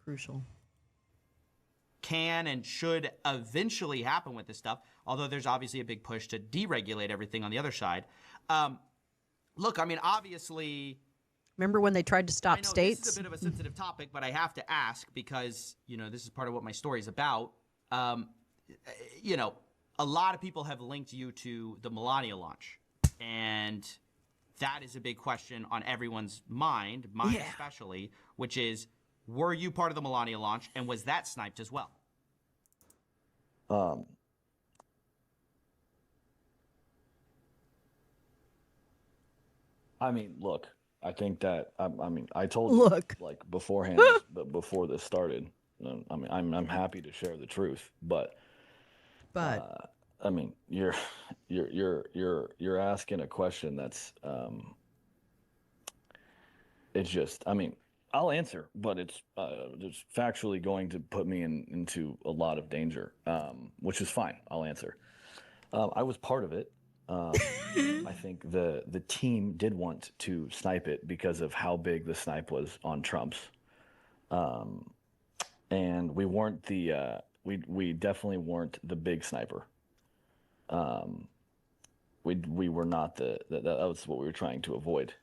crucial. Can and should eventually happen with this stuff, although there's obviously a big push to deregulate everything on the other side. Look, I mean, obviously... Remember when they tried to stop states? This is a bit of a sensitive topic, but I have to ask because, this is part of what my story is about. A lot of people have linked you to the Melania launch. And that is a big question on everyone's mind, mine especially, which is, were you part of the Melania launch, and was that sniped as well? I mean, look, I think that, I told you, like, beforehand, but before this started, I'm happy to share the truth, but you're asking a question that's, it's just, I'll answer, but it's factually going to put me into a lot of danger, which is fine. I'll answer. I was part of it. I think the team did want to snipe it because of how big the snipe was on Trump's. And we weren't we definitely weren't the big sniper. We were not that was what we were trying to avoid.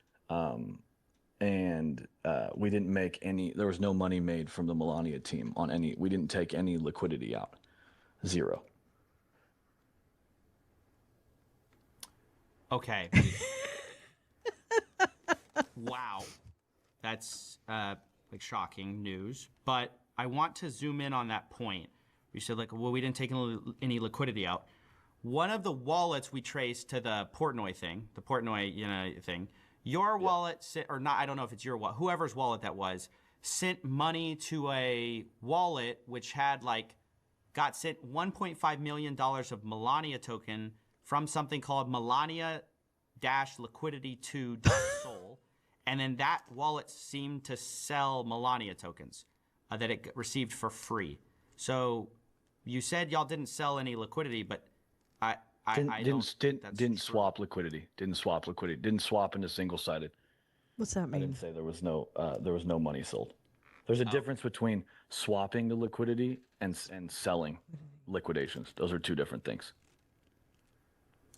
And we didn't make any, there was no money made from the Melania team on any, we didn't take any liquidity out. Zero. Okay. Wow. That's like shocking news. But I want to zoom in on that point. You said like, well, we didn't take any liquidity out. One of the wallets we traced to the Portnoy thing, thing, your wallet, or not, I don't know if it's your wallet, whoever's wallet that was, sent money to a wallet which had got sent $1.5 million of Melania token from something called Melania-liquidity2.sol. And then that wallet seemed to sell Melania tokens that it received for free. So you said y'all didn't sell any liquidity, but didn't swap liquidity. Didn't swap liquidity. Didn't swap into single-sided. What's that mean? I didn't say there was no money sold. There's a difference between swapping the liquidity and selling liquidations. Those are two different things.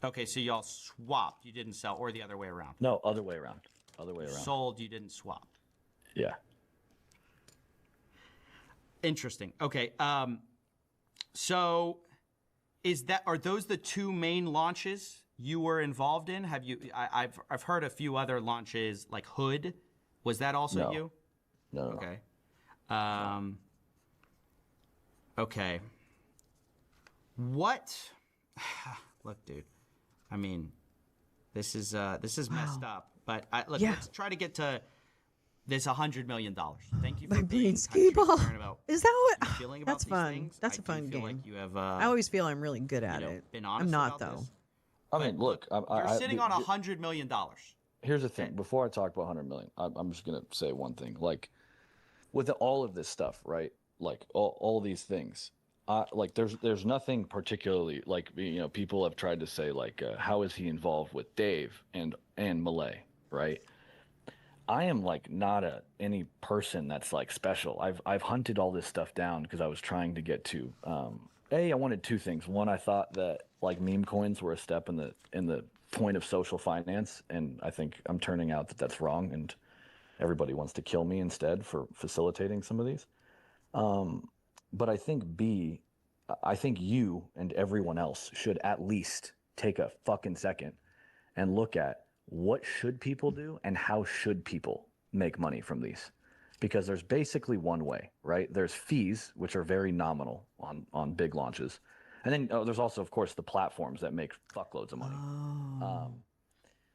Okay, so y'all swapped. You didn't sell, or the other way around. No, other way around. Other way around. Sold. You didn't swap. Yeah. Interesting. Okay. So are those the two main launches you were involved in? Have you? I've heard a few other launches like Hood. Was that also you? No. Okay. Okay. What? Look, dude. I mean, this is messed up. But let's try to get to this $100 million. Thank you for being transparent about. Is that what? Feeling about That's these fun. things. That's a fun game. Like you have. I always feel I'm really good at it. Been honest I'm not about though. This. I mean, look, you're sitting on $100 million. Here's the thing. Before I talk about 100 million, I'm just gonna say one thing. Like, with all of this stuff, right? Like all these things. Like there's nothing particularly like people have tried to say like how is he involved with Dave and Malay, right? I am like not any person that's like special. I've hunted all this stuff down because I was trying to get to I wanted two things. One, I thought that like meme coins were a step in the point of social finance, and I think I'm turning out that that's wrong, and everybody wants to kill me instead for facilitating some of these. But I think I think you and everyone else should at least take a fucking second and look at what should people do and how should people make money from these. Because there's basically one way, right? There's fees, which are very nominal on big launches. And then there's also, of course, the platforms that make fuckloads of money.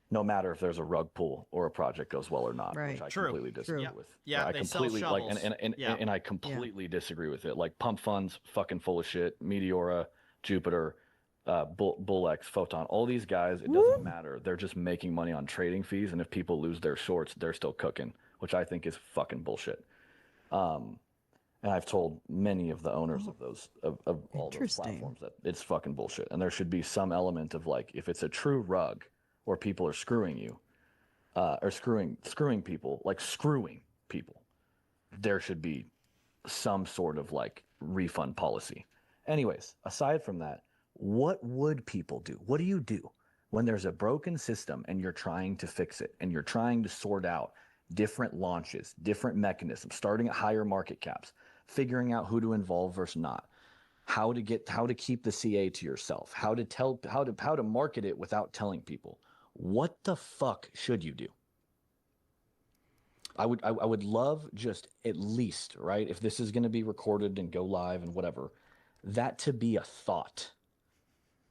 No matter if there's a rug pull or a project goes well or not, Right. which I completely disagree with. Yeah, I they completely sell shovels. and I completely disagree with it. Like pump funds, fucking full of shit. Meteora, Jupiter, Bullex, Photon, all these guys, it doesn't matter. They're just making money on trading fees, and if people lose their shorts, they're still cooking, which I think is fucking bullshit. And I've told many of the owners of those of all those platforms that it's fucking bullshit. And there should be some element of like, if it's a true rug or people are screwing you, or screwing people, like screwing people, there should be some sort of like refund policy. Anyways, aside from that, what would people do? What do you do when there's a broken system and you're trying to fix it and you're trying to sort out different launches, different mechanisms, starting at higher market caps, figuring out who to involve versus not, how to keep the CA to yourself, how to market it without telling people? What the fuck should you do? I would love just at least, right, if this is going to be recorded and go live and whatever, that to be a thought.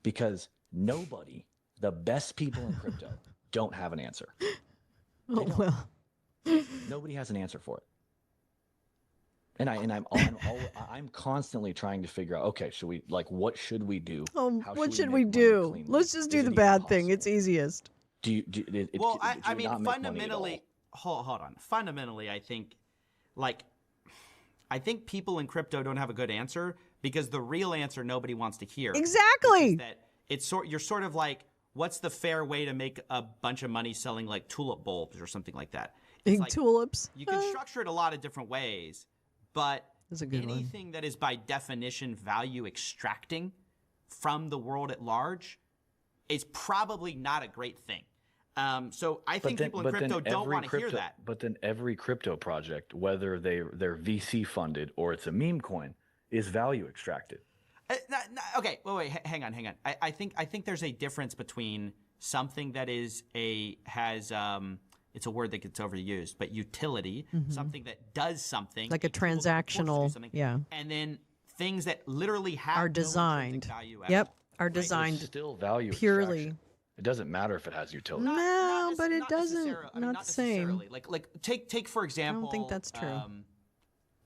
Because nobody, the best people in crypto, don't have an answer. Nobody has an answer for it. And I'm constantly trying to figure out, okay, should we, like, what should we do? What should we do? Let's just do the bad thing. It's easiest. I mean, fundamentally, hold on. Fundamentally, I think people in crypto don't have a good answer because the real answer nobody wants to hear. Exactly. That you're sort of like, what's the fair way to make a bunch of money selling like tulip bulbs or something like that? Big Like, tulips. you can structure it a lot of different ways, but That's a good one. anything that is by definition value extracting from the world at large is probably not a great thing. So I think people in crypto don't want to hear that. But then every crypto project, whether they're VC funded or it's a meme coin, is value extracted. Okay, wait, hang on. I think there's a difference between something that is has it's a word that gets overused, but utility, something that does something, Like a transactional, yeah. and then things that literally have Are no designed. intrinsic value at Yep, all. are Right? designed It's still value purely. extraction. It doesn't matter if it has utility. No, but it not doesn't. necessarily. I mean, Not the same. necessarily. Like take for example. think that's true.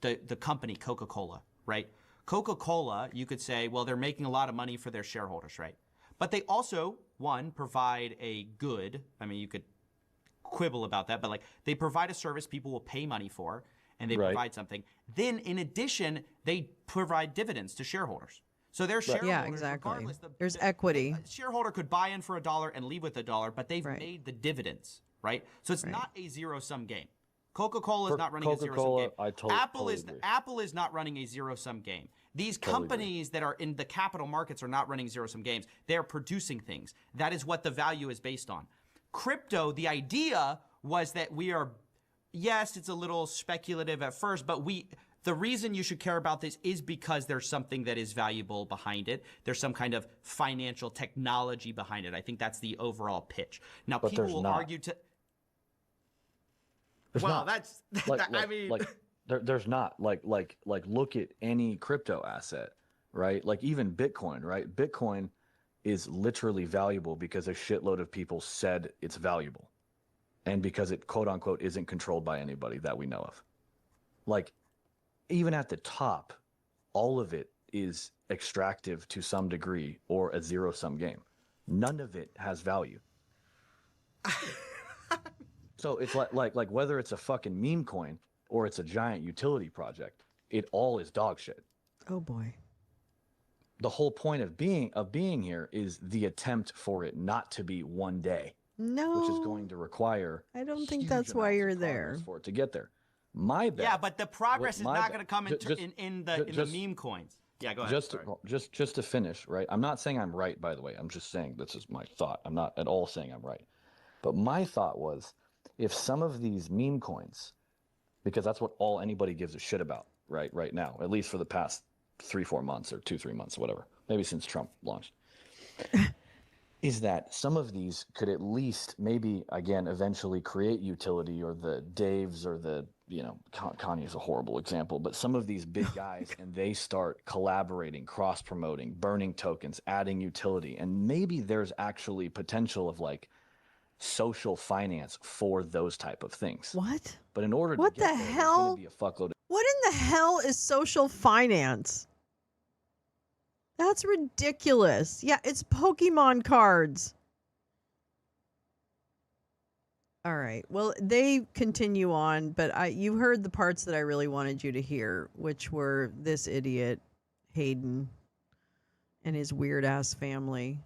The company Coca-Cola, right? Coca-Cola, you could say, well, they're making a lot of money for their shareholders, right? But they also, one, provide a good. I mean, you could quibble about that, but like they provide a service people will pay money for, and they provide something. Then, in addition, they provide dividends to shareholders. So their shareholders, Yeah, exactly. regardless, There's equity. a shareholder could buy in for $1 and leave with $1, but they've made the dividends, right? So it's not a zero-sum game. Coca-Cola is not running a zero-sum game. I totally agree. Apple is not running a zero-sum game. These companies that are in the capital markets are not running zero-sum games. They're producing things. That is what the value is based on. Crypto, the idea was that we are, yes, it's a little speculative at first, but the reason you should care about this is because there's something that is valuable behind it. There's some kind of financial technology behind it. I think that's the overall pitch. Now, But people there's will not. argue to. There's Well, not. that's. I mean, there's not like look at any crypto asset, right? Like even Bitcoin, right? Bitcoin is literally valuable because a shitload of people said it's valuable, and because it quote unquote isn't controlled by anybody that we know of. Like even at the top, all of it is extractive to some degree or a zero-sum game. None of it has value. So it's like whether it's a fucking meme coin or it's a giant utility project, it all is dog shit. Oh boy. The whole point of being here is the attempt for it not to be one day, No. which is going to require. I don't think huge that's why amounts of you're progress there. for it to get there. My bet. yeah, but the progress is my not bet- going to come in the meme coins. Yeah, go ahead. Just to finish, right? I'm not saying I'm right, by the way. I'm just saying this is my thought. I'm not at all saying I'm right. But my thought was, if some of these meme coins, because that's what all anybody gives a shit about right now, at least for the past 3-4 months or 2-3 months, whatever, maybe since Trump launched, is that some of these could at least maybe, again, eventually create utility, or the Daves or the, Kanye is a horrible example, but some of these big guys, and they start collaborating, cross-promoting, burning tokens, adding utility, and maybe there's actually potential of like social finance for those type of things. What? But in order What to get the there, there's hell? going to be a fuckload of What in the hell is social finance? That's ridiculous. Yeah, it's Pokemon cards. All right. Well, they continue on, but you heard the parts that I really wanted you to hear, which were this idiot, Hayden, and his weird ass family.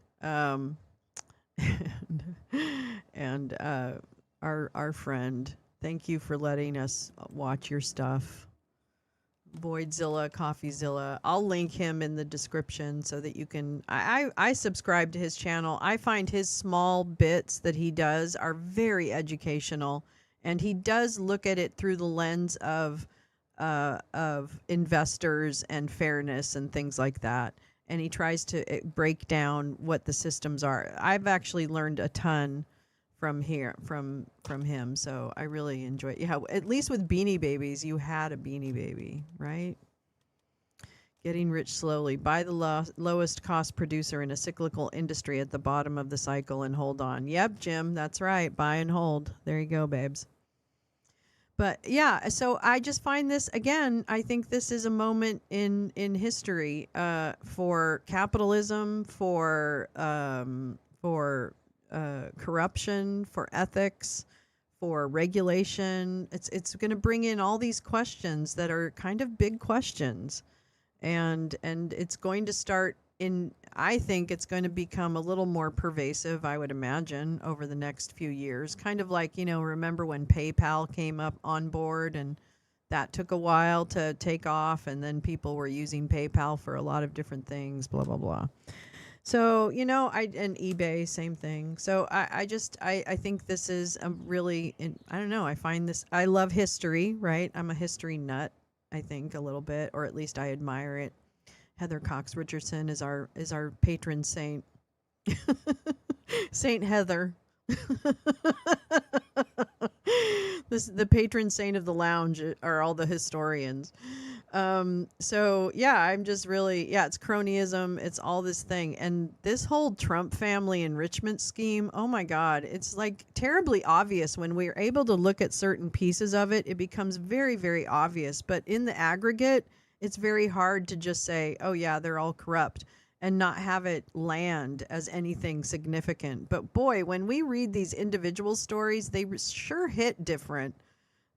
And our friend. Thank you for letting us watch your stuff. Voidzilla, Coffeezilla. I'll link him in the description so that you can. I subscribe to his channel. I find his small bits that he does are very educational, and he does look at it through the lens of investors and fairness and things like that. And he tries to break down what the systems are. I've actually learned a ton from him, so I really enjoy it. Yeah, at least with Beanie Babies, you had a Beanie Baby, right? Getting rich slowly. Buy the lowest cost producer in a cyclical industry at the bottom of the cycle and hold on. Yep, Jim, that's right. Buy and hold. There you go, babes. But yeah, so I just find this, again, I think this is a moment in history for capitalism, for corruption, for ethics, for regulation. It's going to bring in all these questions that are kind of big questions, and it's going to start I think it's going to become a little more pervasive, I would imagine, over the next few years. Kind of like, remember when PayPal came up on board and that took a while to take off, and then people were using PayPal for a lot of different things, blah, blah, blah. So, and eBay, same thing. So I think this is a really, I don't know, I love history, right? I'm a history nut, I think, a little bit, or at least I admire it. Heather Cox Richardson is our patron saint. Saint Heather. The patron saint of the lounge are all the historians. So yeah, I'm just really, it's cronyism. It's all this thing. And this whole Trump family enrichment scheme, oh my God, it's like terribly obvious when we're able to look at certain pieces of it. It becomes very, very obvious. But in the aggregate, it's very hard to just say, oh yeah, they're all corrupt and not have it land as anything significant. But boy, when we read these individual stories, they sure hit different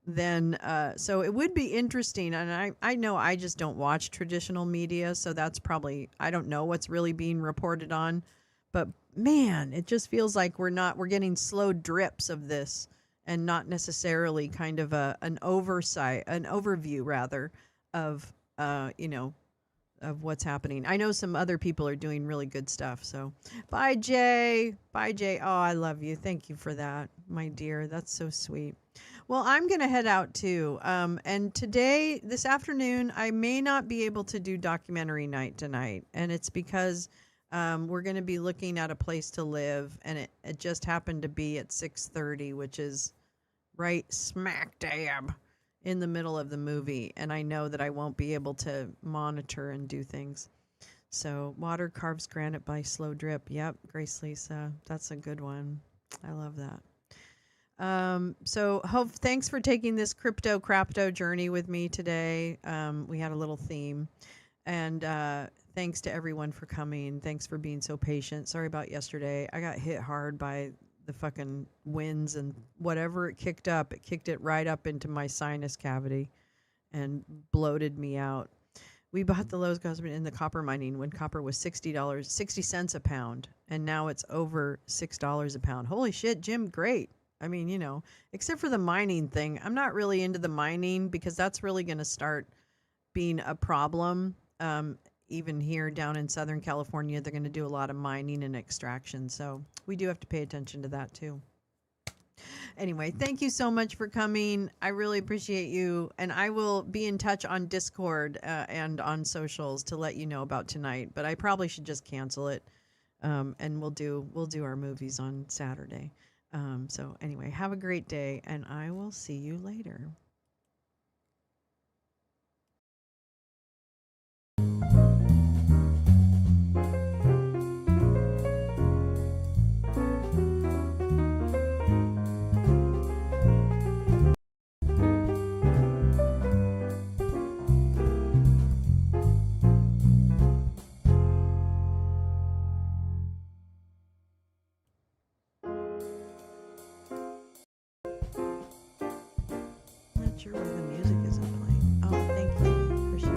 than, so it would be interesting. And I know I just don't watch traditional media, so that's probably, I don't know what's really being reported on. But man, it just feels like we're getting slow drips of this and not necessarily kind of an overview rather of, of what's happening. I know some other people are doing really good stuff. So bye, Jay. Bye, Jay. Oh, I love you. Thank you for that, my dear. That's so sweet. Well, I'm going to head out too. And this afternoon, I may not be able to do documentary night tonight. And it's because we're going to be looking at a place to live. And it just happened to be at 6:30, which is right smack dab in the middle of the movie, and I know that I won't be able to monitor and do things. So water carves granite by slow drip. Yep, Grace Lisa, that's a good one. I love that. So thanks for taking this crypto crapto journey with me today. We had a little theme, and thanks to everyone for coming. Thanks for being so patient. Sorry about yesterday. I got hit hard by the fucking winds, and whatever it kicked it right up into my sinus cavity and bloated me out. We bought the lowest cost in the copper mining when copper was $60, 60 cents a pound, and now it's over $6 a pound. Holy shit, Jim, great. I mean, except for the mining thing, I'm not really into the mining because that's really going to start being a problem. Even here down in Southern California, they're going to do a lot of mining and extraction. So we do have to pay attention to that too. Anyway, thank you so much for coming. I really appreciate you. And I will be in touch on Discord and on socials to let you know about tonight. But I probably should just cancel it. And we'll do our movies on Saturday. So anyway, have a great day, and I will see you later. Not sure where